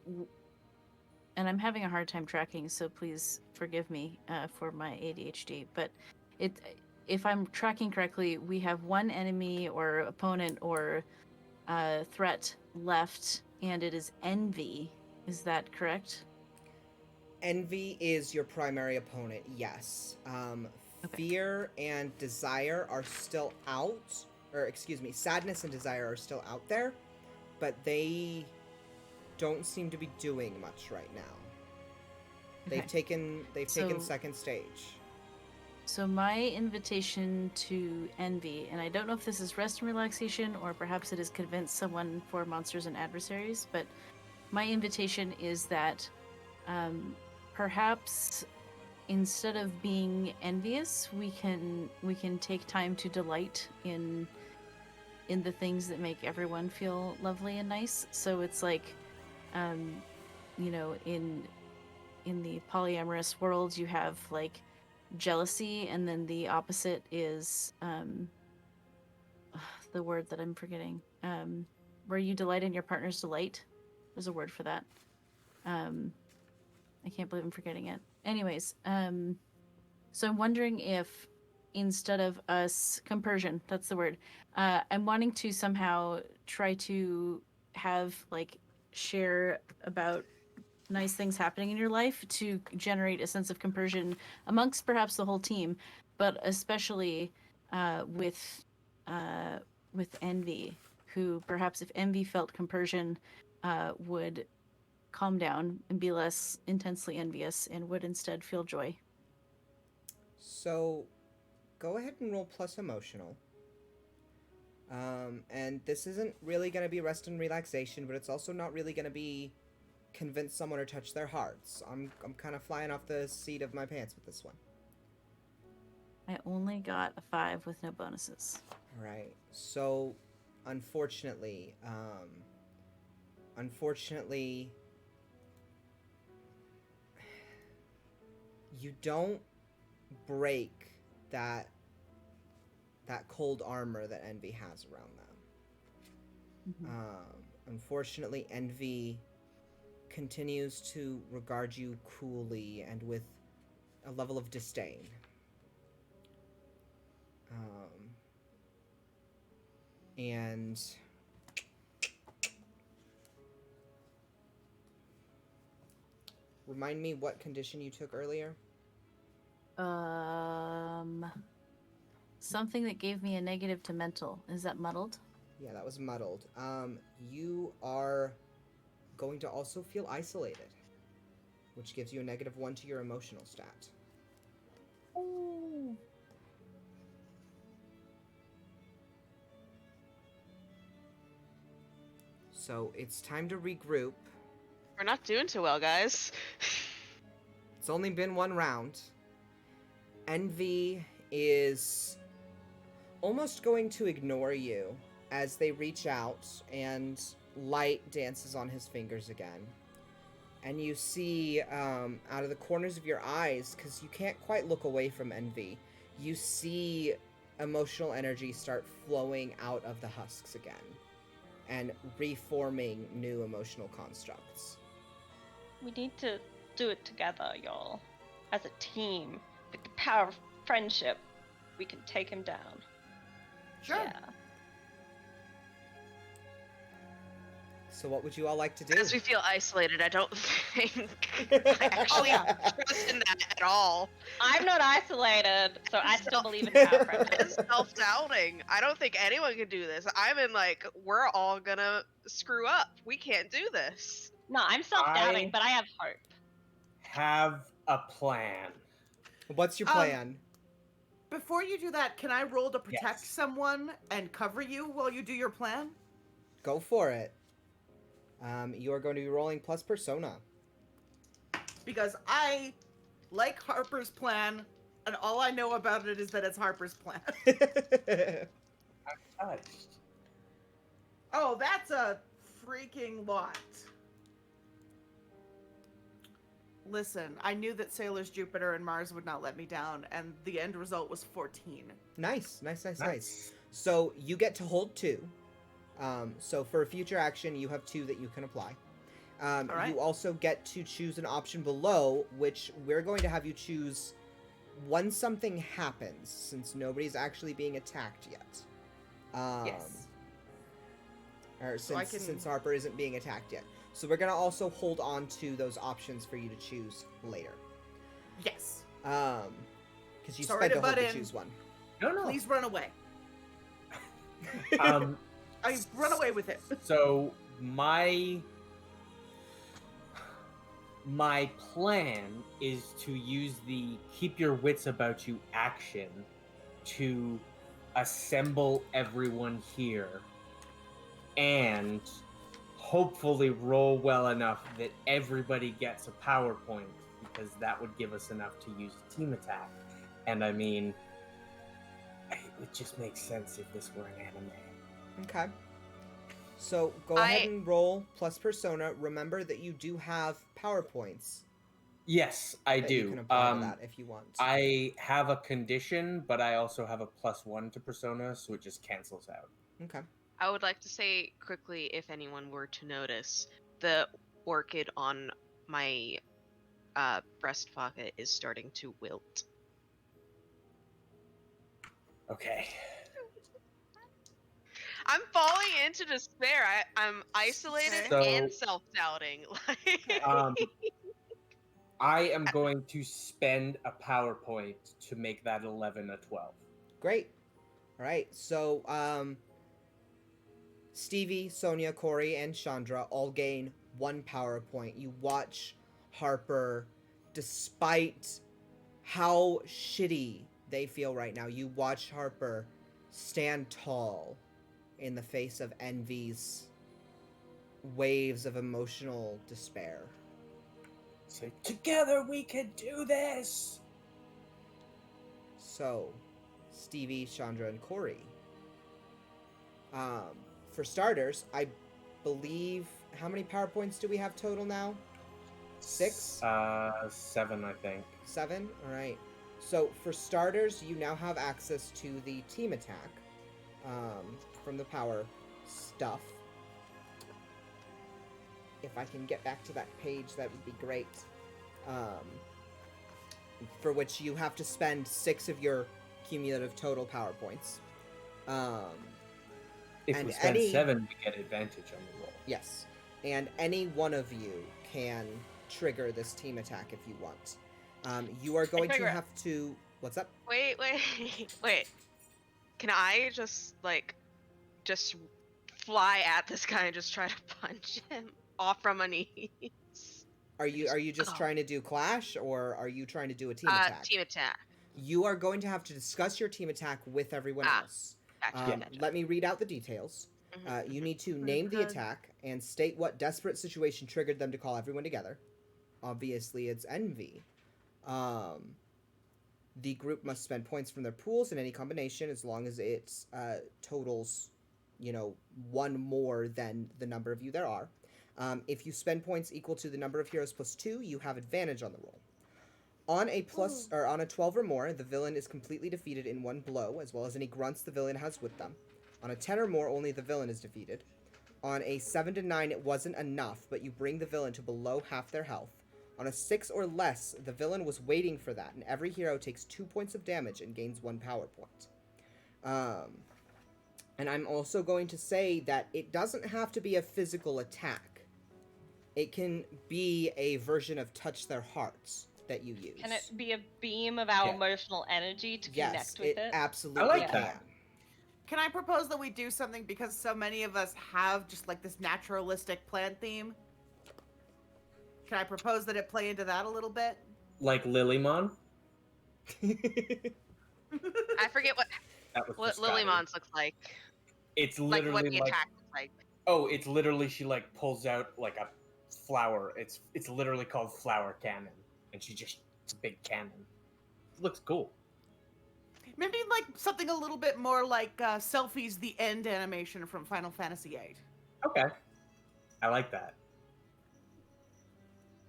and I'm having a hard time tracking, so please forgive me for my ADHD. But if I'm tracking correctly, we have one enemy or opponent or threat left, and it is envy. Is that correct? Envy is your primary opponent, yes. Okay. Fear and desire are still out, or excuse me, sadness and desire are still out there, but they don't seem to be doing much right now. They've taken second stage. So my invitation to envy, and I don't know if this is rest and relaxation or perhaps it is convince someone for monsters and adversaries, but my invitation is that perhaps instead of being envious, we can take time to delight in the things that make everyone feel lovely and nice. So it's like, you know, in the polyamorous world, you have like jealousy, and then the opposite is the word that I'm forgetting. Where you delight in your partner's delight. There's a word for that. I can't believe I'm forgetting it. Anyways, so I'm wondering if instead of us compersion, that's the word. I'm wanting to somehow try to have like share about nice things happening in your life to generate a sense of compersion amongst perhaps the whole team, but especially with Envy, who perhaps if Envy felt compersion would calm down and be less intensely envious and would instead feel joy. So, go ahead and roll plus emotional. And this isn't really going to be rest and relaxation, but it's also not really going to be convince someone or touch their hearts. I'm kind of flying off the seat of my pants with this one. I only got a 5 with no bonuses. Right. So, unfortunately, you don't break that cold armor that Envy has around them. Unfortunately, Envy continues to regard you coolly and with a level of disdain. And remind me what condition you took earlier? Something that gave me a negative to mental. Is that muddled? Yeah, that was muddled. You are going to also feel isolated, which gives you a -1 to your emotional stat. Ooh. So it's time to regroup. We're not doing too well, guys. It's only been one round. Envy is almost going to ignore you as they reach out and light dances on his fingers again. And you see out of the corners of your eyes, because you can't quite look away from Envy, you see emotional energy start flowing out of the husks again and reforming new emotional constructs. We need to do it together, y'all. As a team, with the power of friendship, we can take him down. Sure. Yeah. So what would you all like to do? Because we feel isolated, I don't think I actually trust in that at all. I'm not isolated, so I still believe in power of friendship. It's self-doubting. I don't think anyone can do this. I'm in like, we're all gonna screw up. We can't do this. No, I'm self-doubting, but I have hope. Have a plan. What's your plan? Before you do that, can I roll to protect Yes. someone and cover you while you do your plan? Go for it. You are going to be rolling plus persona. Because I like Harper's plan, and all I know about it is that it's Harper's plan. Touched. Oh, that's a freaking lot. Listen, I knew that Sailor's Jupiter and Mars would not let me down, and the end result was 14. Nice. So you get to hold 2. So for a future action, you have 2 that you can apply. All right. You also get to choose an option below, which we're going to have you choose when something happens, since nobody's actually being attacked yet. Yes. Or So I since Harper isn't being attacked yet. So we're going to also hold on to those options for you to choose later. Yes. Because you Sorry spent to a hold butt to in. choose one. No. Please run away. Um, I run away with it. so my plan is to use the keep your wits about you action to assemble everyone here and hopefully roll well enough that everybody gets a PowerPoint, because that would give us enough to use a team attack. And I mean, it just makes sense if this were an anime. Okay. So go ahead and roll plus persona. Remember that you do have PowerPoints. Yes, I that do. You can apply to that if you want. I have a condition, but I also have a +1 to persona, so it just cancels out. Okay. I would like to say quickly, if anyone were to notice, the orchid on my breast pocket is starting to wilt. Okay. I'm falling into despair. I'm isolated Okay. and self-doubting. I am going to spend a PowerPoint to make that 11 a 12. Great. All right. So Stevie, Sonia, Corey, and Chandra all gain 1 PowerPoint. You watch Harper, despite how shitty they feel right now, you watch Harper stand tall in the face of Envy's waves of emotional despair. Say, together we can do this! So, Stevie, Chandra, and Corey. For starters, I believe, how many PowerPoints do we have total now? 6? 7, I think. 7? Alright. So, for starters, you now have access to the team attack from the power stuff. If I can get back to that page, that would be great. For which you have to spend 6 of your cumulative total power points. If and we spend any- 7, we get advantage on the roll. Yes. And any one of you can trigger this team attack if you want. You are going to trigger it. have to... What's up? Wait. Can I just fly at this guy and just try to punch him off from my knees? Are you just Oh. trying to do clash, or are you trying to do a team attack? Team attack. You are going to have to discuss your team attack with everyone else. Gotcha. Let me read out the details. You need to name the attack and state what desperate situation triggered them to call everyone together. Obviously, it's Envy. The group must spend points from their pools in any combination as long as it totals, 1 more than the number of you there are. If you spend points equal to the number of heroes plus 2, you have advantage on the roll. On a 12 or more, the villain is completely defeated in 1 blow, as well as any grunts the villain has with them. On a 10 or more, only the villain is defeated. On a 7 to 9, it wasn't enough, but you bring the villain to below half their health. On a 6 or less, the villain was waiting for that, and every hero takes 2 points of damage and gains 1 power point. And I'm also going to say that it doesn't have to be a physical attack. It can be a version of Touch Their Hearts that you use. Can it be a beam of our emotional energy to connect with it? Yes, it absolutely I like can. that. Can I propose that we do something because so many of us have just like this naturalistic plant theme? Can I propose that it play into that a little bit? Like Lilymon? I forget That was what for Scotty. Lilymons looks like. It's Like literally what the attack looks like. Oh, it's literally she like pulls out like a flower. It's literally called Flower Cannon, and it's a big cannon. It looks cool. Maybe like something a little bit more like Selfie's the end animation from Final Fantasy VIII. Okay. I like that.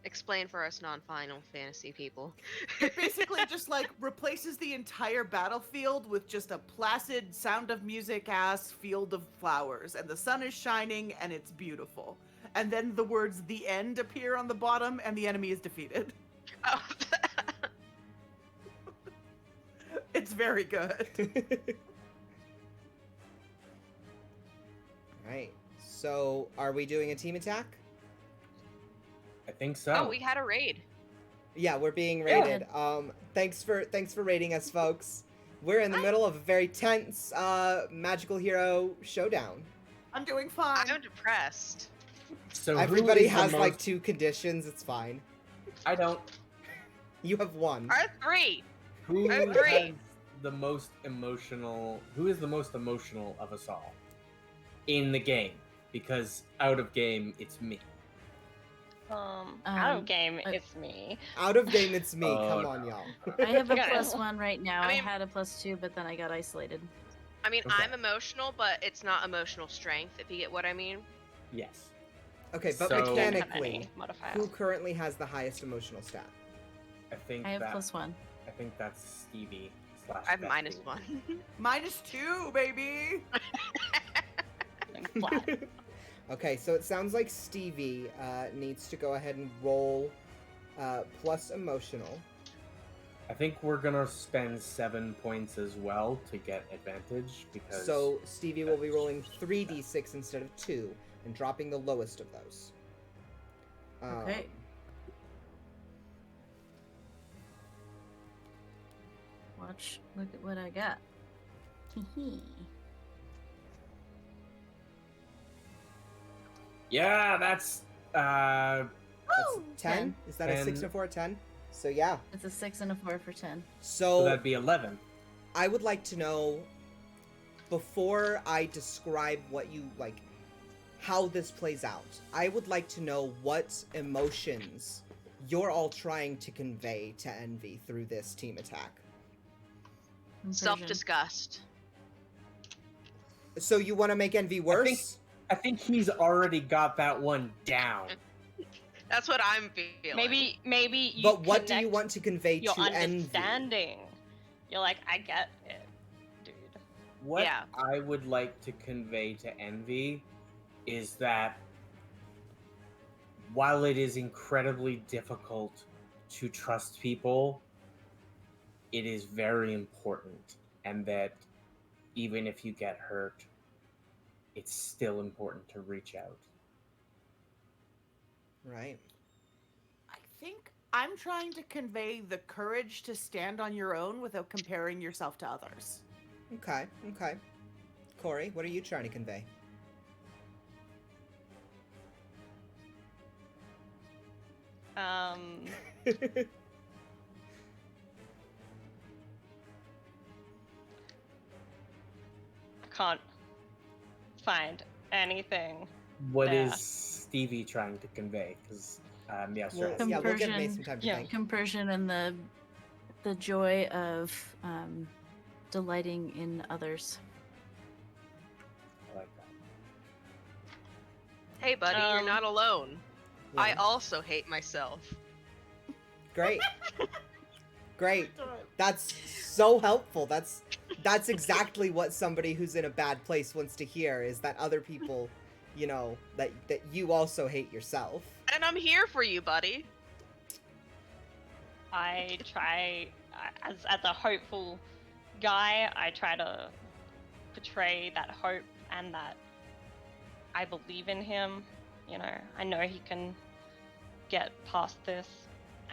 Explain for us non-Final Fantasy people. It basically just like replaces the entire battlefield with just a placid Sound of Music ass field of flowers, and the sun is shining and it's beautiful. And then the words "the end" appear on the bottom, and the enemy is defeated. Oh. It's very good. Right. So, are we doing a team attack? I think so. Oh, we had a raid. Yeah, we're being Yeah. raided. Thanks for raiding us, folks. We're in the middle of a very tense magical hero showdown. I'm doing fine. I'm depressed. So who Everybody is the has like most- 2 conditions. It's fine. I don't. You have 1. Our 3. Who I agree. has the most emotional? Who is the most emotional of us all in the game? Because out of game, it's me. Out of game, it's me. Out of game, it's me. Oh, Come on, no. y'all. I have a Okay. +1 right now. I I mean- had a +2, but then I got isolated. I mean, Okay. I'm emotional, but it's not emotional strength, if you get what I mean. Yes. Okay, but So- I don't have mechanically, any modifiers. who currently has the highest emotional stat? I think I have that. +1. I think that's Stevie / I have Betsy. -1. -2, baby. I'm flat. Okay, so it sounds like Stevie needs to go ahead and roll plus emotional. I think we're gonna spend 7 points as well to get advantage because. So Stevie will be rolling 3d6 instead of 2 and dropping the lowest of those. Okay. Look at what I got. Yeah, that's. That's Woo! 10? 10. Is that a 6 and a 4, 10? So yeah. It's a 6 and a 4 for 10. So that'd be 11. I would like to know, before I describe what you, like, how this plays out, I would like to know what emotions you're all trying to convey to Envy through this team attack. Conversion. Self-disgust. So you want to make Envy worse? I think he's already got that one down. That's what I'm feeling. Maybe you But what do you connect want to convey your to Envy? understanding. You're like, I get it, dude. What Yeah. I would like to convey to Envy is that while it is incredibly difficult to trust people, it is very important, and that even if you get hurt, it's still important to reach out. Right. I think I'm trying to convey the courage to stand on your own without comparing yourself to others. Okay, okay. Corey, what are you trying to convey? Can't find anything. What Yeah. is Stevie trying to convey? Because yes, Well, right. yeah, we'll give May Compersion. some time to Yeah. think. Compersion and the joy of delighting in others. I like that. Hey, buddy, you're Um, not alone. I Yeah. also hate myself. Great. Great. That's so helpful. That's exactly what somebody who's in a bad place wants to hear, is that other people, you know, that you also hate yourself. And I'm here for you, buddy. I try, as a hopeful guy, I try to portray that hope and that I believe in him. You know, I know he can get past this.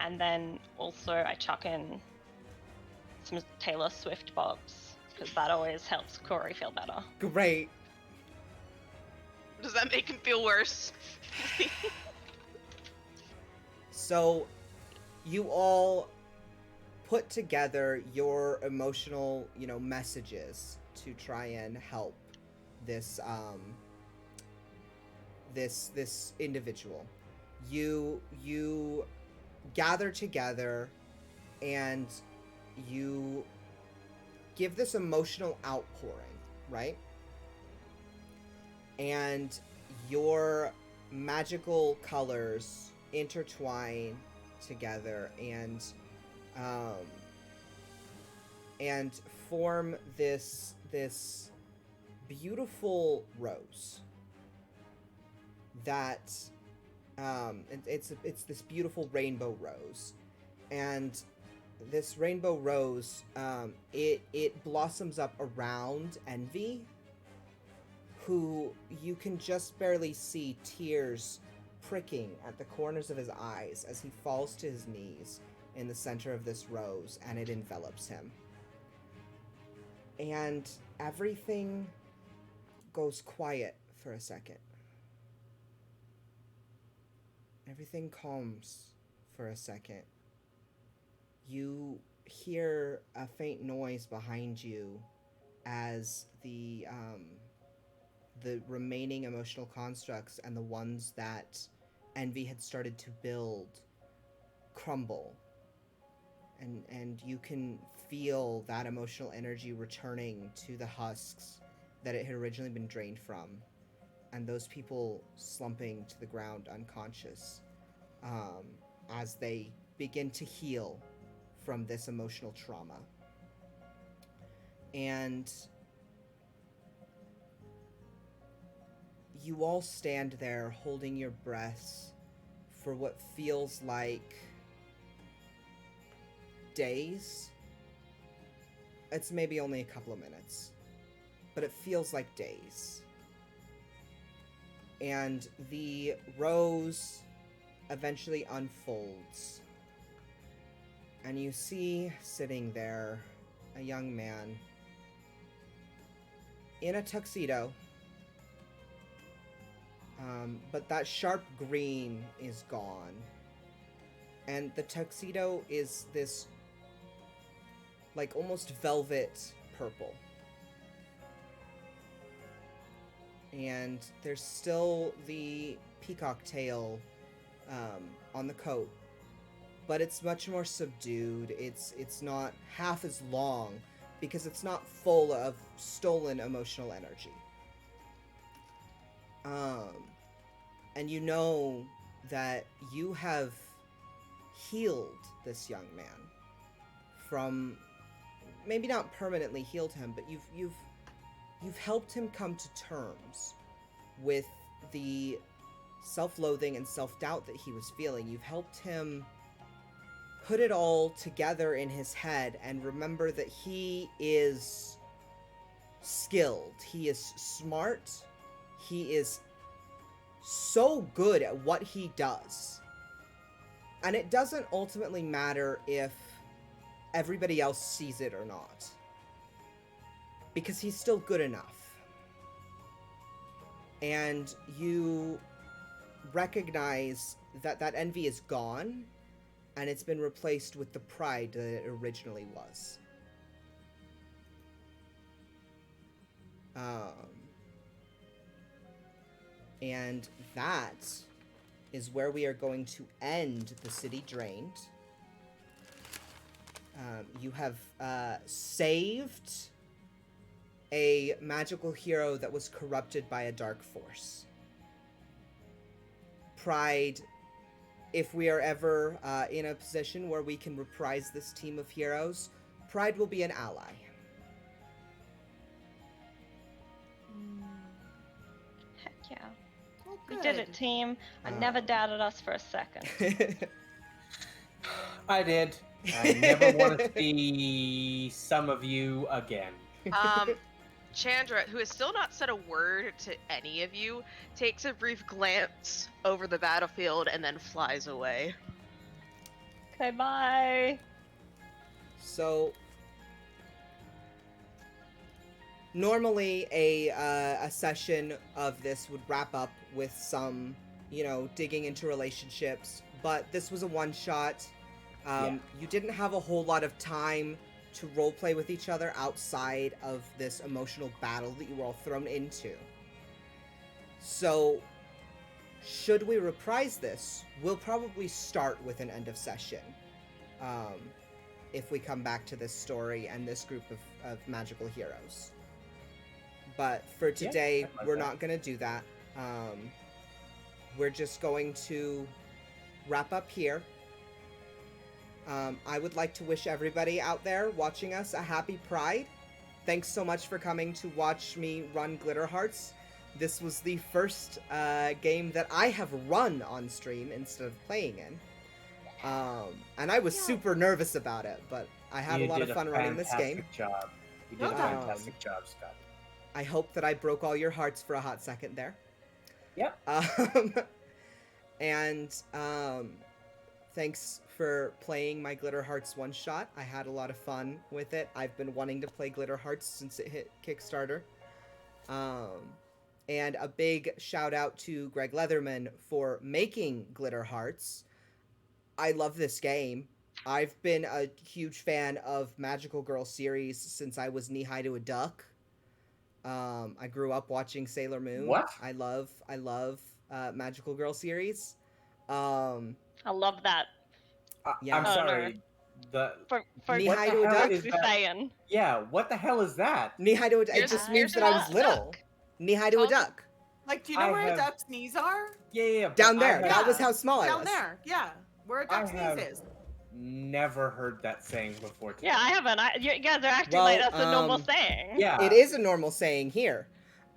And then also I chuck in some Taylor Swift box, because that always helps Corey feel better. Great. Does that make him feel worse? So, you all put together your emotional, you know, messages to try and help this this individual. You gather together and you give this emotional outpouring, right? And your magical colors intertwine together and form this beautiful rose that it's this beautiful rainbow rose. And this rainbow rose, it blossoms up around Envy, who you can just barely see tears pricking at the corners of his eyes as he falls to his knees in the center of this rose, and it envelops him. And everything goes quiet for a second. Everything calms for a second. You hear a faint noise behind you as the remaining emotional constructs and the ones that Envy had started to build crumble. And you can feel that emotional energy returning to the husks that it had originally been drained from, and those people slumping to the ground unconscious as they begin to heal from this emotional trauma. And you all stand there holding your breaths for what feels like days. It's maybe only a couple of minutes, but it feels like days. And the rose eventually unfolds, and you see sitting there a young man in a tuxedo, but that sharp green is gone, and the tuxedo is this like almost velvet purple. And there's still the peacock tail on the coat, but it's much more subdued. It's not half as long because it's not full of stolen emotional energy. And you know that you have healed this young man from, maybe not permanently healed him, but you've helped him come to terms with the self-loathing and self-doubt that he was feeling. You've helped him put it all together in his head and remember that he is skilled, he is smart, he is so good at what he does. And it doesn't ultimately matter if everybody else sees it or not, because he's still good enough. And you recognize that that envy is gone, and it's been replaced with the pride that it originally was. And that is where we are going to end the City Drained. You have saved a magical hero that was corrupted by a dark force. Pride, if we are ever in a position where we can reprise this team of heroes, Pride will be an ally. Heck yeah. Oh, We good. did it, team. I never doubted us for a second. I did. I never want to see some of you again. Chandra, who has still not said a word to any of you, takes a brief glance over the battlefield and then flies away. Okay, bye. So, normally a session of this would wrap up with some, digging into relationships, but this was a one-shot. You didn't have a whole lot of time to roleplay with each other outside of this emotional battle that you were all thrown into. So, should we reprise this, we'll probably start with an end of session. If we come back to this story and this group of of magical heroes. But for today, I like we're that. not going to do that. We're just going to wrap up here. I would like to wish everybody out there watching us a happy Pride. Thanks so much for coming to watch me run Glitter Hearts. This was the first game that I have run on stream instead of playing in. And I was super nervous about it, but I had a lot of fun running this game. Job. You did Well a done. fantastic job, Scott. I hope that I broke all your hearts for a hot second there. Yep. And thanks for playing my Glitter Hearts one-shot. I had a lot of fun with it. I've been wanting to play Glitter Hearts since it hit Kickstarter. And a big shout out to Greg Leatherman for making Glitter Hearts. I love this game. I've been a huge fan of Magical Girl series since I was knee-high to a duck. I grew up watching Sailor Moon. What? I love Magical Girl series. I love that. Yeah. I'm Oh, no. sorry. For Knee-high what to the a hell duck? is Just that? saying. Yeah, what the hell is that? Knee-high to a duck. It Here's just a- means here's that a I was duck. little. Knee-high to a Called- duck. Like, do you know I where have- a duck's knees are? Yeah. Down but I there. have That was how small I Down was. there, yeah. Where a I duck's have- knees is. Never heard that saying before. Today. Yeah, I haven't. You guys are acting Well, like that's a normal um, saying. Yeah. It is a normal saying here.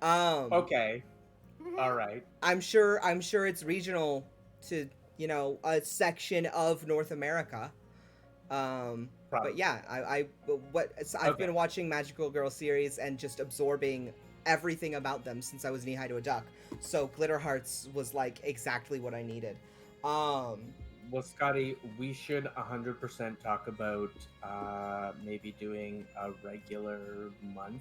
Okay. Mhm. All right. I'm sure it's regional to, a section of North America. But Probably. yeah, I've Okay. been watching Magical Girl series and just absorbing everything about them since I was knee-high to a duck. So Glitter Hearts was like exactly what I needed. Well, Scotty, we should 100% talk about maybe doing a regular monthly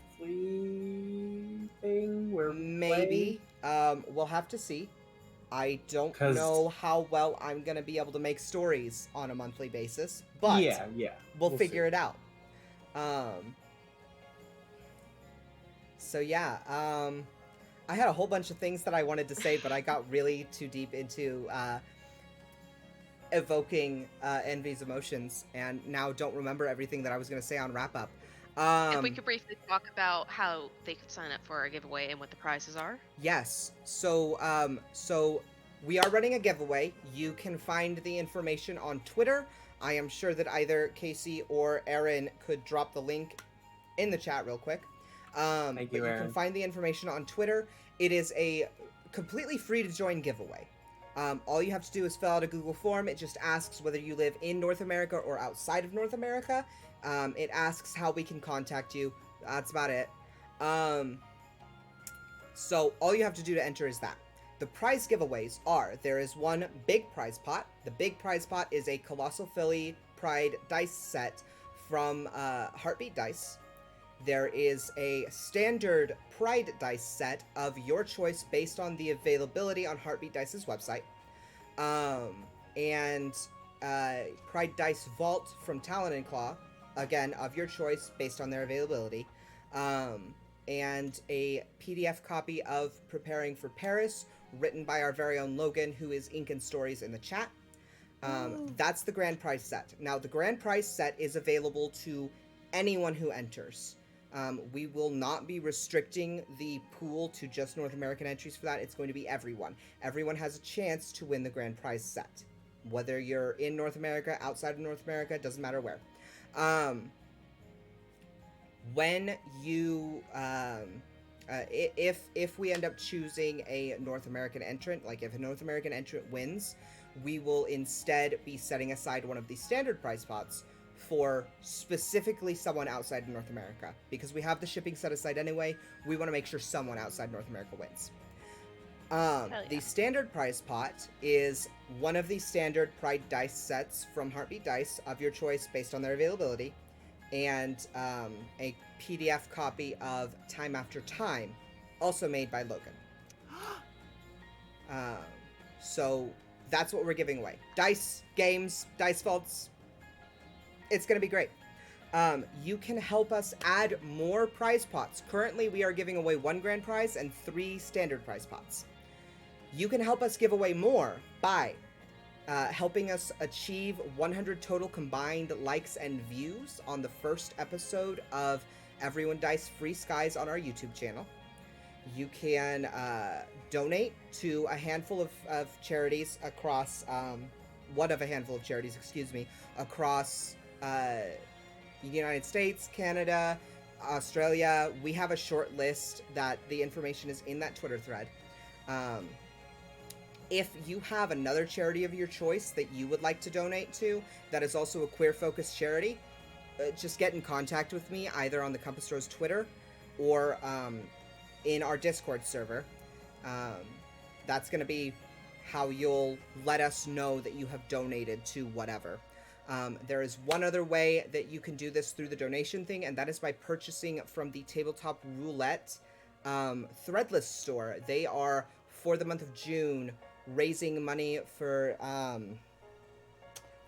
thing where we Maybe. We'll have to see. I don't 'Cause- know how well I'm gonna be able to make stories on a monthly basis, play. but Yeah. we'll figure it out. So yeah, I had a whole bunch of things that I wanted to say, but I got really too deep into evoking Envy's emotions, and now don't remember everything that I was going to say on wrap up. If we could briefly talk about how they could sign up for our giveaway and what the prizes are. Yes. So we are running a giveaway. You can find the information on Twitter. I am sure that either Casey or Aaron could drop the link in the chat real quick. Thank But you, you Aaron. can find the information on Twitter. It is a completely free to join giveaway. All you have to do is fill out a Google form. It just asks whether you live in North America or outside of North America. It asks how we can contact you. That's about it. So all you have to do to enter is that. The prize giveaways are, there is one big prize pot. The big prize pot is a Colossal Philly Pride dice set from Heartbeat Dice. There is a standard Pride dice set of your choice based on the availability on Heartbeat Dice's website. And Pride Dice Vault from Talon and Claw, again, of your choice based on their availability. And a PDF copy of Preparing for Paris, written by our very own Logan, who is Ink and Stories in the chat. That's the grand prize set. Now, the grand prize set is available to anyone who enters. We will not be restricting the pool to just North American entries for that. It's going to be everyone. Everyone has a chance to win the grand prize set. Whether you're in North America, outside of North America, doesn't matter where. When you, if we end up choosing a North American entrant, like if a North American entrant wins, we will instead be setting aside one of the standard prize pots for specifically someone outside of North America. Because we have the shipping set aside anyway, we want to make sure someone outside North America wins. yeah. The standard prize pot is one of the standard Pride dice sets from Heartbeat Dice of your choice based on their availability, and a PDF copy of Time After Time, also made by Logan. So that's what we're giving away. Dice, games, dice vaults. It's going to be great. You can help us add more prize pots. Currently, we are giving away 1 grand prize and 3 standard prize pots. You can help us give away more by helping us achieve 100 total combined likes and views on the first episode of Everyone Dice Free Skies on our YouTube channel. You can donate to a handful of charities across, one of a handful of charities, excuse me, across the United States, Canada, Australia. We have a short list that the information is in that Twitter thread. If you have another charity of your choice that you would like to donate to that is also a queer-focused charity, just get in contact with me either on the Compass Rose Twitter or in our Discord server. That's going to be how you'll let us know that you have donated to whatever. There is one other way that you can do this through the donation thing, and that is by purchasing from the Tabletop Roulette Threadless store. They are, for the month of June, raising money for...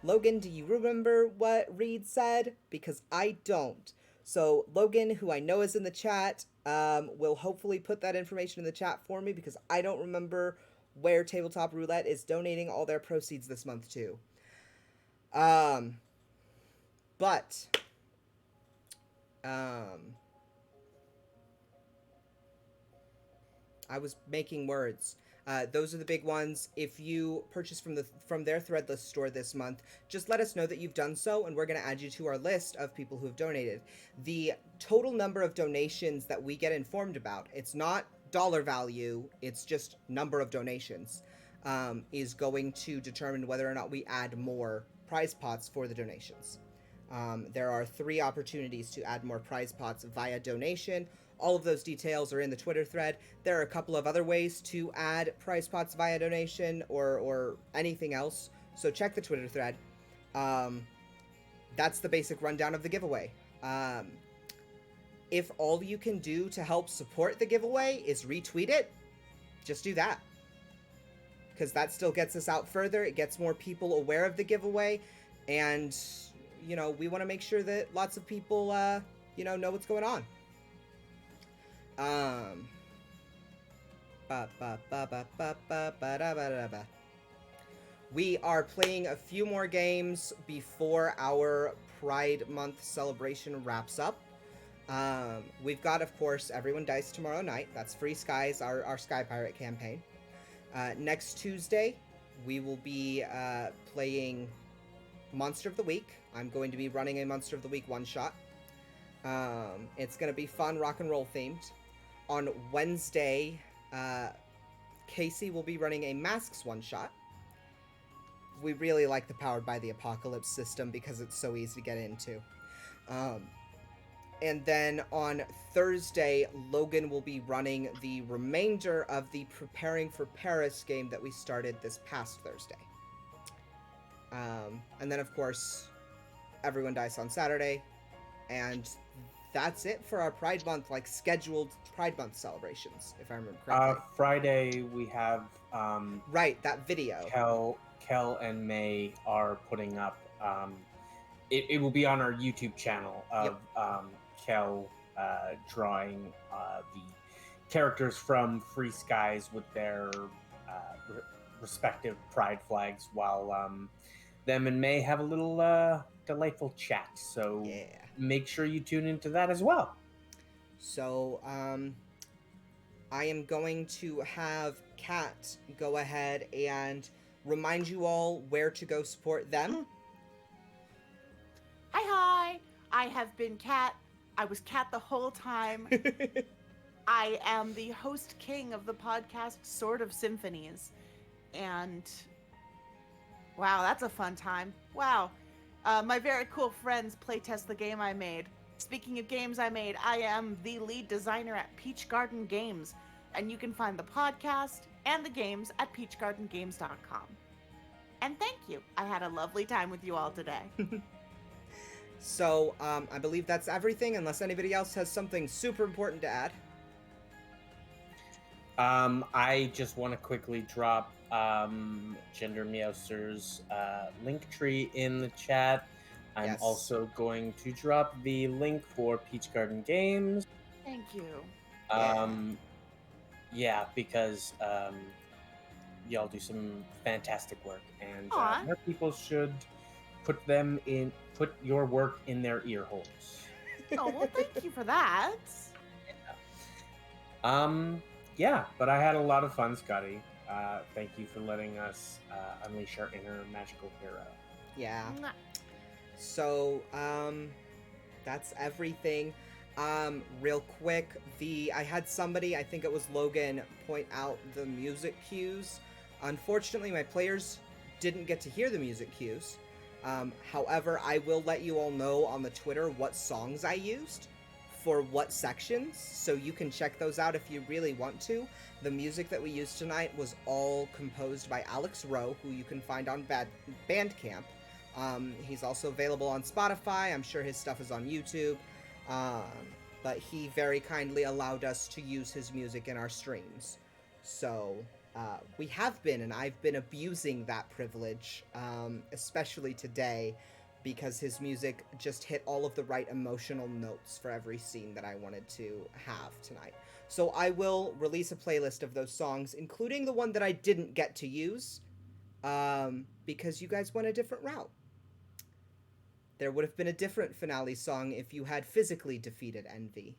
Logan, do you remember what Reed said? Because I don't. So Logan, who I know is in the chat, will hopefully put that information in the chat for me, because I don't remember where Tabletop Roulette is donating all their proceeds this month to. But I was making words. Those are the big ones. If you purchase from their Threadless store this month, just let us know that you've done so, and we're going to add you to our list of people who have donated. The total number of donations that we get informed about, it's not dollar value, it's just number of donations, is going to determine whether or not we add more prize pots for the donations. There are 3 opportunities to add more prize pots via donation. All of those details are in the Twitter thread. There are a couple of other ways to add prize pots via donation or anything else, so check the Twitter thread. That's the basic rundown of the giveaway. If all you can do to help support the giveaway is retweet it, just do that. Because that still gets us out further, it gets more people aware of the giveaway, and, you know, we want to make sure that lots of people, know what's going on. We are playing a few more games before our Pride Month celebration wraps up. We've got, of course, Everyone Dice tomorrow night. That's Free Skies, our Sky Pirate campaign. Next Tuesday, we will be playing Monster of the Week. I'm going to be running a Monster of the Week one-shot. It's going to be fun, rock and roll themed. On Wednesday, Casey will be running a Masks one-shot. We really like the Powered by the Apocalypse system because it's so easy to get into. And then on Thursday, Logan will be running the remainder of the Preparing for Paris game that we started this past Thursday. And then, of course, Everyone Dice on Saturday. And that's it for our Pride Month, scheduled Pride Month celebrations, if I remember correctly. Friday, we have... right, that video. Kel and May are putting up... It will be on our YouTube channel of Kel drawing the characters from Free Skies with their respective pride flags, while them and May have a little delightful chat. So make sure you tune into that as well. So I am going to have Kat go ahead and remind you all where to go support them. Hi. I have been Kat. I was Kat the whole time. I am the host king of the podcast Sword of Symphonies. And wow, that's a fun time. Wow. My very cool friends playtest the game I made. Speaking of games I made, I am the lead designer at Peach Garden Games. And you can find the podcast and the games at peachgardengames.com. And thank you. I had a lovely time with you all today. So, I believe that's everything, unless anybody else has something super important to add. I just want to quickly drop Gender Meowster's link tree in the chat. I'm also going to drop the link for Peach Garden Games. Thank you. Because y'all do some fantastic work, and more people should put your work in their ear holes. Oh, well, thank you for that. Yeah, but I had a lot of fun, Scotty. Thank you for letting us unleash our inner magical hero. Yeah. Mwah. So, that's everything. Real quick, I had somebody, I think it was Logan, point out the music cues. Unfortunately, my players didn't get to hear the music cues. However, I will let you all know on the Twitter what songs I used for what sections, so you can check those out if you really want to. The music that we used tonight was all composed by Alex Rowe, who you can find on Bandcamp. He's also available on Spotify. I'm sure his stuff is on YouTube. But he very kindly allowed us to use his music in our streams. So, we have been, and I've been abusing that privilege, especially today, because his music just hit all of the right emotional notes for every scene that I wanted to have tonight. So I will release a playlist of those songs, including the one that I didn't get to use, because you guys went a different route. There would have been a different finale song if you had physically defeated Envy.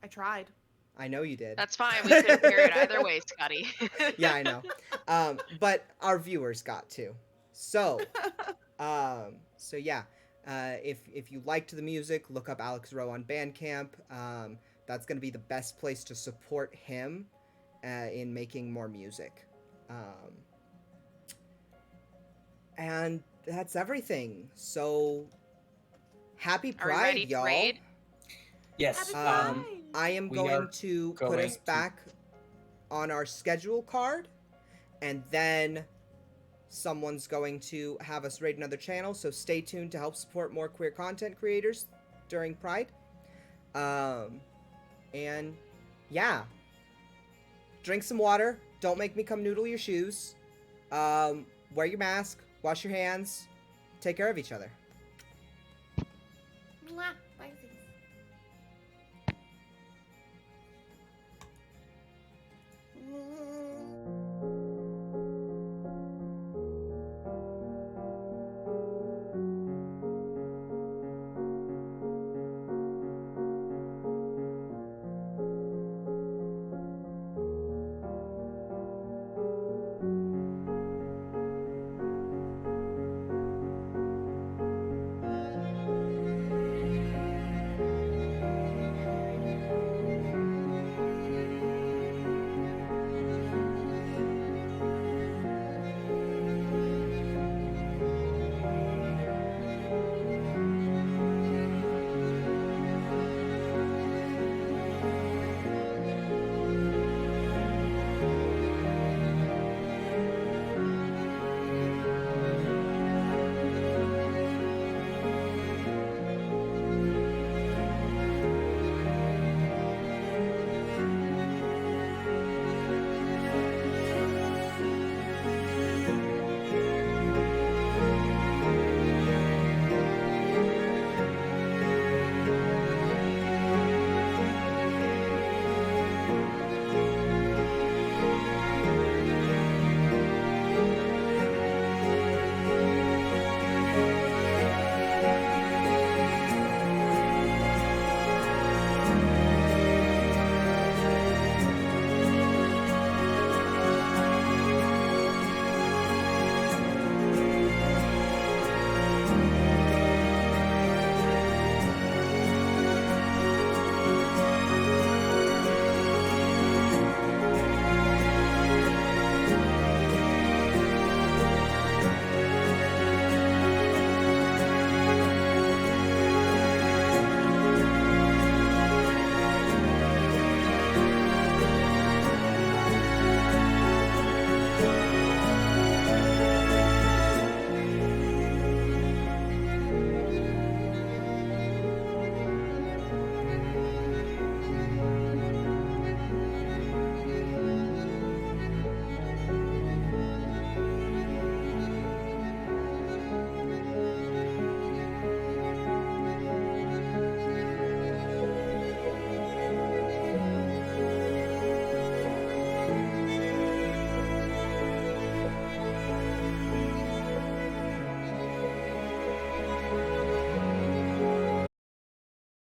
I tried. I know you did. That's fine. We couldn't hear it either way, Scotty. Yeah, I know. But our viewers got to. So, yeah. If you liked the music, look up Alex Rowe on Bandcamp. That's going to be the best place to support him in making more music. And that's everything. So, happy Are we Pride, ready to y'all. raid? Yes. Happy Pride. I am We going are to put going us to- back on our schedule card, and then someone's going to have us raid another channel, so stay tuned to help support more queer content creators during Pride. And yeah. Drink some water. Don't make me come noodle your shoes. Wear your mask. Wash your hands. Take care of each other. Mwah.